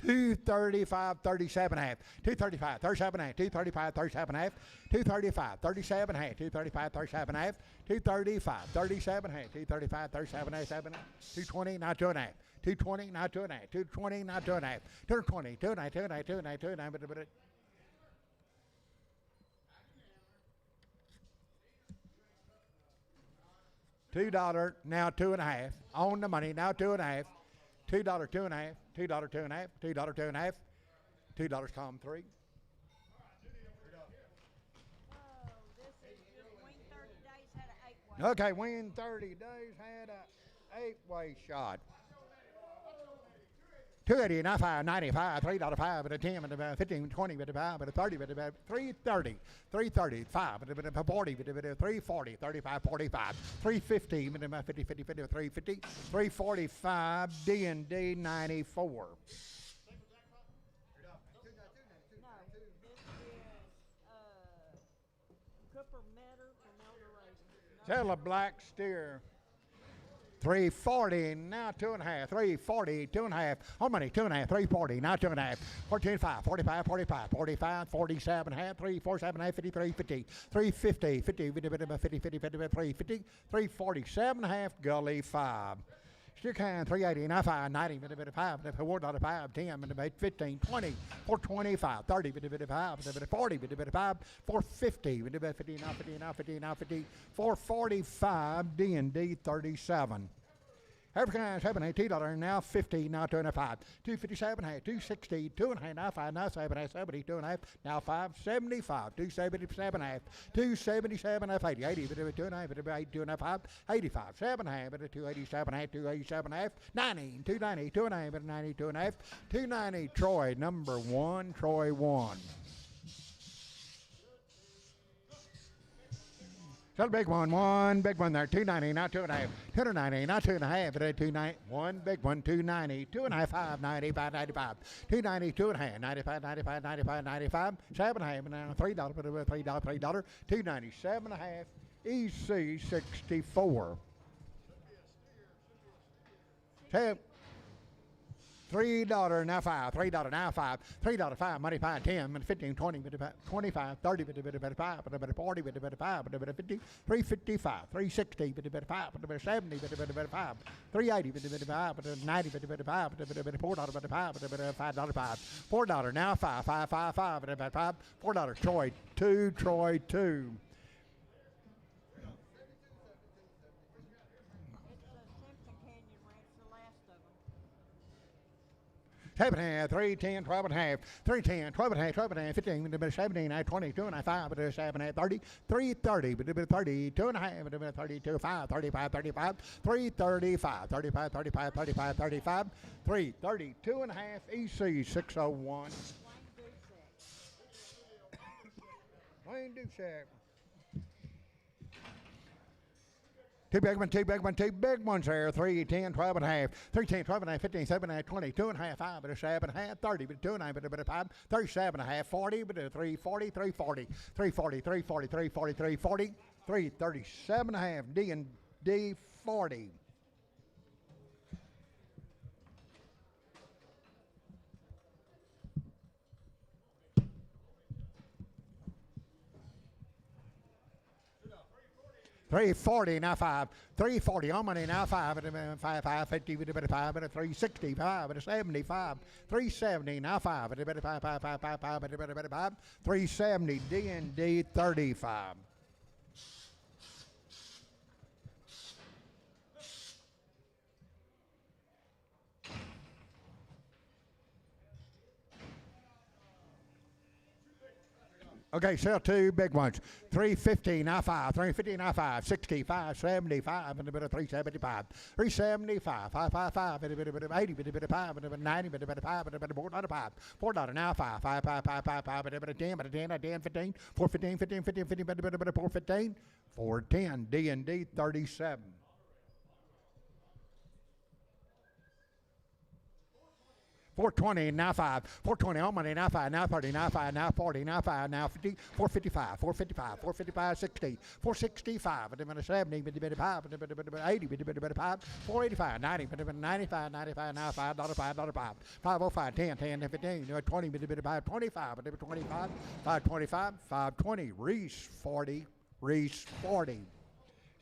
$235, 37 and a half, $235, 37 and a half, $235, 37 and a half, $235, 37 and a half, $235, 37 and a half, $235, 37 and a half, $235, 37 and a half, $220, now 2 and a half, $220, now 2 and a half, $220, now 2 and a half, $220, 2 and a half, 2 and a half, 2 and a half, 2 and a half, $2, now 2 and a half, on the money, now 2 and a half, $2, 2 and a half, $2, 2 and a half, $2, 2 and a half, $2, column 3. Okay, Win 30 Days had a 8-way shot. 280, 95, 95, $3, 5, 10, 15, 20, 25, 30, 330, 330, 5, 40, 340, 35, 45, 350, 50, 50, 350, 345, D&D 94. Tell a black steer. 340, now 2 and a half, 340, 2 and a half, how many? 2 and a half, 340, now 2 and a half, 45, 45, 45, 45, 47 and a half, 347 and a half, 53, 50, 350, 50, 50, 50, 350, 347 and a half, Gully 5. Still can 380, now 5, 90, 5, $4, 5, 10, 15, 20, 425, 30, 55, 40, 55, 450, 50, now 50, now 50, now 50, 445, D&D 37. African 7 8 $2 now 50 now 2.5 257 half 260 2.5 now 5 now 7 half 70 2.5 now 5 75 277 half 277 half 80 80 2.5 8 2.5 85 7 half 287 half 287 half 90 290 2.5 90 2.5 290 Troy number 1 Troy 1. So the big one big one there, 290, now 2.5, 290, now 2.5, 290, one big one, 290, 2.5, 5, 95, 95, 290, 2.5, 95, 95, 95, 95, 7.5, now $3, $3, 297.5, EC 64. $3 now 5, $3 now 5, $3 5, money 5, 10, 15, 20, 25, 30, 5, 40, 5, 50, 355, 360, 5, 70, 5, 380, 5, 90, 5, $4, 5, $4 now 5, 5, 5, 5, 5, $4 Troy 2, Troy 2. Seven and a half, 3, 10, 12 and a half, 3, 10, 12 and a half, 12 and a half, 15, 17, 20, 2 and a half, 5, 7 and a half, 30, 330, 30, 2 and a half, 32, 5, 35, 35, 335, 35, 35, 35, 35, 330, 2 and a half, EC 601. Wayne Dushak. Two big ones, two big ones there. 3, 10, 12 and a half. 3, 10, 12 and a half, 15, 7 and a half, 20, 2 and a half, 5, 7 and a half, 30, 2 and a half, 5, 37 and a half, 40, 340, 340, 340, 340, 340, 340, 337 and a half, D and D 40. $340 now 5, $340 on money now 5, 550, 5, 365, 75, $370 now 5, 5, 370 D and D 35. Okay, sell two big ones. 350 now 5, 350 now 5, 65, 75, and a bit of 375, 375, 555, and a bit of 80, and a bit of 5, and a bit of 90, and a bit of 5, and a bit of $4.05, $4 now 5, 5, 5, 5, 5, 5, and a bit of 10, but a 10, 15, 415, 15, 15, 15, but a bit of 415, 410, D and D 37. $420 now 5, $420 on money now 5, now 30, now 5, now 40, now 5, now 50, $455, $455, 60, $465, and a bit of 70, and a bit of 5, and a bit of 80, and a bit of 5, $485, 90, and a bit of 95, 95, now $5, $5, 505, 10, 10, 15, 20, and a bit of 525, and a bit of 25, 525, 520, Reese 40, Reese 40.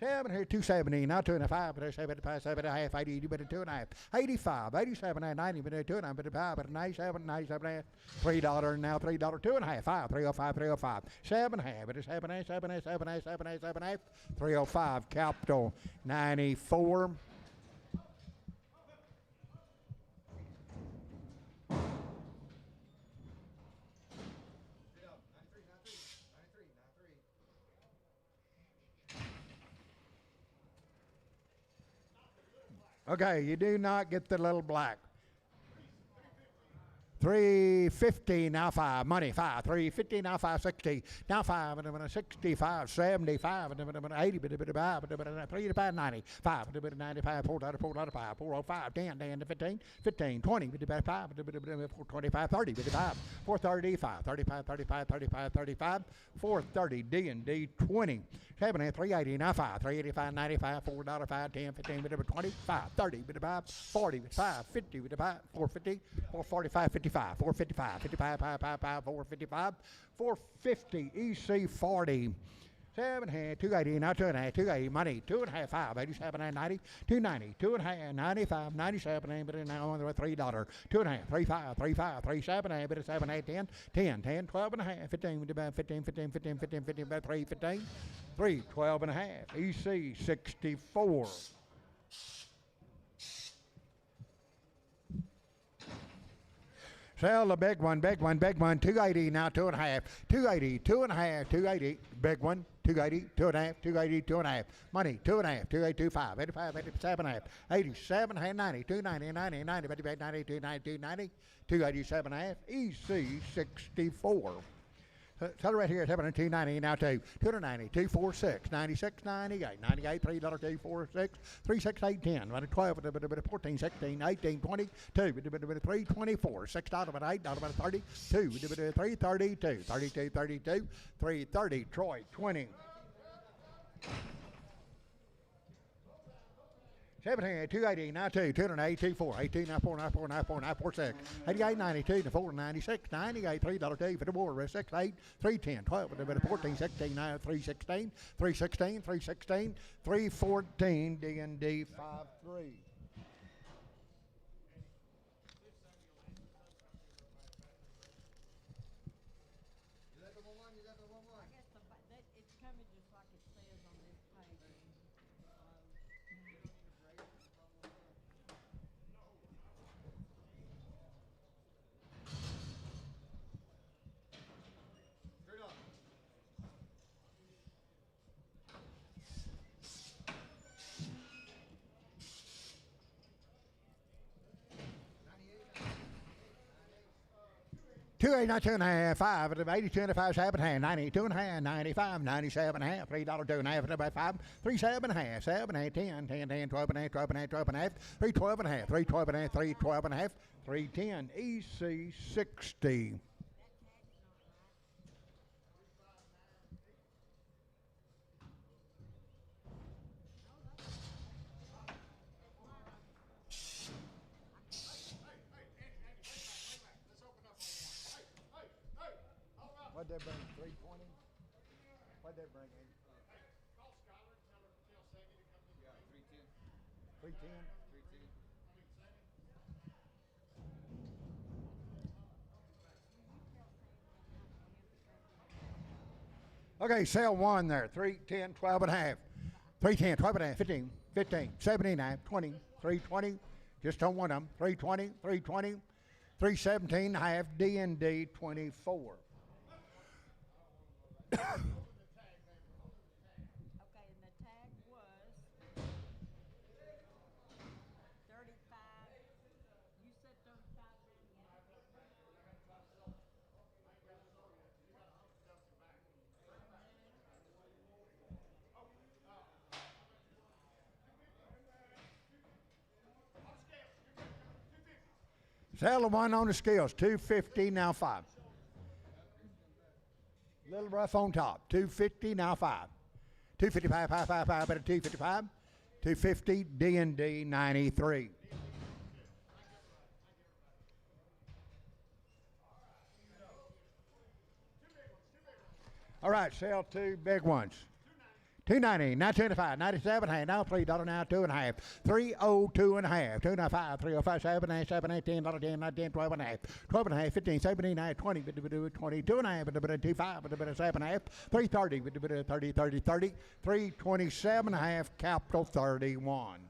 7 here, 270, now 2.5, but 75, 7 and a half, 80, but 2.5, 85, 87, 90, but 2.5, but 5, but 97, 97, $3 now, $3, 2.5, 5, 305, 305, 7 half, but 7 half, 7 half, 7 half, 7 half, 7 half, 305, capital 94. Okay, you do not get the little black. 350 now 5, money 5, 350 now 560, now 5, and a 65, 75, and a 80, but a bit of 5, but a 3 to 5, 90, 5, but a bit of 95, $4, 5, 405, 10, 10 to 15, 15, 20, but a bit of 5, but a bit of 425, 30, but a 5, 435, 35, 35, 35, 35, 430, D and D 20, 7, 380, now 5, 385, 95, $4, 5, 10, 15, but a 25, 30, but a 5, 40, but 5, 50, but a 5, 450, 445, 55, 455, 55, 5, 5, 5, 455, 450, EC 40. 7 half, 280, now 2.5, 280, money, 2.5, 5, 87, 90, 290, 2.5, 95, 97, but now on the $3, 2.5, 35, 35, 37, but 7, 8, 10, 10, 10, 12 and a half, 15, 15, 15, 15, 15, 15, about 3, 15, 3, 12 and a half, EC 64. Sell the big one, big one, big one. 280 now, 2.5. 280, 2.5, 280. Big one, 280, 2.5, 280, 2.5. Money, 2.5, 2.825, 85, 87.5, 87, 90, 290, 90, 90, 90, 90, 290, 290, 287.5. EC 64. Tell right here, 290 now two, 290, 246, 96, 98, 98, $3, 246, 36, 10, 12, 14, 16, 18, 22, 324, $6, $8, 32, 332, 32, 32, 330, Troy, 20. 17, 280, 92, 208, 24, 18, 94, 94, 94, 946, 88, 92, 94, 96, 98, $3, 2, 54, 6, 8, 310, 12, 14, 16, 9, 316, 316, 316, 314, D&D 53. I guess it's coming just like it says on this page. Two eight nine two and a half, 5, 82 and a 5, 7.5, 92 and a half, 95, 97 and a half, $3, 2 and a half, about 5, 3, 7 and a half, 7, 8, 10, 10, 10, 12 and a half, 12 and a half, 12 and a half, 3, 12 and a half, 3, 12 and a half, 3, 12 and a half, 310, EC 60. What'd that bring? 320? What'd that bring in? 310? Okay, sell one there. 3, 10, 12 and a half. 310, 12 and a half, 15, 15, 79, 20, 320. Just on one of them. 320, 320, 317 and a half, D&D 24. Okay, and the tag was 35. You said 35. Sell the one on the scales. 250, now 5. Little rough on top. 250, now 5. 255, 555, better 255. 250, D&D 93. All right, sell two big ones. 290, now 25, 97, half, now $3, now 2.5, 302 and a half, 295, 305, 7, 8, 7, 8, $10, 10, 10, 12 and a half, 12 and a half, 15, 17, 20, 22 and a half, 25, 7 and a half, 330, 30, 30, 30, 327 and a half, capital 31.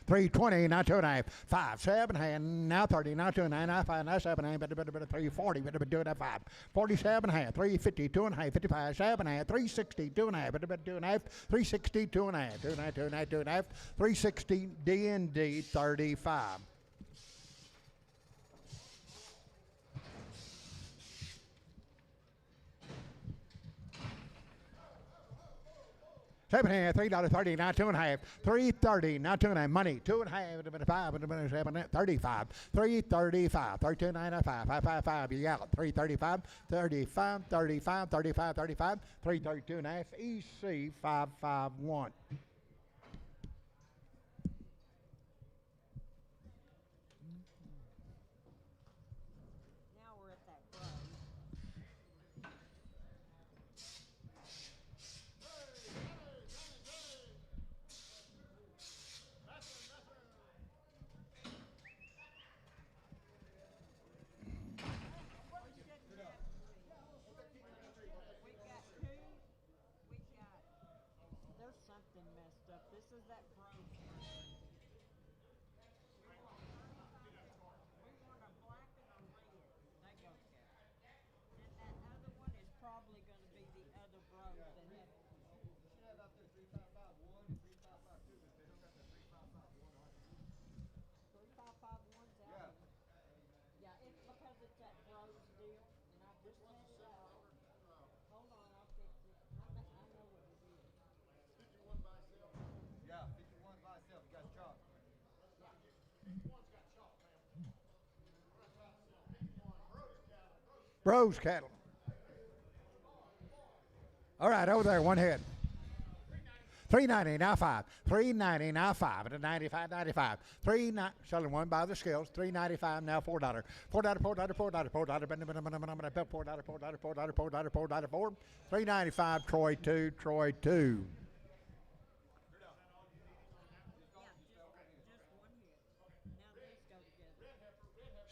320, now 2.5, 5, 7, now 30, now 2.5, now 5, now 7, 340, 2.5, 47 and a half, 350, 2.5, 55, 7 and a half, 360, 2.5, 2.5, 360, 2.5, 2.5, 2.5, 2.5, 360, D&D 35. $7.5, $3.30, now 2.5, 330, now 2.5, money, 2.5, 5, 7, 35, 335, 32.95, 555, you got it, 335, 35, 35, 35, 35, 332.5, EC 551. Now we're at that row. We got two. There's something messed stuff. This is that bronze one right here. We want a black and a red. They both got it. And that other one is probably going to be the other bros that have. You should have out there 3551 and 3552, but they don't got the 3551 on it. 3551's out Yeah. here. Yeah, it's because it's that bros deal, and I just had it out. Hold on, I'll fix it. I know what it is. 51 by itself. Yeah, 51 by itself. You got chalk. Bros cattle. All right, over there, one head. $3.90 now 5. $3.90 now 5 at a 95.95. Selling one by the scales. $3.95 now $4. $4. $3.95 Troy 2. Troy 2. Just one hit. Now these go together.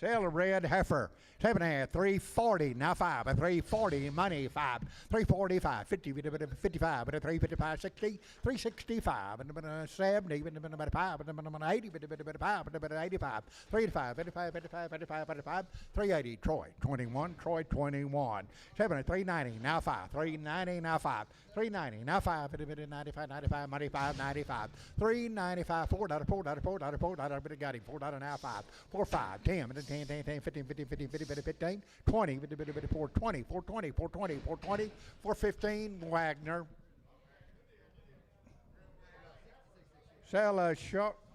Sale a red heifer. 7.5. $3.40 now 5. A $3.40 money 5. $3.45. 50. 55. But a $3.55. 60. $3.65. And a 70. But a 5. But a 80. But a 5. But a 85. 3.85. 55. 55. 55. 55. $3.80. Troy 21. Troy 21. 7. $3.90 now 5. $3.90 now 5. $3.90 now 5. 95. 95. Money 5. 95. $3.95. $4. $4. But it got him. $4 now 5. 4. 5. 10. 10. 10. 15. 15. 15. 15. 15, 20, 420, 420, 420, 420, 415, Wagner. Sell a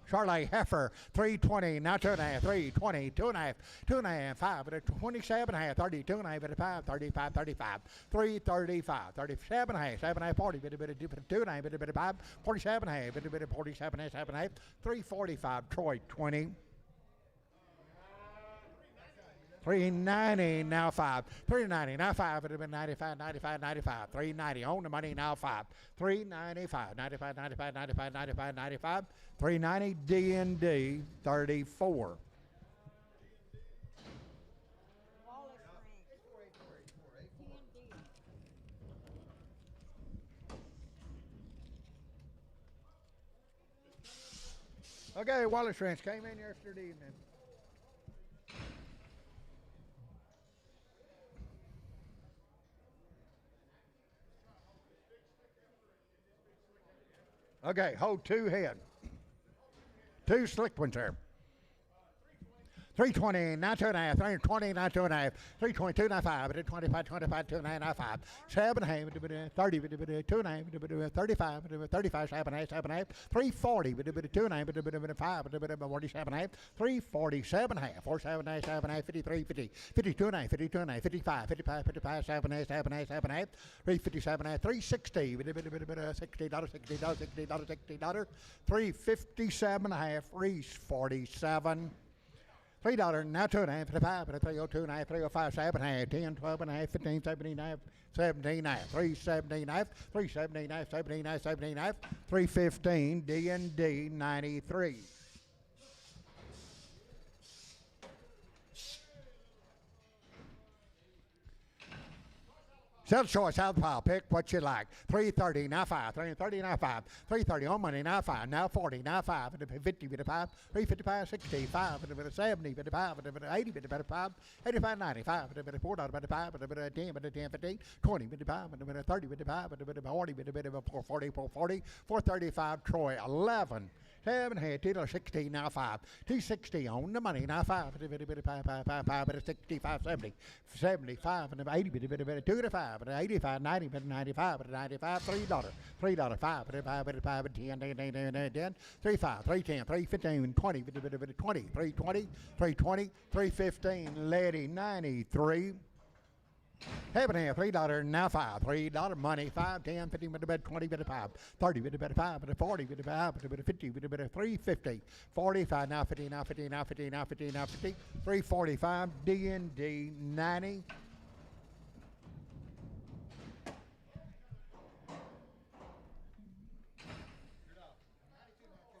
Charlie heifer, 320, now 2.5, 320, 2.5, 2.5, 5, but a 27.5, 32.5, but a 5, 35, 35, 335, 37.5, 7.5, 40, but a 2.5, but a 5, 47.5, but a 47.5, 7.5, 345, Troy 20. $3.90 now 5. $3.90 now 5. It would have been 95, 95, 95. $3.90 on the money now 5. $3.95, 95, 95, 95, 95, 95. $3.90 D&D 34. Wallace Ranch. T&D. Okay, Wallace Ranch came in yesterday evening. Okay, hold two head. Two slick ones there. 320, now 2.5, 320, now 2.5, 322, now 5, 25, 25, 2.5, now 5, 7.5, 30, 2.5, 35, 35, 7.5, 7.5, 340, 2.5, 5, 47.5, 347.5, 47.5, 7.5, 53, 50, 52.5, 52.5, 55, 55, 55, 7.5, 7.5, 7.5, 357.5, 360, $60, $60, $60, $357.5, Reese 47. $3 now 2.5, 55, 302 and a half, 305, 7.5, 10, 12 and a half, 15, 17 and a half, 17 and a half, 370 and a half, 370 and a half, 70 and a half, 70 and a half, 315, D&D 93. Sell choice, southpaw, pick what you like. 330, now 5, 330, now 5, 330 on money, now 5, now 40, now 5, 50, bit of 5, 355, 65, bit of 70, bit of 5, bit of 80, bit of 5, 85, 95, bit of $4, bit of 5, bit of 10, bit of 10, 15, 20, bit of 5, bit of 30, bit of 5, bit of 40, bit of 440, 440, 435, Troy 11. 7 head, 260 now 5, 260 on the money now 5, 65, 70, 75, and 80, 2 to 5, 85, 90, 95, 95, $3, $3, 5, 5, 10, 10, 3, 5, 3, 10, 3, 15, 20, 20, 3, 20, 3, 20, 3, 15, Lady 93. Half and half, $3 now 5, $3 money, 5, 10, 15, bit of bed, 20, bit of 5, 30, bit of bed, 5, bit of 40, bit of 5, bit of 50, bit of 350, 45, now 50, now 50, now 50, now 50, now 50, 345, D&D 90.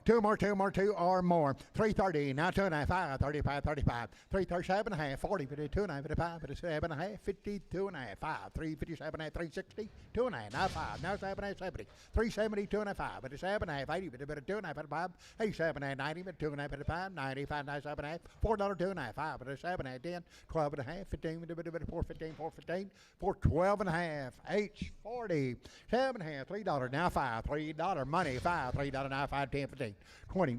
Two more, two or more. 330, now 2.5, 35, 35. 337 and a half, 40, 52 and a half, 55, 57 and a half, 52 and a half, 5, 357 and a half, 360, 2 and a half, now 5, now 7 and a half, 70, 370, 2 and a half, 57 and a half, 80, 2 and a half, 5, 87 and a half, 90, 2 and a half, 5, 95, 97 and a half, $4, 2 and a half, 5, 7 and a half, 10, 12 and a half, 15, 4, 15, 4, 15, 4, 12 and a half, H, 40, 7 and a half, $3, now 5, $3 money, 5, $3 now 5, 10, 15, 20,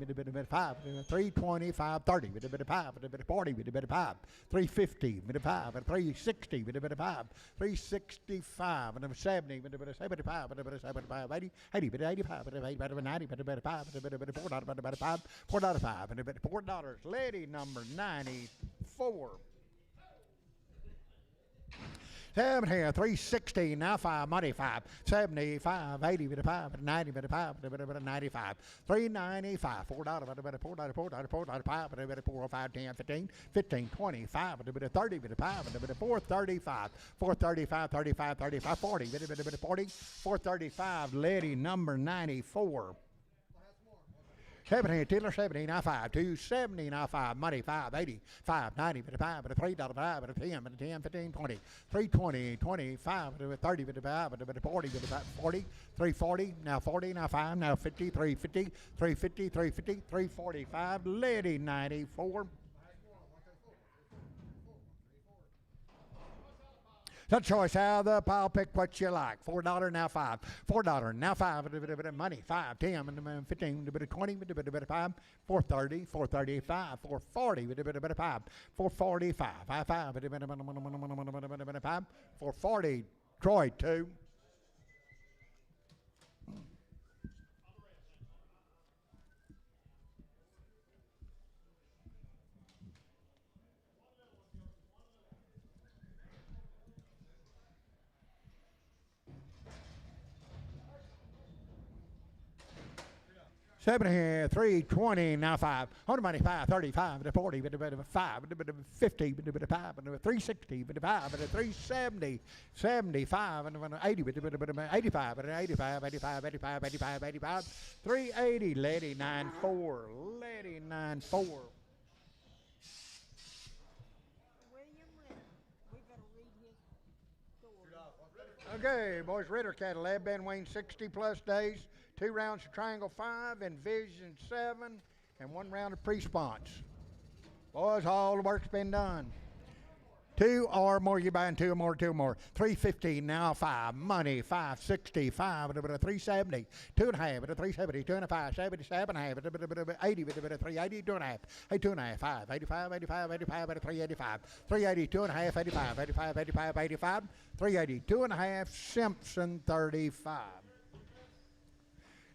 5, 325, 30, 5, 40, 5, 350, 5, 360, 5, 365, 70, 75, 75, 80, 80, 85, 90, 5, $4, lady number 94. 7 here, 360, now 5, money 5, 75, 80, 5, 90, 5, 95, 395, $4, $4, 5, 4, 5, 10, 15, 15, 25, 30, 5, 435, 435, 35, 35, 40, 40, 435, lady number 94. 70, Taylor 70, now 5, 270, now 5, money 5, 80, 5, 90, 5, $3, 5, 10, 10, 15, 20, 320, 25, 30, 5, 40, 40, 340, now 40, now 5, now 50, 350, 350, 350, 345, lady 94. The choice out of the pile, pick what you like. $4 now 5. $4 now 5. Money 5, 10, 15, 20, 5, 430, 435, 440, 5, 445, 5, 440. Troy 2. Seven here, 320, now 5. 100 money, 5, 35, 40, 5, 50, 5, 360, 5, 370, 75, 80, 85, 85, 85, 85, 85, 85, 380, lady 94, lady 94. William Ritter. We better read his story. Okay, boys, Ritter cattle have been weighing 60 plus days. 2 rounds of Triangle 5 and Vision 7, and 1 round of pre-sponge. Boys, all the work's been done. 2 or more, you're buying 2 or more, 2 or more. 350, now 5, money, 560, 5, 370, 2.5, 370, 2.5, 77, 80, 380, 2.5, 2.5, 5, 85, 85, 85, 385, 380, 2.5, 85, 85, 85, 85, 380, 2.5, Simpson 35.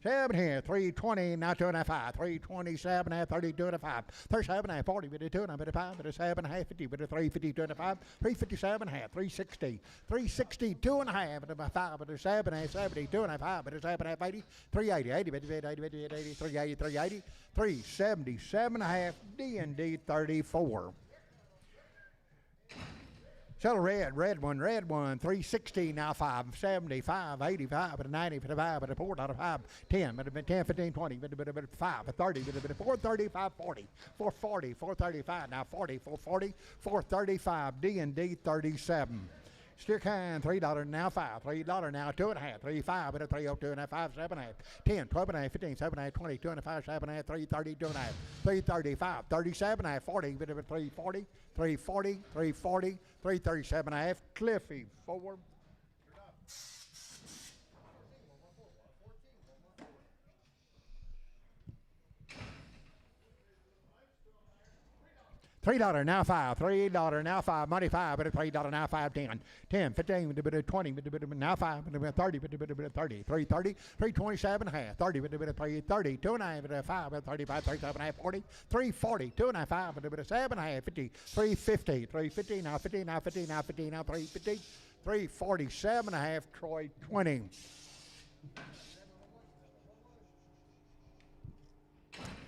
7 here, 320, now 2.5, 327, 32 and a 5, 37, 40, 52 and 5, 7, 50, 350, 2.5, 357, 360, 360, 2.5, 5, 7, 70, 2.5, 7, 80, 380, 80, 380, 380, 377, D&D 34. Sell red one, 360, now 5, 75, 85, 90, 55, $4, 10, 10, 15, 20, 5, 30, 435, 40, 440, 435, now 40, 440, 435, D&D 37. Steer kind, $3 now 5, $3 now 2.5, 35, 302 and a 5, 7.5, 10, 12 and a 15, 7.5, 20, 2 and a 5, 7.5, 330, 2.5, 335, 37, 40, 340, 340, 340, 337, Cliffy 4. $3 now 5, $3 now 5, money 5, $3 now 5, 10, 10, 15, 20, now 5, 30, 30, 330, 327, 30, 330, 2.5, 5, 35, 37, 40, 340, 2.5, 7, 50, 350, 350, now 50, now 50, now 50, now 350, 347, Troy 20.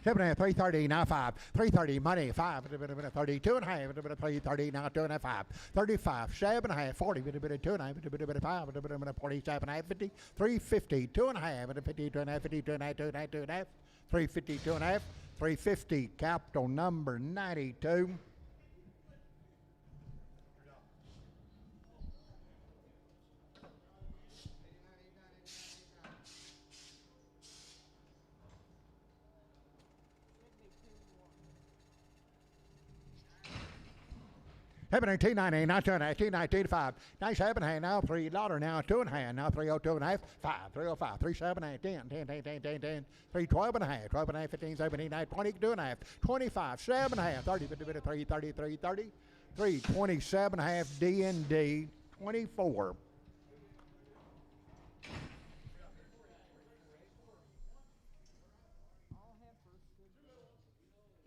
7.5, 330, now 5, 330, money 5, 32 and a half, 330, now 2.5, 35, 7.5, 40, 2.5, 5, 47, 50, 350, 2.5, 50, 2.5, 50, 2.5, 2.5, 350, 2.5. 350, capital number 92. $17.90, now 2.5, 2.95, 97.5, now $3, now 2.5, now 302.5, 5, 305, 37.5, 10, 10, 312.5, 12.5, 15, 17, 9, 20, 2.5, 25, 7.5, 30, 3, 30, 3, 30, 3, 27.5, D&D, 24.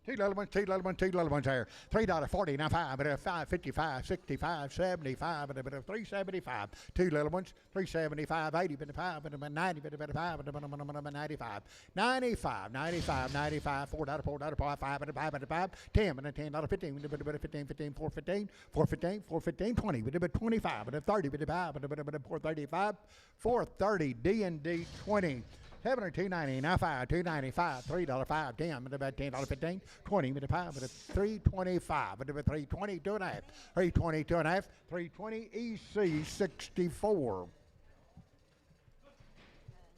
Two little ones, two little ones, two little ones there. $3.40, now 5, but $5.55, 65, 75, but $3.75. Two little ones, $3.75, 80, but $5, but 90, but $5, but 95, 95, 95, 95, $4, $4, $5, but $5, 10, but $10, 15, but 15, 15, 4.15, 4.15, 4.15, 20, but 25, but 30, but 5, but 4.35, 4.30, D&D 20. $2.90, now 5, $2.95, $3, 10, but about $10, 15, 20, but 5, but $3.25, but $3.20, 2.5, $3.20, 2.5, $3.20, EC 64.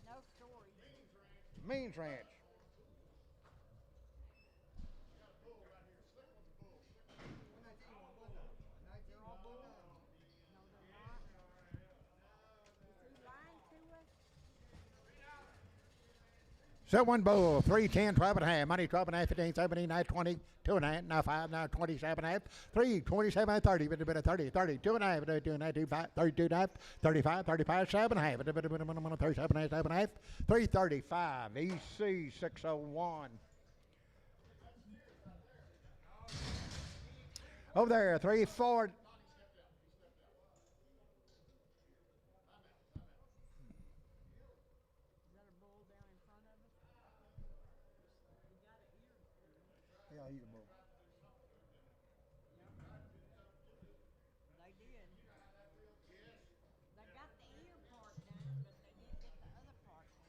No story. Means Ranch. So one bull, 310, 12.5, money 12.5, 15, 17, 9, 20, 2.5, now 5, now 27.5, 3, 27, 30, but a bit of 30, 30, 2.5, 2.5, 25, 32.5, 35, 35, 7.5, 37.5, 7.5, 335, EC 601. Over there, 340. Yeah, you can move. They did. They got the ear part done, but they didn't get the other part done.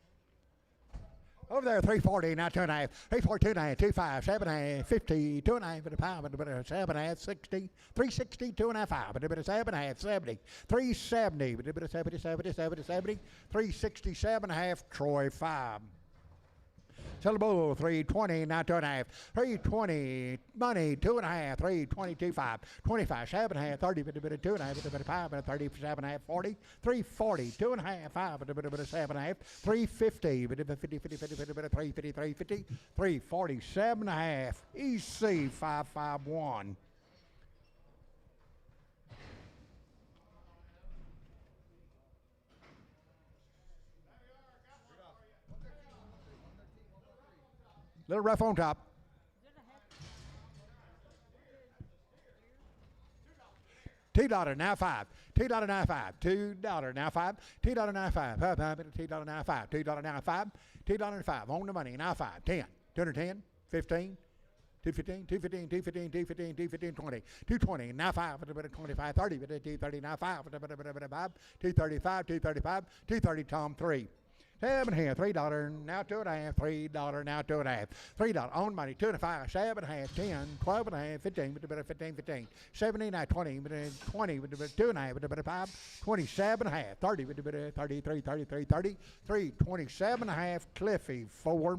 Over there, 340, now 2.5, 340, 2.5, 25, 7.5, 50, 2.5, but a 5, but a 7.5, 60, 360, 2.5, 5, but a 7.5, 70, 370, but a 70, 70, 70, 70, 367.5, Troy 5. Syllable 320, now 2.5, 320, money 2.5, 320, 5, 25, 7.5, 30, but a 2.5, but a 5, but a 37.5, 40, 340, 2.5, 5, but a 7.5, 350, but a 50, 50, 50, 50, but a 350, 350, 347.5, EC 551. Little rough on top. $2 now 5. $2 now 5. $2 now 5. $2 now 5. $2 now 5. $2 now 5. $2 now 5. On the money now 5. 10. 210. 15. 215, 215, 215, 215, 215, 20, 220, now 5, 25, 30, 230, now 5, 235, 235, 230, Tom 3. 7 here, $3, now 2.5, $3, now 2.5, $3, on money, 2.5, 7.5, 10, 12.5, 15, 15, 15, 79, 20, 20, 2.5, 5, 27.5, 30, 33, 33, 30, 3, 27.5, Cliffy 4.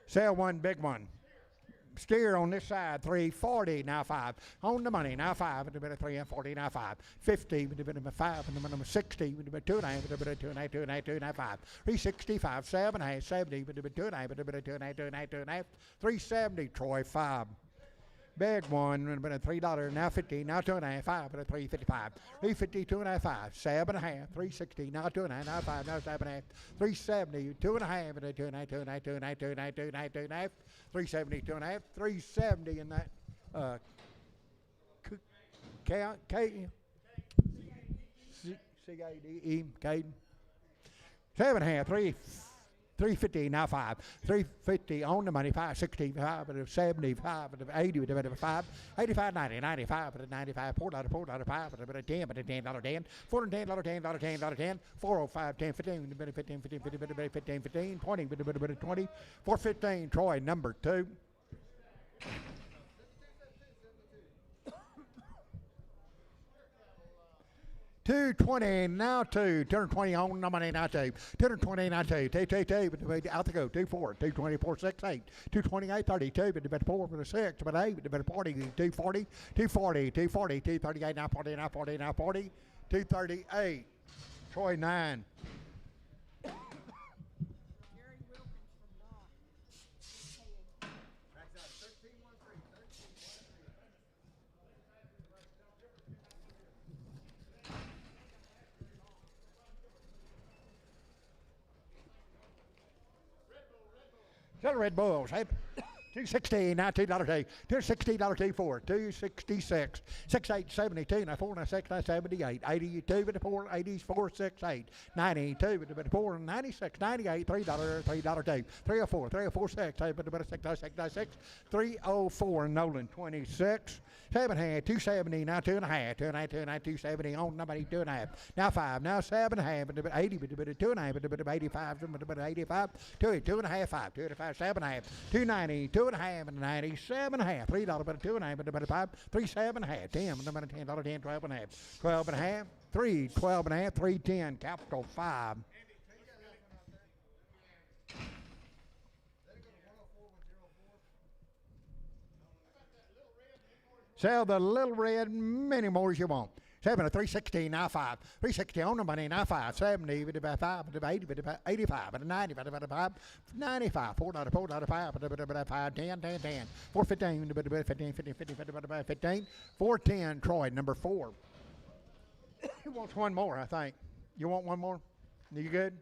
Sell one big one. Steer on this side, 340, now 5. On the money, now 5, 340, now 5. 50, 5, 60, 2.5, 2.5, 5. 365, 7.5, 70, 2.5, 370, Troy 5. Big one, $3, now 50, now 2.5, 5, 355, 350, 2.5, 5, 7.5, 360, now 2.5, now 5, now 7.5, 370, 2.5, 2.5, 2.5, 2.5, 2.5, 2.5, 2.5, 370, 2.5, 370 in that C-A-D-E, Caden. 7.5, 3. 350 now 5. 350 on the money. 565 and 75 and 80 with a 5. 85 90 95 and 95 $4 $5 and a 10 but a $10 $10 $410 $10 $10 $10 405 10 15 15 15 15 15 15 20 20 415 Troy number 2. 220 now 2. 220 on the money now 2. 220 now 2. 2 out the go. 24. 224 6 8. 228 32. But the better 4 with a 6. But 8. But the better 40. 240. 240. 240. 238 now 40 now 40 now 40. 238. Troy 9. Jerry Wilkins from Dock. Max out 1313. 1313. Tell Red Bulls. Hey, 260 now $2 two. $260 $2 266 68 72 now 4 now 6 now 78 82 with the 4 84 6 8 92 with the 4 96 98 $3 2 304 304 6 8 with the 6 6 6 304 Nolan 26 7 half 270 now 2 and a half 2 and a half 2 and a half 270 on nobody 2 and a half now 5 now 7 and a half but 80 but 2 and a half but 85 but 85 2 2 and a half 5 2 and a half 7 and a half 290 2 and a half and 97 and a half $3 but 2 and a half but 5 3 7 and a half 10 but $10 10 12 and a half 12 and a half 3 12 and a half 310 capital 5. Sell the little red many more as you want. 7 to 316 now 5. 360 on the money now 5. 70 with about 5 with about 80 with about 85 with 90 with about 5. 95 $4 $5 with about 5 10 10 10 415 with about 15 15 15 with about 15 410 Troy number 4. He wants one more, I think. You want one more? You good?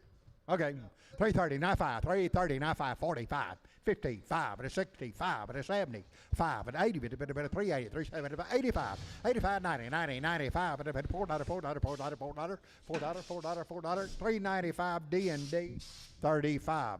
Okay. 330 now 5. 330 now 5 45 55 and a 65 and a 70 5 and 80 but a 380 370 85 85 90 90 95 and a $4 $4 $4 $4 $4 $4 395 D&D 35.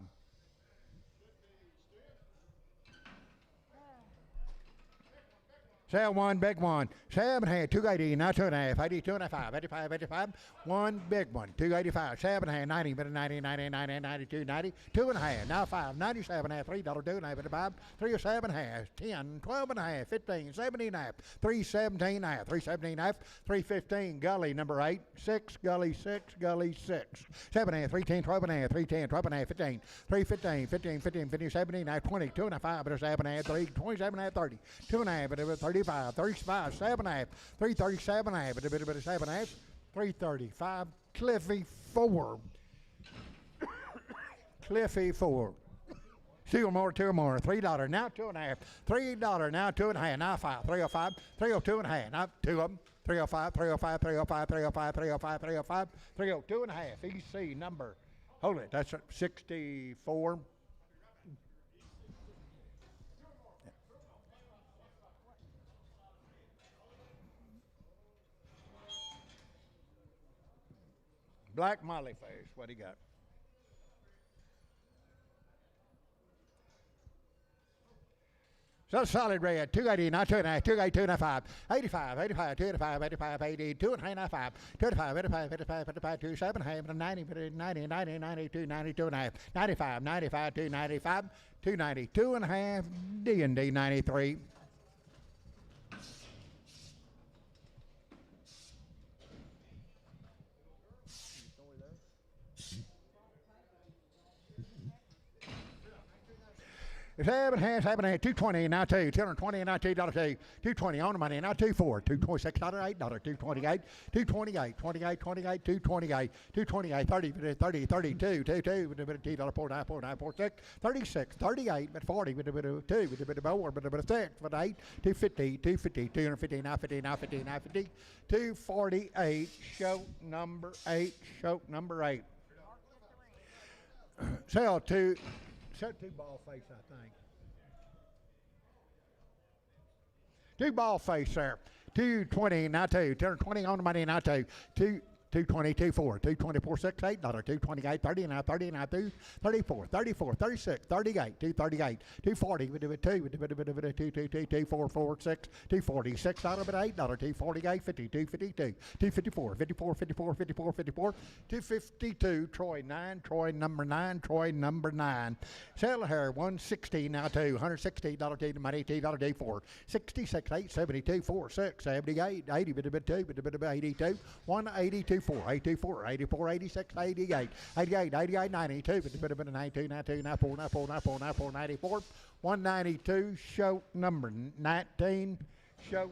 Sell one big one. 7 half 280 now 2 and a half 82 and a 5 85 85 one big one 285 7 half 90 but 90 90 90 92 90 2 and a half now 5 97 half $3 2 and a half 5 307 half 10 12 and a half 15 17 half 317 half 317 half 315 gully number 8 6 gully 6 gully 6 7 half 310 12 and a half 310 12 and a half 15 315 15 15 15 17 half 20 2 and a 5 but a 7 half 3 27 half 30 2 and a half but a 35 35 7 half 337 half but a bit of 7 half 335 Cliffy 4 Cliffy 4 2 more, 2 more, $3 now 2 and a half, $3 now 2 and a half, now 5, 305, 302 and a half, now 2 of them, 305, 305, 305, 305, 305, 305, 302 and a half, EC number, hold it, that's 64. Black Molly face, what do you got? So solid red, 280, not 2 and a half, 282 and a 5, 85, 85, 285, 85, 80, 2 and a half, 5, 285, 85, 85, 85, 2, 7, half, 90, 90, 90, 92, 92 and a half, 95, 95, 295, 292 and a half, D&D 93. Seven half, 220 now 2, 220 now $2, 220 on the money now 24, $226 $8, 228, 228, 28, 28, 228, 228, 30, 30, 32, 22 with a bit of $2, 49, 49, 46, 36, 38, but 40 with a bit of 2, with a bit of 4, with a bit of 6, with 8, 250, 250, 250 now 50, now 50, now 50, 248, show number 8, show number 8. Sell two ball face, I think. 2 ball face there. 220 now 2. 220 on the money now 2. 220, 24, 224, 68, $228, 39, 39, 34, 34, 36, 38, 238, 240, 244, 246, $8, $248, 52, 52, 254, 54, 54, 54, 54, 252, Troy 9, Troy number 9, Troy number 9. Sell here 160 now to $160, $2 money, $2 4, 66, 8, 72, 4, 6, 78, 80, 82, 182, 4, 84, 84, 86, 88, 88, 88, 92, 92, 92, 94, 94, 94, 94, 94, 192, show number 19, show 19,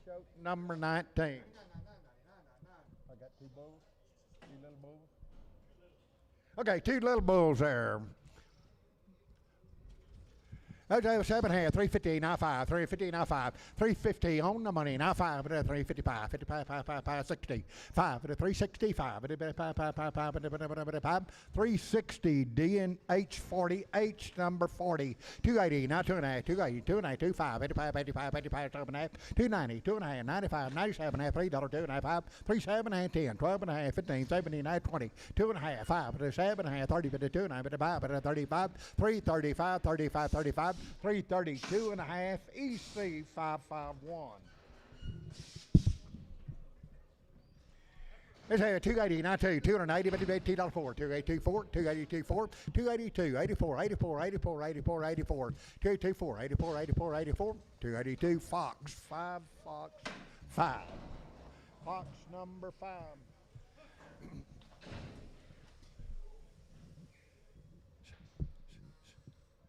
show number 19. I got two bulls, two little bulls. Okay, two little bulls there. Okay, 7 here, 350, now 5, 350, now 5, 350 on the money, now 5, 355, 55, 55, 60, 5, 365, 360, D and H 40, H number 40, 280, now 2.5, 280, 2.5, 25, 85, 85, 85, 2.5, 290, 2.5, 95, 97, $3, 2.5, 37, 10, 12, 15, 17, 20, 2.5, 5, 7, 30, 2, 5, 35, 335, 35, 35, 332 and a half, EC 551. Let's have 280, 92, 280, $2 4, 282, 4, 282, 4, 282, 84, 84, 84, 84, 84, 284, 84, 84, 84, 282, Fox, 5, Fox, 5. Fox number 5.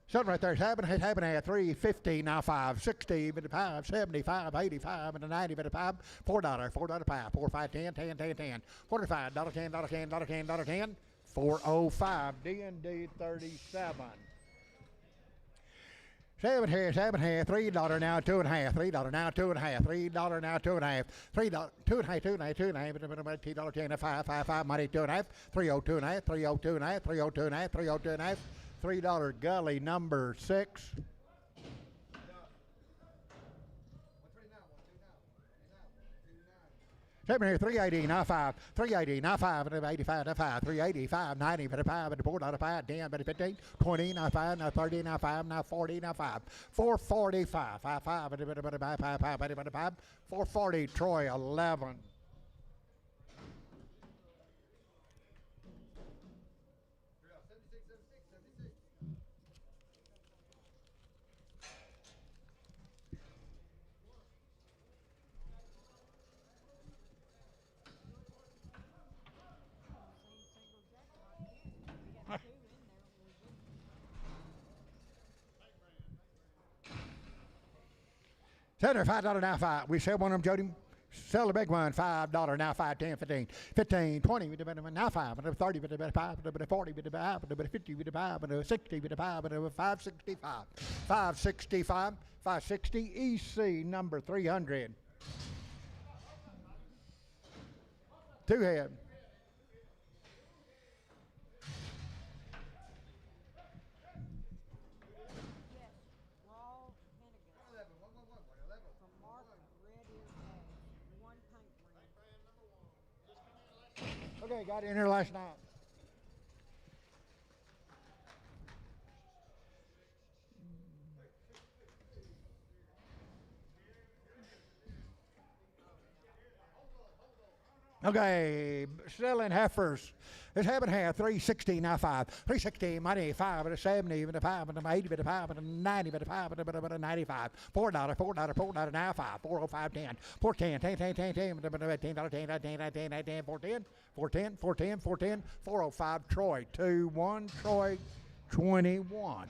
Something right there. It's happening at 350, now 5, 60, 55, 75, 85, and 90, 55, $4, $5, 4, 5, 10, 10, 10, 10, $45, $10, $10, $10, $10, 405, D&D 37. 7 here, $3 now, 2.5, $3 now, 2.5, $3 now, 2.5, $3, 2.5, 2.5, 2.5, $2, 5, 5, 5, money, 2.5, 302 and a half, 302 and a half, 302 and a half, 302 and a half, $3 gully number 6. Seven here, 380, now 5, 380, now 5, 85, now 5, 385, 90, 55, $4, 5, 10, 15, 20, now 5, now 30, now 5, now 40, now 5, 445, 5, 5, 440, Troy 11. Center, $5 now 5. We sell one of them, Jody. Sell the big one, $5 now 5, 10, 15, 15, 20, now 5, 30, 5, 40, 5, 50, 5, 60, 5, 565, 565, 560, EC number 300. 2 head. Okay, got in here last night. Okay, selling heifers. It's having here 360 now 5, 360 money 5, 70, 5, 80, 5, 90, 5, 95, $4, $4 now 5, 405, 10, 410, 10, 10, 10, 10, $10, 10, 10, 10, 10, 410, 410, 410, 410, 405, Troy 21, Troy 21.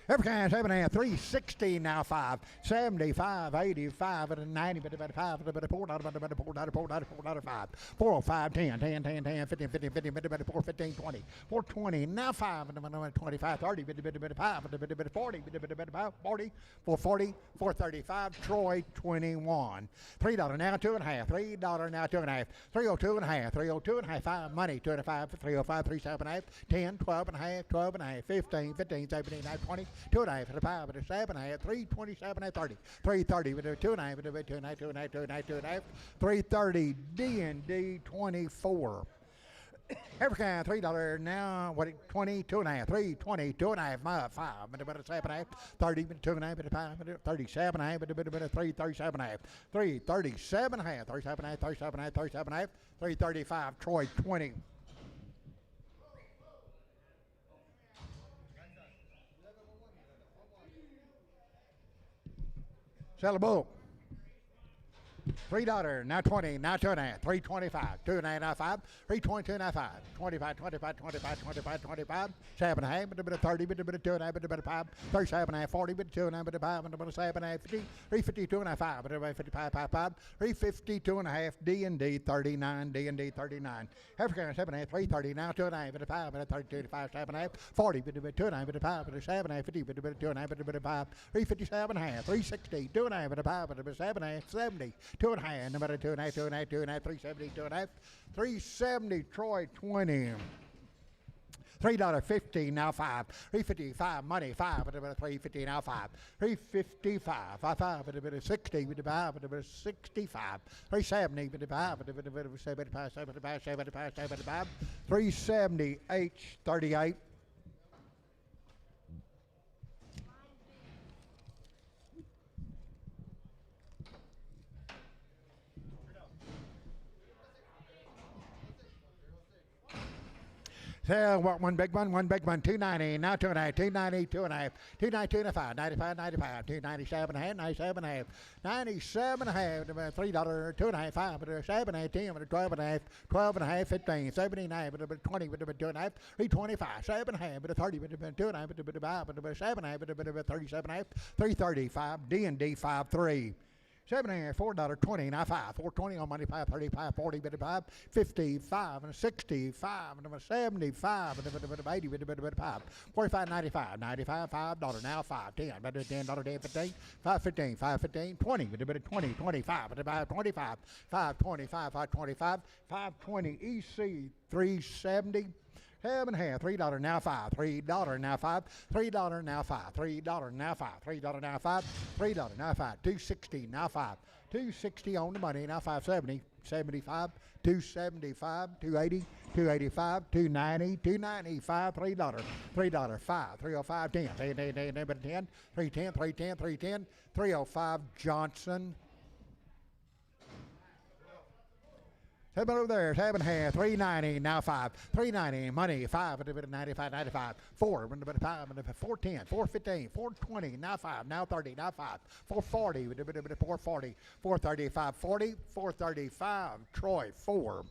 Every kind, 7 and 360 now 5, 75, 85, and 90, but about 5, but about 4, $4, $4, 5, 405, 10, 10, 10, 10, 15, 15, 15, but about 4, 15, 20, 420, now 5, and about 25, 30, but about 5, but about 40, but about 5, 40, 440, 435, Troy 21. $3 now, 2.5, $3 now, 2.5, 302.5, 302.5, 5, money, 2.5, 305, 37.5, 10, 12.5, 12.5, 15, 15, 17, 20, 2.5, 5, 7.5, 327, 30, 330, with a 2.5, with a 2.5, 2.5, 2.5, 2.5, 330, D&D 24. Every kind, $3 now, what, 20, 2.5, 320, 2.5, 5, but about 7.5, 30, but 2.5, but 5, but 37.5, but 337.5, 337.5, 37.5, 37.5, 37.5, 335, Troy 20. Sell a bull. $3, now 20, now 2.5, 325, 2.5, now 5, 322, now 5, 25, 25, 25, 25, 25, 7.5, but a bit of 30, but a bit of 2.5, but a bit of 5, 37.5, 40, but 2.5, but a 5, but a bit of 7.5, 50, 352 and a 5, but a 55, 5, 5, 352 and a half, D&D 39, D&D 39. African 7.5, 330, now 2.5, but a 5, but a 32, 5, 7.5, 40, but a bit 2.5, but a 5, but a 7.5, 50, but a bit 2.5, but a bit of 5, 357 and a half, 360, 2.5, but a 5, but a bit 7.5, 70, 2.5, no matter 2.5, 2.5, 2.5, 370, 2.5, 370, Troy 20. $3.50 now 5, 355 money 5, but a bit of 350 now 5, 355, 5, but a bit of 60, but a 5, but a bit of 65, 370, but a 5, but a bit of 75, 75, 75, 75, 370 H 38. So what, one big one, 290, now 2.5, 290, 2.5, 290, 2.5, 95, 95, 297 and a half, 97 and a half, 97 and a half, $3, 2.5, 5, but a 7 and a half, 10, but a 12 and a half, 12 and a half, 15, 79, but a 20, but a 2.5, 325, 7 and a half, but a 30, but a 2.5, but a 5, but a 7 and a half, but a 37 and a half, 335, D&D 5.3. $7.5, $4.20, now 5, 420 on money, 535, 40, bit of 5, 55, and 65, and 75, and a bit of 80, bit of 5, 45, 95, 95, $5, now 5, 10, better $10, 10, 15, 5, 15, 5, 15, 20, bit of 20, 25, bit of 5, 25, 5, 25, 5, 25, 520, EC 370. $7.5, $3 now 5, $3 now 5, $3 now 5, $3 now 5, $3 now 5, $3 now 5, $2.60 now 5, $2.60 on the money now 570, 75, 275, 280, 285, 290, 295, $3, $3, 5, 305, 10, 10, 10, 10, 10, 10, 310, 310, 310, 305 Johnson. Over there, 7.5, 390, now 5, 390, money, 5, but a bit of 95, 95, 4, but a bit of 5, but a 410, 415, 420, now 5, now 30, now 5, 440, but a bit of 440, 435, 40, 435, Troy, 4.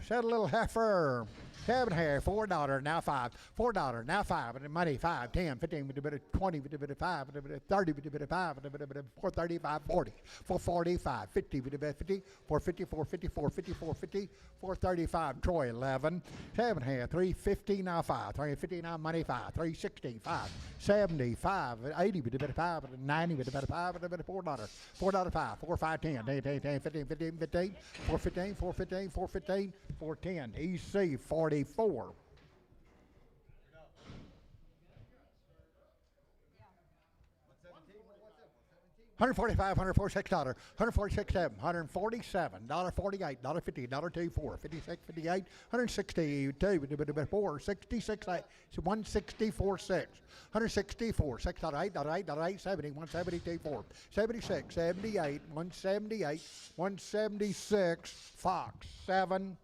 Said a little heifer. $7.5, $4, now 5, $4, now 5, and the money 5, 10, 15, with a bit of 20, with a bit of 5, with a bit of 30, with a bit of 5, with a bit of 435, 40, 445, 50, with a bit of 50, 450, 450, 450, 450, 435, Troy 11, $7.5, 350, now 5, 350, now money 5, 360, 5, 75, 80, with a bit of 5, with a 90, with a bit of 5, with a bit of $4, $4, 5, 4, 5, 10, 10, 10, 10, 15, 15, 15, 415, 415, 415, 410, EC 44. $145, $146, $146.7, $147, $48, $50, $2.4, $56, $58, $162, $4, $66, $164.6, $164, $6.8, $8, $8, $70, $172.4, $76, $78, $178, $176, Fox 7.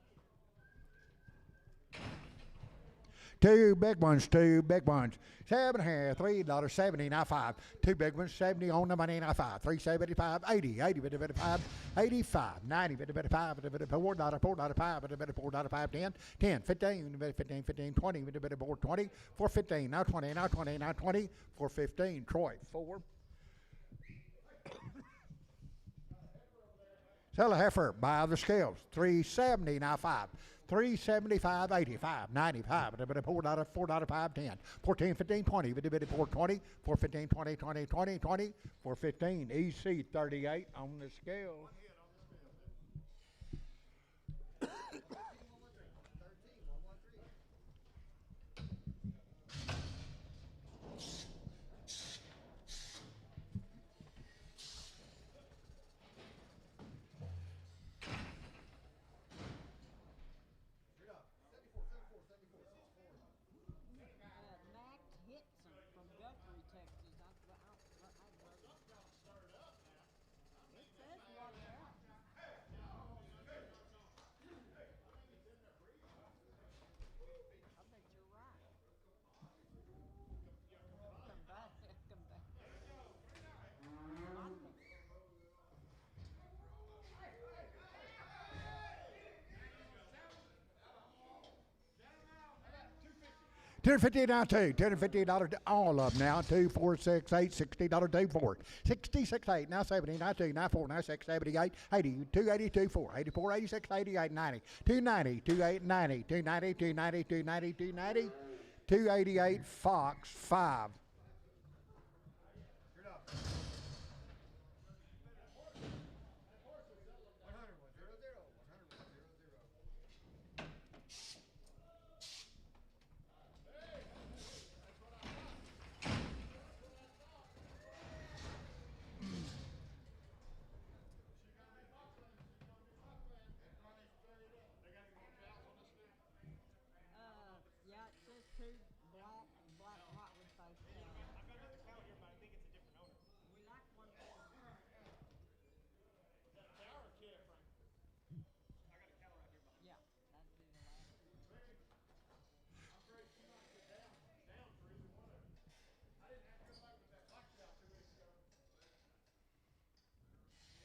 Two big ones, $7.5, $3.70, now five. Two big ones, 70 on the money, now five. 375, 80, 80, bit of 5, 85, 90, bit of 5, bit of $4, $4.5, bit of $4.5, 10, 10, 15, bit of 15, 15, 20, bit of 20, 415, now 20, now 20, now 20, 415. Troy, 4. Sell a heifer by the scales, 370, now five. 375, 85, 95, $4.5, 10, 14, 15, 20, 420, 415, 20, 20, 20, 20, 415, EC 38 on the scale. Max Hitson from Guthrie, Texas. It says watch out. I bet you're right. Come back. Come back. I think 250 now two. $250 all of them now. 2, 4, 6, 8, $60 two, 4. 66, 8, now 70, now 2, now 4, now 6, 78, 80, 280, 4, 84, 86, 88, 90, 290, 28, 90, 290, 290, 290, 290, 288, Fox, 5. yeah, it says two black and black and white with both cows. I've got the cow here, but I think it's a different owner. We like one for Is that a cow or a kid, Frank? I got a cow right here behind me. yeah, that'd be the last one. I'm afraid she might get down for either one of them. I didn't have good luck with that black cow 2 weeks ago.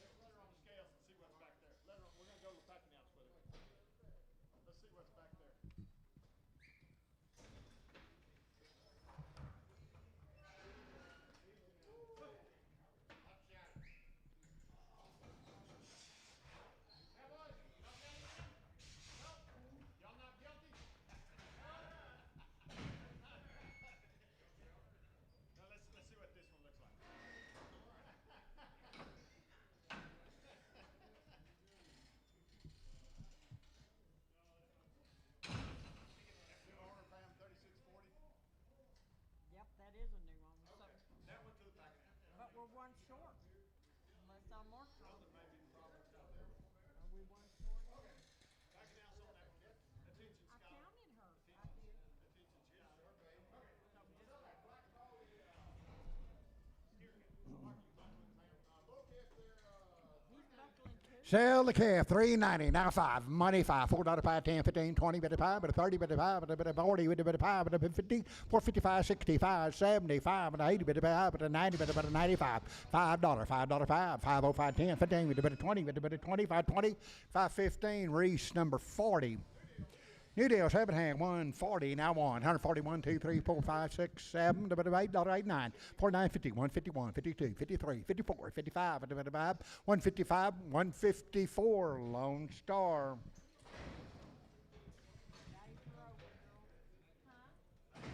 Let's let her on the scales and see what's back there. We're gonna go to the packing house with her. Let's see what's back there. Y'all not guilty? Now let's see what this one looks like. New owner pay him $36.40. Yep, that is a new one. So, That went to the packing house. but we're one short. Unless I'm more short. Something may be problems out there. Are we one short? Packing house on that one. Attention, I Scott. counted her. I did. Attention, Scott. He's buckling too. Sell the calf, 390, now 5. Money 5, $4.5, 10, 15, 20, bit of 5, bit of 30, bit of 5, bit of 40, bit of 5, bit of 50, 455, 65, 75, bit of 80, bit of 5, bit of 90, bit of 95, $5, $5, 5, 505, 10, 15, bit of 20, bit of 20, 520, 515, Reese number 40. New deal, 7 hand, 140, now 141, 2, 3, 4, 5, 6, 7, $8.89, 49, 50, 151, 52, 53, 54, 55, 155, 154, Lone Star. Daddy's over, girl. Huh?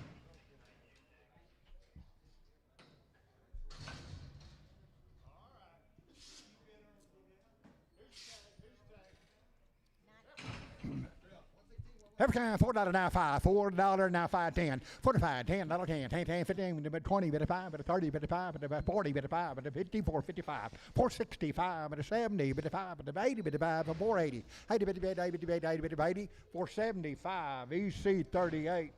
Every time, $4 now 5, $4 now 5, 10, 45, $10, 10, 10, 10, 15, bit of 20, bit of 5, bit of 30, bit of 5, bit of 40, bit of 5, bit of 54, 55, 465, bit of 70, bit of 5, bit of 80, bit of 5, 480, 80, bit of 80, 80, bit of 80, bit of 80, 475, EC 38.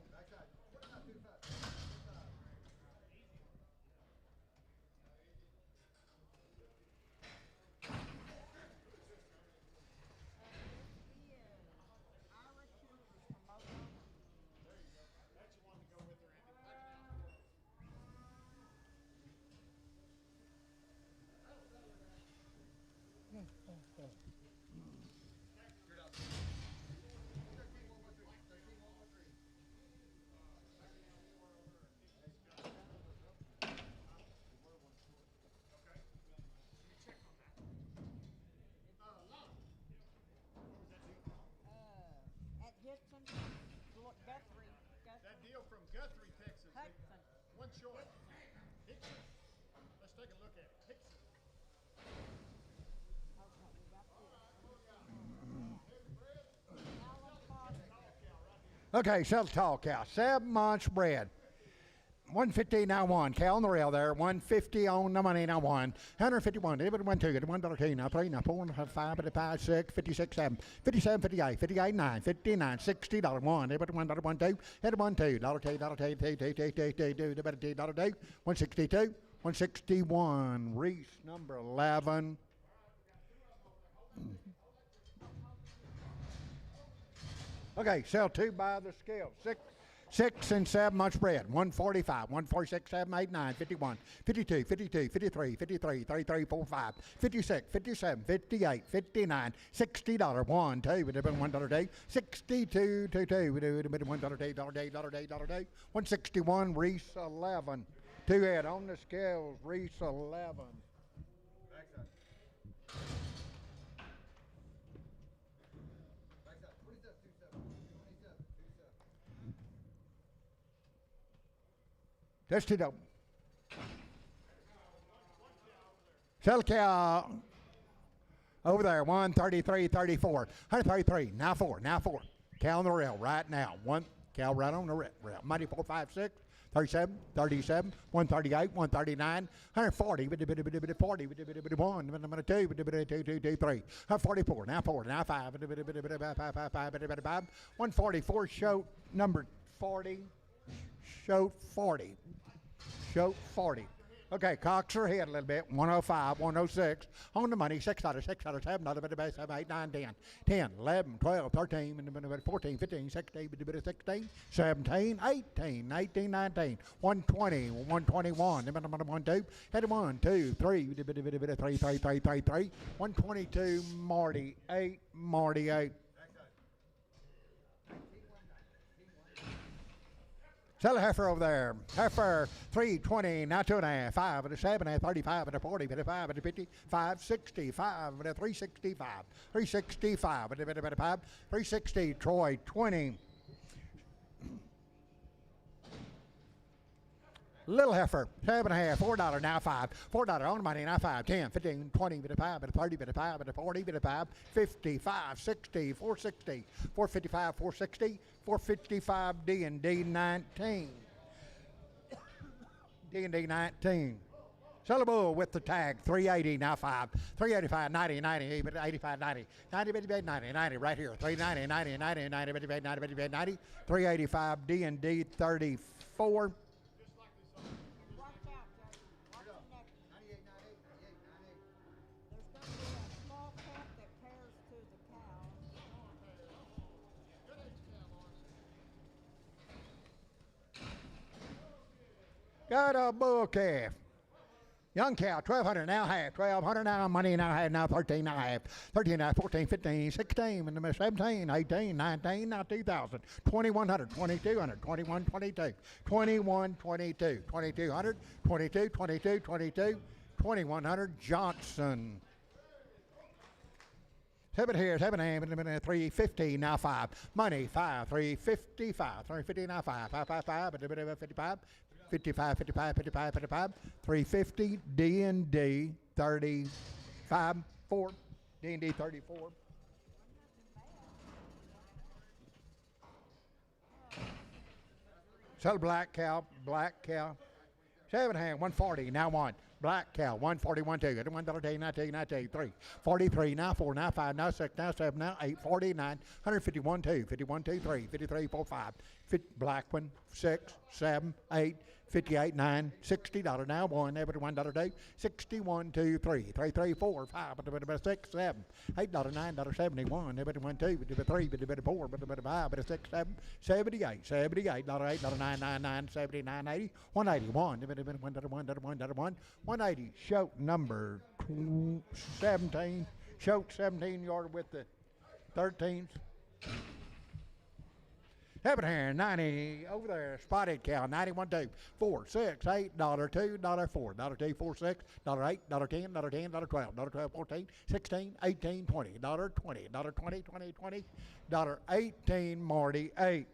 Ira Coopers from Oklahoma. At Gibson, Guthrie, That deal from Guthrie, Texas. Hudson. One short. Hickson. Let's take a look at it. Hickson. Okay, we got this. Alan Foster. Okay, sell the tall cow. 7 months bred. 150 now one. Cow on the rail there. 150 on the money now one. 151. Did it 1 2. Get $1 now 3 now 4 now 5 5 6 56 7 57 58 58 9 59 $60 one. Did it $1 1 2. Hit it 1 2. $2 $2 162 161. Reese number 11. Okay, sell 2 by the scale. 6 and 7 months bred. 145, 146, 7, 8, 9, 51, 52, 52, 53, 53, 33, 45, 56, 57, 58, 59, $60 1 2 with a $1 day. 62 2 2 with a $1 day, $day. 161 Reese 11. 2 head on the scales. Reese 11. That's too dope. Sell cow over there. 133, 34, 133. Now 4. Cow on the rail right now. 1 cow right on the rail. Money 4, 5, 6, 37, 37, 138, 139, 140, 40, 1, 2, 2, 3, 44. Now 4. Now 5, 144. Show number 40. Show 40. Show 40. Okay, cocks are ahead a little bit. 105, 106. On the money, $6, $7, 7, 8, 9, 10, 10, 11, 12, 13, 14, 15, 16, 16, 17, 18, 19, 19, 120, 121, 1, 2, 1, 2, 3, 3, 122, Marty 8, Marty 8. Sell a heifer over there. Heifer 320, now 2.5, 5 and a 7 and a 35 and a 40, 55 and a 55, 65 and a 365, 365 and a 5, 360, Troy 20. Little heifer, 7.5, $4 now 5, $4 on the money now 5, 10, 15, 20, 25, 30, 25, 40, 55, 55, 60, 460, 455, 460, 455 D&D 19. D&D 19. Sell a bull with the tag, 380 now 5, 385, 90, 90, 85, 90, 90, 90, 90, right here, 390, 90, 90, 90, 90, 90, 385 D&D 34. Watch out, Jay. Watch the neck. There's going to be a small calf that pairs to the cow. Got a bull calf. Young cow, 1,200 now half, 1,200 now money now half, now 13 now half, 13 now 14, 15, 16, and 17, 18, 19, now 2,000, 2,100, 2,200, 21, 22, 21, 22, 2,200, 22, 22, 22, 2,100, Johnson. 7 here, 7 and 350 now 5. Money 5, 355, 350 now 5, 555, 55, 55, 55, 55, 55, 350, D&D 35, 4, D&D 34. Sell black cow, 7 hand, 140, now 1. Black cow, 141, 2, $1 now 2, now 2, 3, 43, now 4, now 5, now 6, now 7, now 8, 49, 151, 2, 51, 2, 3, 53, 4, 5, black one, 6, 7, 8, 58, 9, $60 now, 1, every $1 day, 61, 2, 3, 3, 3, 4, 5, 6, 7, $8, $9, 71, every 1, 2, 3, 4, 5, 6, 7, 78, $78, $8, 9, 9, 9, 79, 80, 181, $1, 1, 180, show number 17, Choke 17-yarder with the 13s. Heaven here, 90 over there. Spotted cow, 91 2, 4, 6, $8, $2, $4, $2, 4, 6, $8, $10, $10, $12, $12, 14, 16, 18, $20, $20, $20, 20, 20, $18, Marty, 8.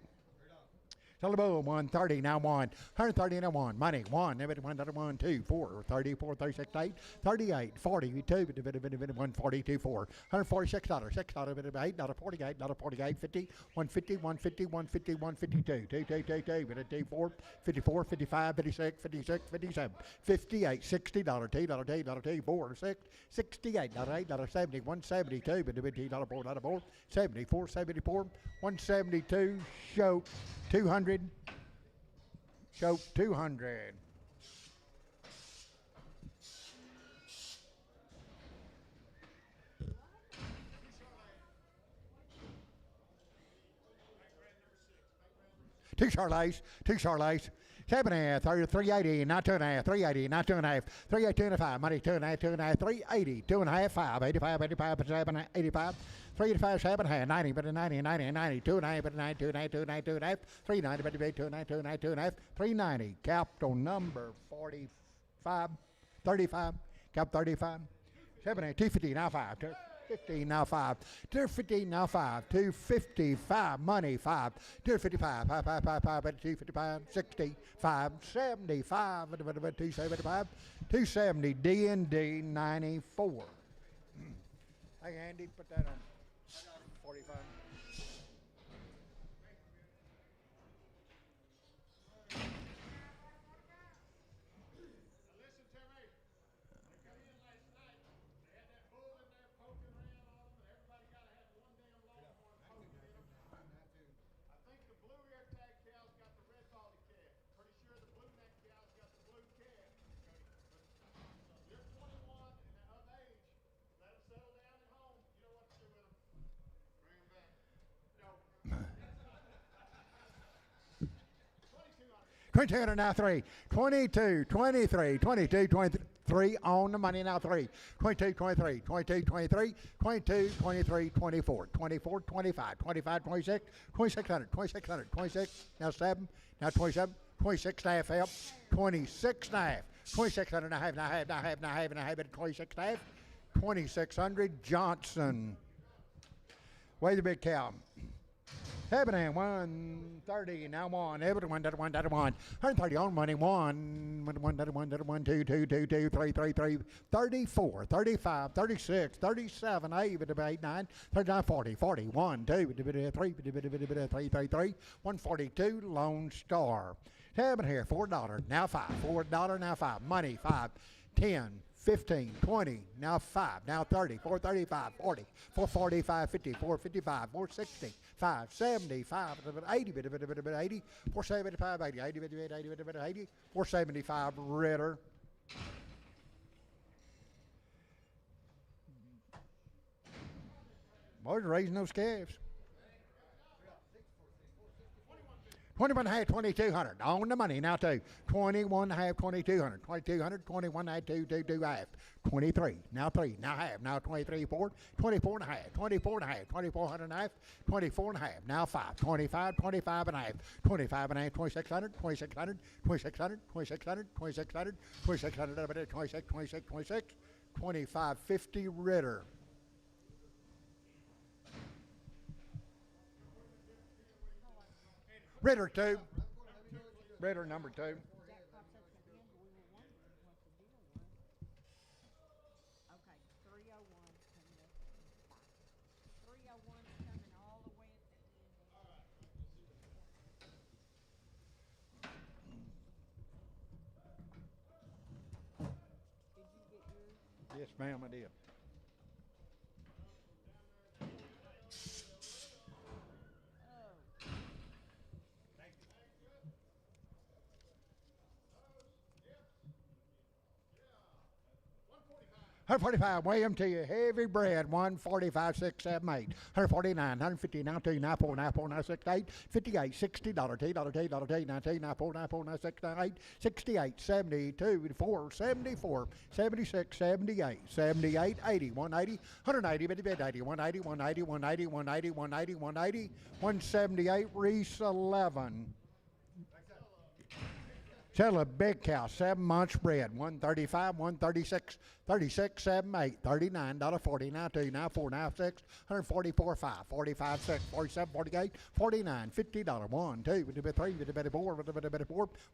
Syllable 130, now 130, now 1. Money, 1, 1, 2, 4, 34, 36, 8, 38, 42, 142, 4. $146, $6, $8, 48, $48, 50, 150, 150, 150, 152, 2, 2, 2, 2, 2, 4, 54, 55, 56, 56, 57, 58, $60, $2, 2, 4, 6, $68, $8, 70, 172, $4, 74, 74, 172, show 200, choke 200. Two Charlies, 7.5, 380, not 2.5, 380, not 2.5, 380, 2.5, money 2.5, 2.5, 380, 2.5, 5, 85, 85, 7, 85, 385, 7.5, 90, but 90, 90, 90, 2.5, but 9, 2.5, 2.5, 2.5, 390, but 2.5, 2.5, 2.5, 390, capital number 45, 35, cap 35, 7, 250, now 5, 15 now 5, 215 now 5, 255 money 5, 255 5 5 5 5 255 65 75 275 270 D&D 94. Hey Andy, put that on 45. Listen to me. They come in last night. They had that bull in there poking around on them, and everybody got to have one damn longhorn poking in them. I think the blue ear tag cow's got the red body calf. Pretty sure the blue neck cow's got the blue calf. But you're 21 and of age. Let them settle down at home. You know what to do with them. Bring them back. No. 2200 now 3, 22, 23, 22, 23 on the money now 3, 22, 23, 22, 23, 22, 23, 24, 24, 25, 25, 26, 2600, 2600, 26, now 7, now 27, 26 and a half help, 26 and a half, 2600 and a half, now half, now half, now half, now half, 26 and a half, 2600 Johnson. Weigh the big cow. Ebony 130 now 1. Ebony 130 on money 1 2 2 2 2 3 3 3 34 35 36 37 8 9 39 40 41 2 3 3 3 3 142 Lone Star. Ebony here $4 now 5 $4 now 5 money 5 10 15, 20, now 5, now 30, 435, 40, 445, 50, 455, 460, 5, 75, 80, 80, 475, 80, 80, 80, 475 Ritter. Boys are raising those calves. 21 and a half, 2200 on the money now 2. 21 and a half, 2200, 2200, 21 and a half, 2, 2, 2 half, 23 now 3, now half, now 23 4, 24 and a half, 24 and a half, 2400 and a half, 24 and a half, now 5, 25, 25 and a half, 25 and a half, 2600, 2600, 2600, 2600, 2600, 2600, 26, 26, 26, 2550 Ritter. Ritter 2. Ritter number 2. Jack pops up at the end, we were wondering what the deal was. Okay, 301's coming up. 301's coming all the way at the end. Did you get yours? Yes, ma'am, I did. 145, weigh 'em to you. Heavy bread, 145, 6, 7, 8. 149, 150, now 2, now 4, now 4, now 6, 8. 58, $60, $T, $T, $T, 19, now 4, now 4, now 6, now 8. 68, 72, 4, 74, 76, 78, 78, 80, 180, 180, 80, 180, 180, 180, 180, 180, 180, 178, Reese 11. Tell a big cow, 7 months bread, 135, 136, 36, 7, 8, $39, 40, now 2, now 4, now 6, 144, 5, 45, 6, 47, 48, 49, $50, 1, 2, 3, 4,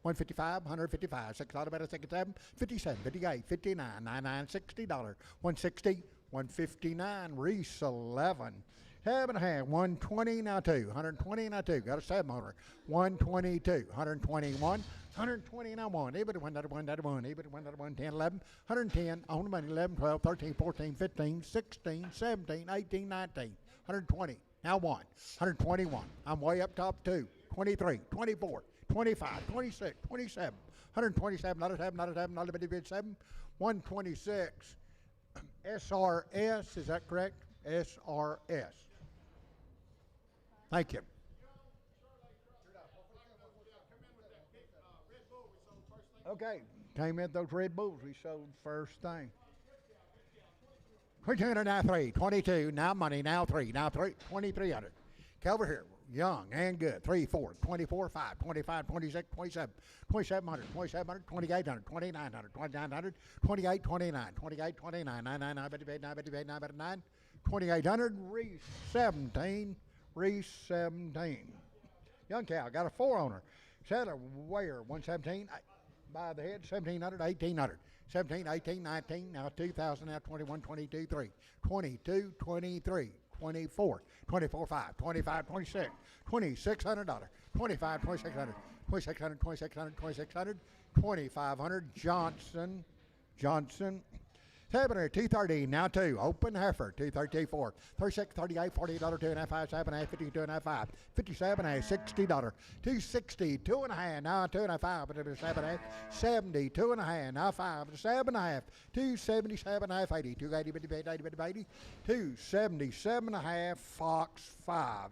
155, 155, 6, better, 6, 7, 57, 58, 59, 99, $60, 160, 159, Reese 11. 7.5, 120, now 2, 120, now 2, got a 7 motor, 122, 121, 120, now 1, even 1, that 1, that 1, even 1, that 1, 10, 11, 110, on the money, 11, 12, 13, 14, 15, 16, 17, 18, 19, 120, now 1, 121, I'm way up top 2, 23, 24, 25, 26, 27, 127, not a 7, not a 7, not a 7, 126, SRS, is that correct? SRS. Thank you. Okay, came in those Red Bulls we sold first thing. 2200, now 3, 22, now money, now 3, now 3, 2300. Over here, young and good, 3, 4, 24, 5, 25, 26, 27, 2700, 2700, 2800, 2900, 2900, 28, 29, 28, 29, 99, 9, 2800, Reese 17, Reese 17. Young cow, got a 4 owner. Saddle weigher 117, by the head 1700, 1800, 17, 18, 19, now 2000, now 21, 22, 3, 22, 23, 24, 24, 5, 25, 26, $2,600, 25, 2600, 2600, 2600, 2600, 2500, Johnson. 230, now 2, open heifer, 230, 4, 36, 38, $48, 2.5, 7, 8, 52, 2.5, 57, $60, 260, 2.5, now 2.5, 7, 70, 2.5, now 5, 7.5, 277, 80, 280, 80, 277.5, Fox 5.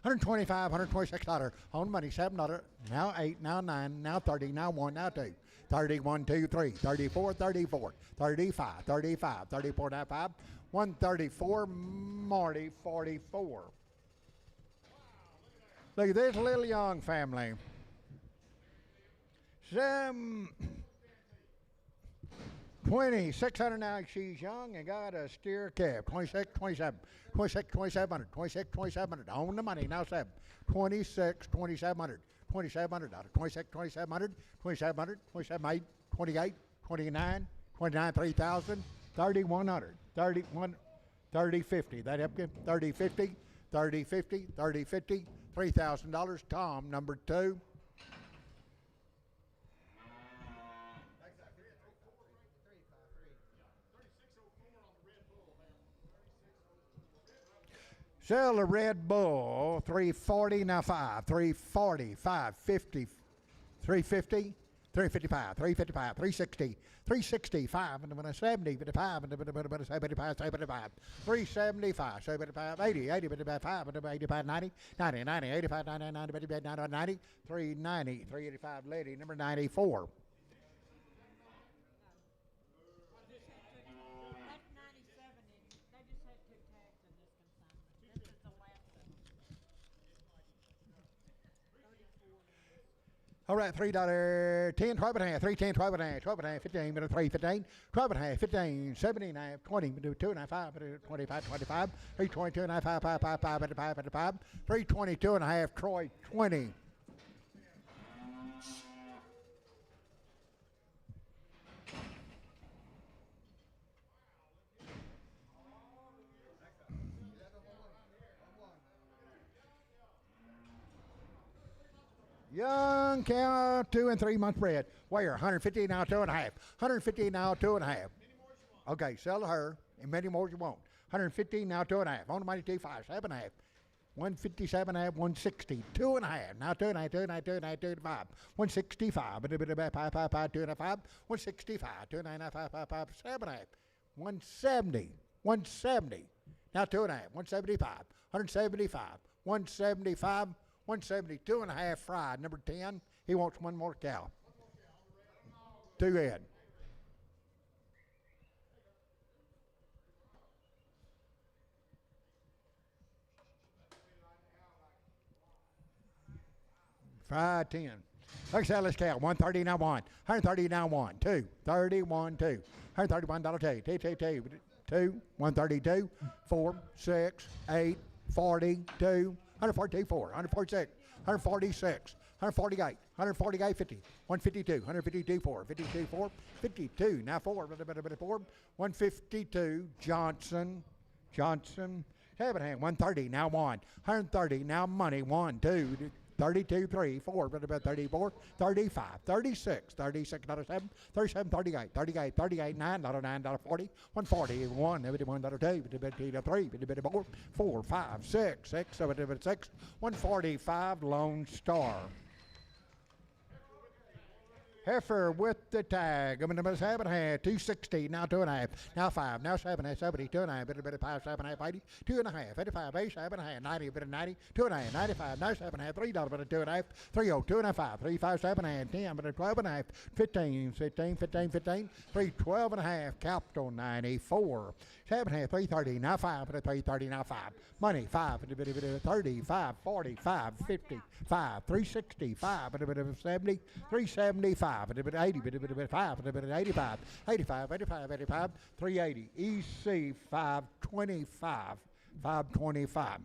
$125, $126 on money, $7, now 8, now 9, now 30, now 1, now 2. 31, 2, 3, 34, 34, 35, 35, 34, 95, 134, Marty, 44. Look at this little young family. 2600 now, she's young and got a steer calf. 26, 27, 26, 2700, 26, 2700, on the money, now 7, 26, 2700. $2,700, 26, 2700, 2700, 27, 28, 29, 29, 3,000, 3,100, 31, 30, 50. That help you? 30, 50, 30, 50, 30, 50, $3,000. Tom, number 2. Sell a Red Bull, 340, now 5, 340, 550, 350, 355, 355, 360, 365, and 70, 55, and 75, 75, 375, 75, 80, 80, 5, 85, 90, 90, 90, 85, 90, 90, 90, 390, 385, lady, number 94. All right, $3, 10, 12 and a half, 3, 10, 12 and a half, 12 and a half, 15, 3, 15, 12 and a half, 15, 17 and a half, 20, 2 and a half, 5, 25, 25, 3, 22 and a half, 5, 5, 5, 5, 5, 5, 3, 22 and a half, Troy, 20. Young cow, 2 and 3 months bred. Where? 150 now, 2 and a half. 150 now, 2 and a half. Okay, sell to her, and many more you want. 150 now, 2 and a half. On the money, 2, 5, 7 and a half. 157 and a half, 160, 2 and a half. Now 2 and a half, 2 and a half, 2 and a half, 2 and a half, 165, 2 and a half, 165, 2 and a half, 7 and a half, 170, 170. Now 2 and a half, 175, 175, 175, 172 and a half fried. Number 10, he wants one more cow. Two head. Fried 10. Let's sell this cow. 130 now 1. 130 now 1. 2. 31 2. $131 2. 132. 4. 6. 8. 42. 142 4. 146. 146. 148. 148 50. 152. 152 4. 52 4. 52. Now 4. 4. 152 Johnson. 130 now 1. 130 now money. 1 2. 32, 3, 4, 34, 35, 36, 36, $7, 37, 38, 38, 38, $9, $9, 40, 140, 1, $2, 3, 4, 4, 5, 6, 6, 7, 6, 145, Lone Star. Heifer with the tag. I'm going to 7 and a half, 260, now 2 and a half, now 5, now 7 and a half, 70, 2 and a half, 5, 7 and a half, 80, 2 and a half, 85, 87 and a half, 90, 90, 2 and a half, 95, now 7 and a half, $3, 2 and a half, 30, 2 and a half, 3, 5, 7 and a half, 10, 12 and a half, 15, 15, 15, 15, 3, 12 and a half, capital 94, 7 and a half, 330, now 5, 330, now 5, money 5, 35, 45, 50, 5, 365, 70, 375, 80, 5, 85, 85, 85, 85, 380, EC 525, 525.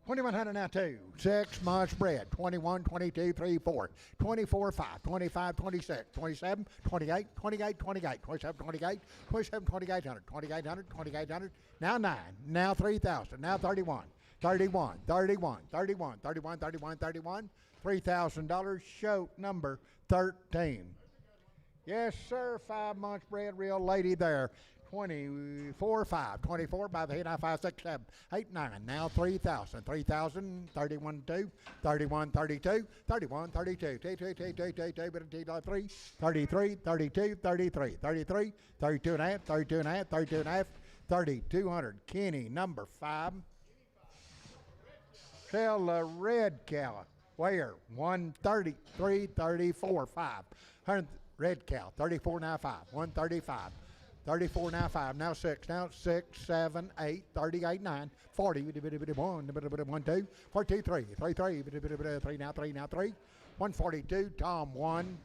$2,100 now 2. 6 months bread. 21, 22, 3, 4. 24, 5. 25, 26. 27, 28, 28, 28. 27, 28. 27, 2800. 2800, 2800. Now 9. Now 3,000. Now 31. 31, 31, 31, 31, 31, 31. $3,000. Show number 13. Yes, sir. 5 months bread. Real lady there. 24, 5, 24 by the head, 5, 6, 7, 8, 9. Now 3,000, 3,000, 31, 2, 31, 32, 31, 32, 33, 33, 32, 33, 33, 32 and a half, 32 and a half, 32 and a half, 3,200. Kenny, number 5. Sell the red cow. Where? 130, 3, 34, 5. 100, red cow, 34 now 5, 135. 34 now 5, now 6, now 6, 7, 8, 38, 9, 40, 1, 2, 42, 3, 3, 3, 3 now 3, now 3, 142, Tom 1,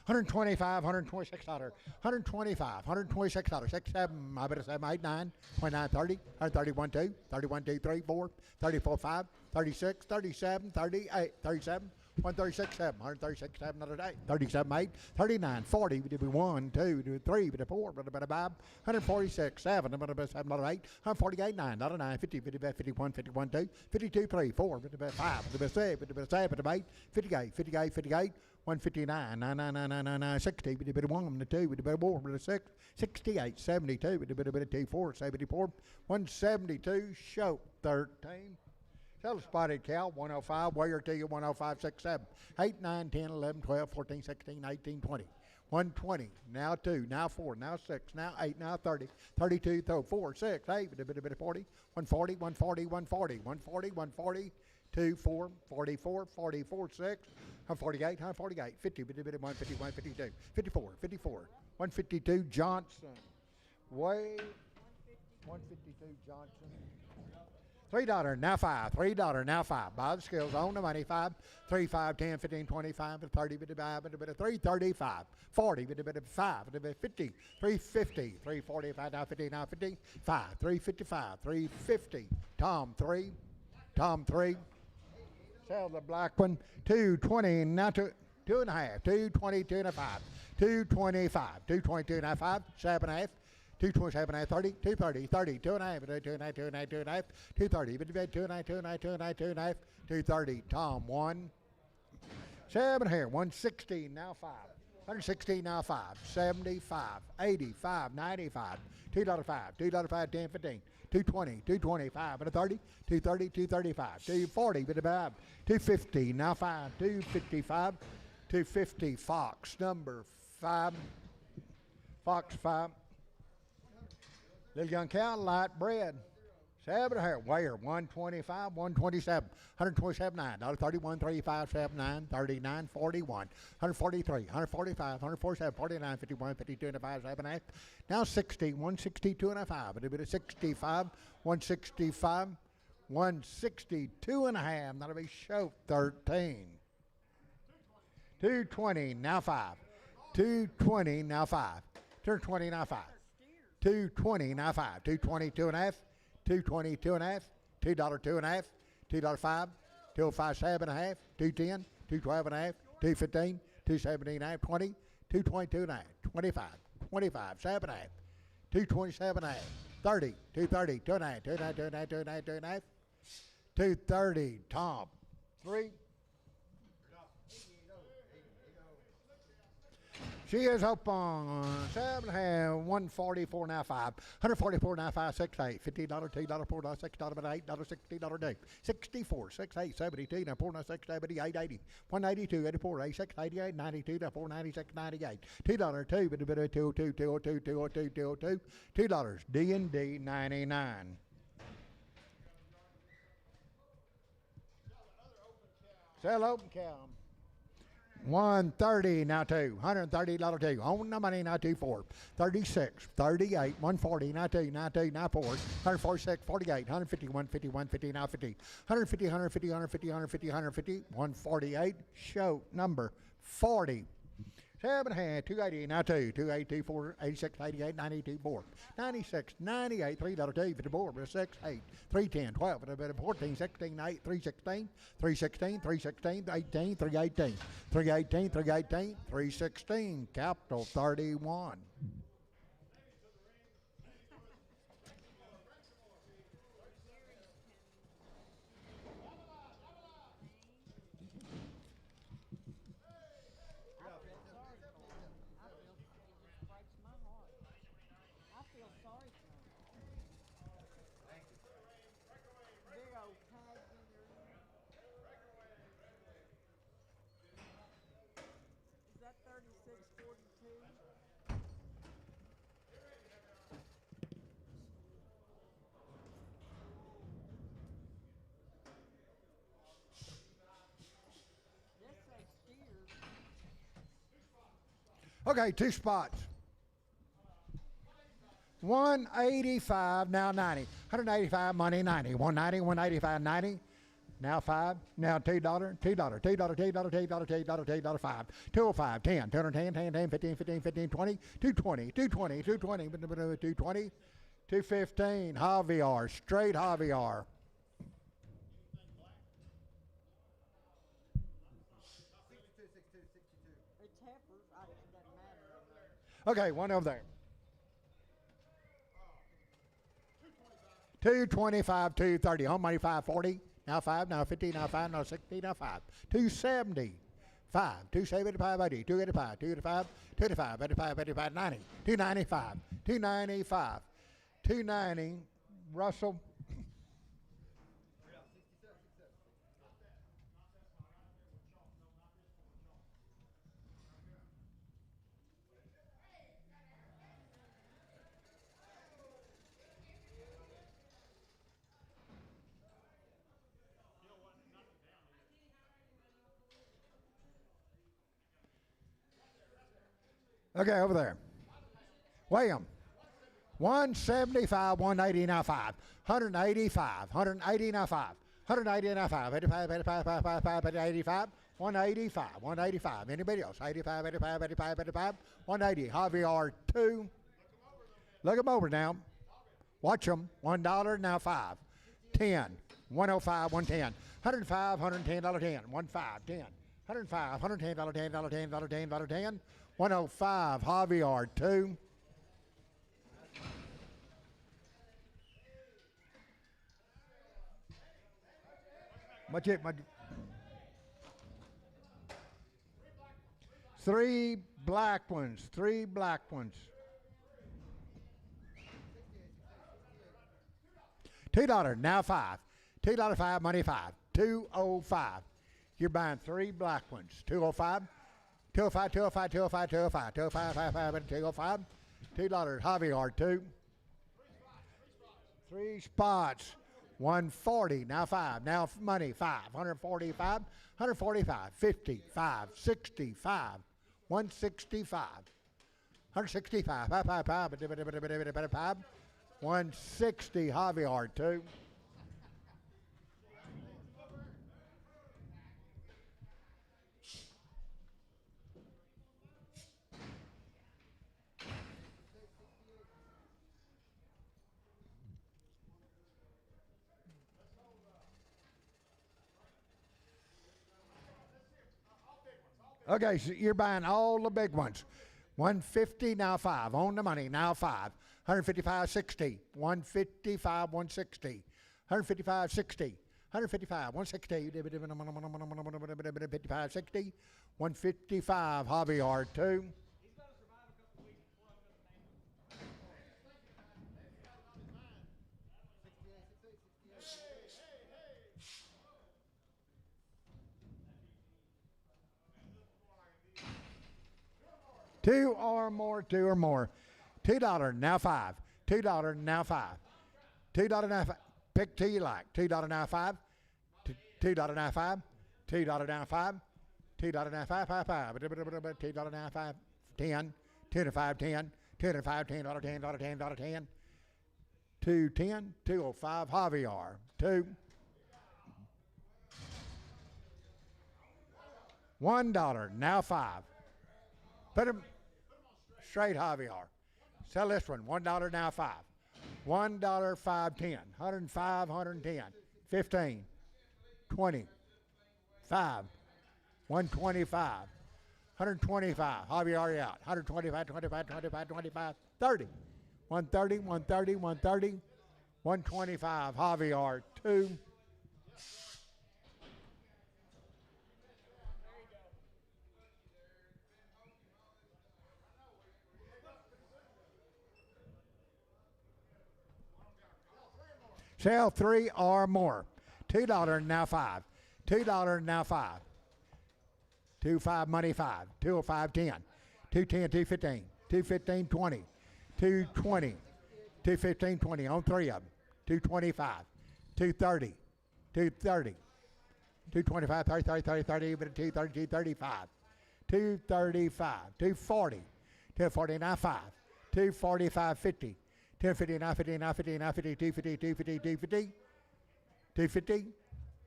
125, $126, 125, $126, 6, 7, I better 7, 8, 9, 29, 30, 31, 2, 31, 2, 3, 4, 34, 5, 36, 37, 38, 37, 136, 7, 136, 7, another day, 37, 8, 39, 40, 1, 2, 3, 4, 5, 146, 7, 7, another 8, 148, 9, another 9, 50, 51, 51, 2, 52, 3, 4, 5, 7, 8, 58, 58, 58, 159, 9, 9, 9, 9, 9, 9, 60, 1, 2, 4, 6, 68, 72, 2, 4, 74, 172, show 13. Sell a spotted cow, 105, weigher to you, 105, 6, 7, 8, 9, 10, 11, 12, 14, 16, 18, 20. 120, now 2, now 4, now 6, now 8, now 30, 32, 4, 6, 8, 40, 140, 140, 140, 140, 140, 2, 4, 44, 44, 6, 148, 148, 50, 151, 52, 54, 54, 152, Johnson. Wade, 152, Johnson. $3 now 5, $3 now 5. Buy the skills on the money. 5, 3, 5, 10, 15, 25, 30, 335, 40, 5, 50, 350, 345, now 50, now 50, 5, 355, 350. Tom 3, Tom 3. Sell the black one. 220 now 2, 2 and a half, 220, 2 and a 5, 225, 222 and a 5, 7 and a half. 227, 30, 230, 30, 2 and a half, 2 and a half, 2 and a half, 2 and a half, 230, 2 and a half, 2 and a half, 2 and a half, 2 and a half, 230, Tom 1. 7 here, 160, now 5. 116 now 5, 75, 85, 95, $2 5, $2 5, 10, 15, 220, 225, and a 30, 230, 235, 240, 55, 250 now 5, 255, 250 Fox number 5, Fox 5. Little young cow, light bread. 7 hair, wire, 125, 127, 127, $9, 31, 35, 79, 39, 41, 143, 145, 147, 49, 51, 52 and a 5, 7 and a half. Now 60, 162 and a 5, a bit of 65, 165, 162 and a half, that'll be show 13. 220, now 5, 220, now 5, 220, now 5, 220, now 5, 222 and a half, 222 and a half, $2 2 and a half, $2 5, 205 7 and a half, 210, 212 and a half, 215, 217 and a half, 20, 222 and a half, 25, 25 7 and a half, 227 and a half, 30, 230, 2 and a half, 2 and a half, 2 and a half, 2 and a half, 2 and a half, 230 Tom 3. She is open 7 and a half, 144 now 5, 144 now 5, 6 8, $50, $2, $4, $6, but $8, $60 day, 64, 6 8, 72 now 4 now 6, 78, 80, 182, 84, 86, 88, 92 now 4, 96, 98, $2, 2, but a bit of 2, 2, 2, 2, 2, 2, 2, 2, $2, D&D 99. Sell open cow. 130 now 2, $130 2, on the money now 2 4, 36, 38, 140 now 2, now 2, now 4, 146, 48, 151, 51, 50 now 50, 150, 150, 150, 150, 150, 148, show number 40. 7 and a half, 280 now 2, 282, 4, 86, 88, 92, 4, 96, 98, $3 2, 54, 6, 8, 310, 12, and a bit of 14, 16, 8, 316, 316, 316, 18, 318, 318, 318, 316, capital 31. Okay, 2 spots. 185, now 90. 185, money 90. 190, 185, 90. Now 5. Now $2, $2, $2, $2, $2, $2, 5. 205, 10, 210, 10, 10, 15, 15, 15, 20, 220, 220, 220, 220, 215. Javier, straight Javier. Okay, one over there. 225, 230. Home money 540. Now 5, now 50, now 5, now 60, now 5. 270. 5, 275, 80, 285, 285, 285, 85, 85, 90. 295, 295, 290. Russell. Okay, over there. William. 175, 180 now 5. 185, 180 now 5. 180 now 5. 85, 85, 85, 85, 185, 185. Anybody else? 85, 85, 85, 85, 180. Javier 2. Look them over now. Watch them. $1 now 5. 10. 105, 110. 105, $110, 10. 15, 10. 105, $110, $10, 10. 105, Javier 2. Much it, much. 3 black ones. 3 black ones. $2 now 5. $2 5 money 5. 205. You're buying 3 black ones. 205. 205, 205, 205, 205, 205, 205, 205. $2 Javier 2. 3 spots. 140 now 5. Now money 5. 145. 145. 55. 65. 165. 165. 5. 160 Javier 2. Okay, so you're buying all the big ones. 150 now 5. On the money now 5. 155 60. 155 160. 155 60. 155 160. 155 60. 155 Javier 2. Two or more. $2 now 5. $2 now 5. $2 now 5. Pick 2 you like. $2 now 5. $2 now 5. $2 now 5. $2 now 5. $2 now 5. 10. 2 to 5 10. 2 to 5 $10 $10 $10 $10. 210. 205 Javier 2. $1 now 5. Put him straight Javier. Sell this one. $1 now 5. $1 5 10. 105 110. 15. 20. 5. 125. 125. Javier out. 125 25 25 25. 30. 130 130 130. 125 Javier 2. Sell 3 or more. $2 now 5. $2 now 5. 25 money 5. 205 10. 210 215. 215 20. 220. 215 20 on 3 of them. 225. 230. 230. 225 30 30 30 30 230 235. 235. 240. 240 now 5. 245 50. 250 now 50 now 50 now 50 250 250 250 250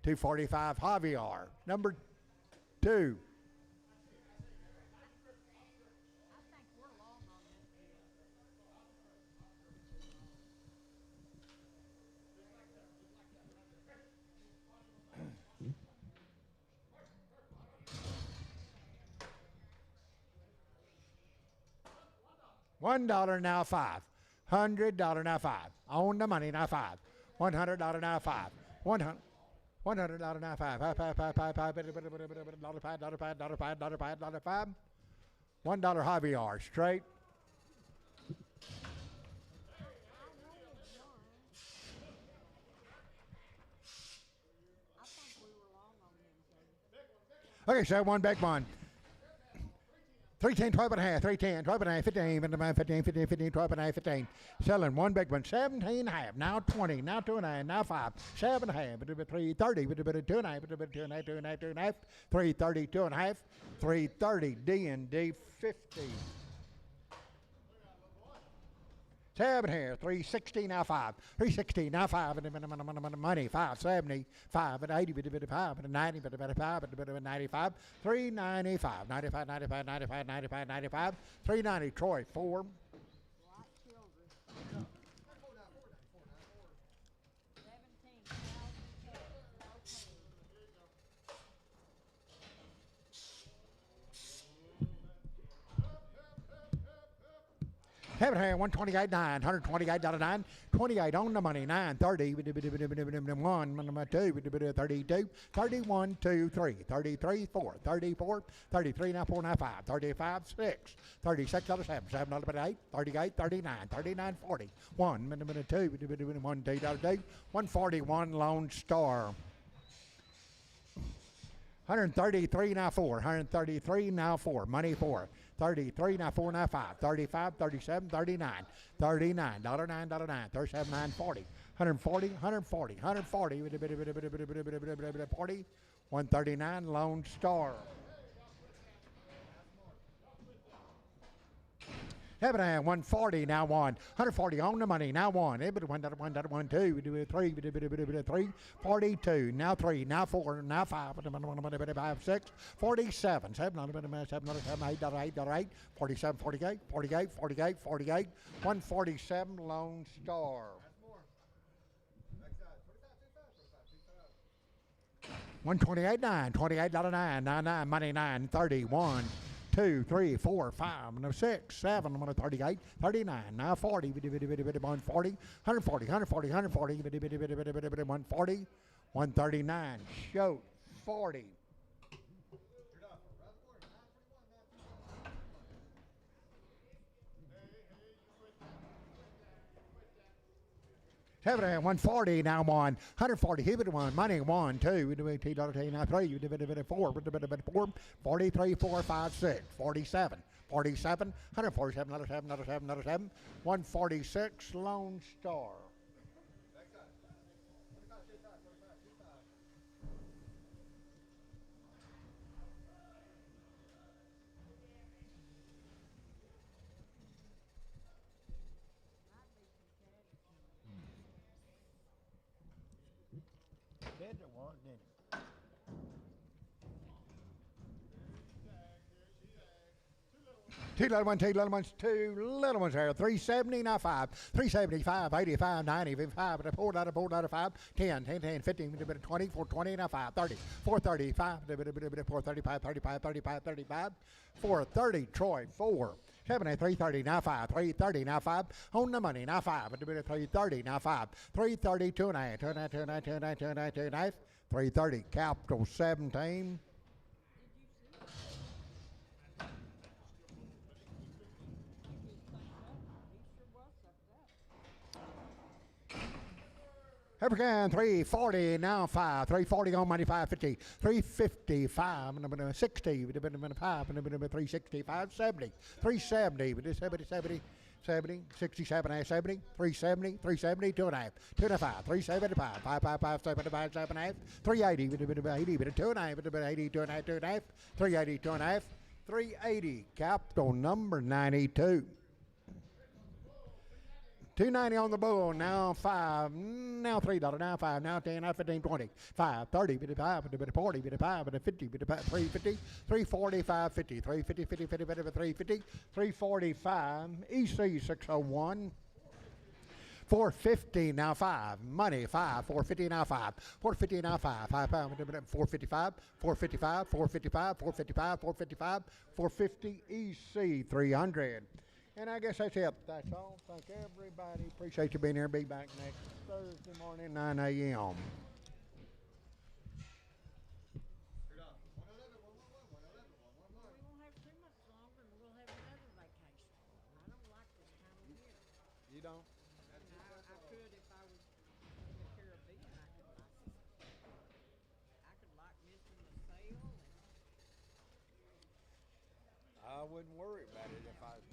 245 Javier number 2. $1 now 5. $100 now 5. On the money now 5. $100 now 5. $100 now 5. $5. $1 Javier straight. Okay, so one back one. 310, 12 and a half, 310, 12 and a half, 15, 15, 15, 15, 12 and a half, 15. Selling one big one, 17 and a half, now 20, now 2 and a half, now 5, 7 and a half, 330, 2 and a half, 2 and a half, 2 and a half, 2 and a half, 330, 2 and a half, 330, D&D 50. 7 here, 360 now 5, 360 now 5, and money 570, 5 and 80, 5 and 90, 5 and 95, 395, 95, 95, 95, 95, 95, 390 Troy 4. Have it here, 128.9, $128.9, 28 on the money, 930, 1, 2, 32, 31, 2, 3, 33, 4, 34, 33, now 4, now 5, 35, 6, $36, 7, $7, 8, 38, 39, 39, 40, 1, 2, 1, 2, 141 Lone Star. 133 now 4, 133 now 4, money 4, 33 now 4 now 5, 35, 37, 39, $39, $9, 37, 9, 40, 140, 140, 140, 40, 139 Lone Star. Abraham, 140, now 1. 140 on the money, now 1. 1, 2, 3, 3, 42, now 3, now 4, now 5, 5, 6, 47, 7, 8, 47, 48, 48, 48, 48, 147 Lone Star. 128.9, $28.9, 99, money 9, 31. 2, 3, 4, 5, 6, 7, 38, 39, now 40, 140, 140, 140, 140, 140, 139, show 40. Seven, 140, now 1. 140, hit it 1, money 1, 2, now 3, 4, 43, 4, 5, 6, 47, 47, 147, another 7, another 7, another 7, 146 Lone Star. Did it one, didn't it? Two little ones, two little ones there. 370, now 5. 375, 85, 90, 55, 4, 5, 10, 10, 10, 15, 20, 420, now 5, 30, 435, 435, 35, 35, 35, 430, Troy, 4. 7, 330, now 5, 330, now 5, on the money, now 5, 330, now 5, 330, 2.5, 2.5, 2.5, 2.5, 2.5, 2.5, 330, Capital 17. Evercan 340, now 5, 340 on money, 550, 355, 60, 5, 365, 70, 370, 70, 70, 67, 70, 370, 370, 2.5, 2.5, 375, 555, 75, 7.5, 380, 80, 2.5, 80, 2.5, 2.5, 380, 2.5, 380, Capital number 92. 290 on the bull, now 5, now $3, now 5, now 10, now 15, 20, 5, 30, 55, 40, 55, 50, 350, 345, 50, 350, 50, 50, 50, 350, 345, EC 601. 450 now 5, money 5, 450 now 5, 450 now 5, 455, 455, 455, 455, 455, 450, EC 300. And I guess that's it. That's all. Thank everybody. Appreciate you being here. Be back next Thursday morning, 9 a.m. We won't have too much longer, and we'll have another vacation. I don't like this time of year. You don't? I could if I was in the Caribbean. I could like missing the sail. I wouldn't worry about it if I was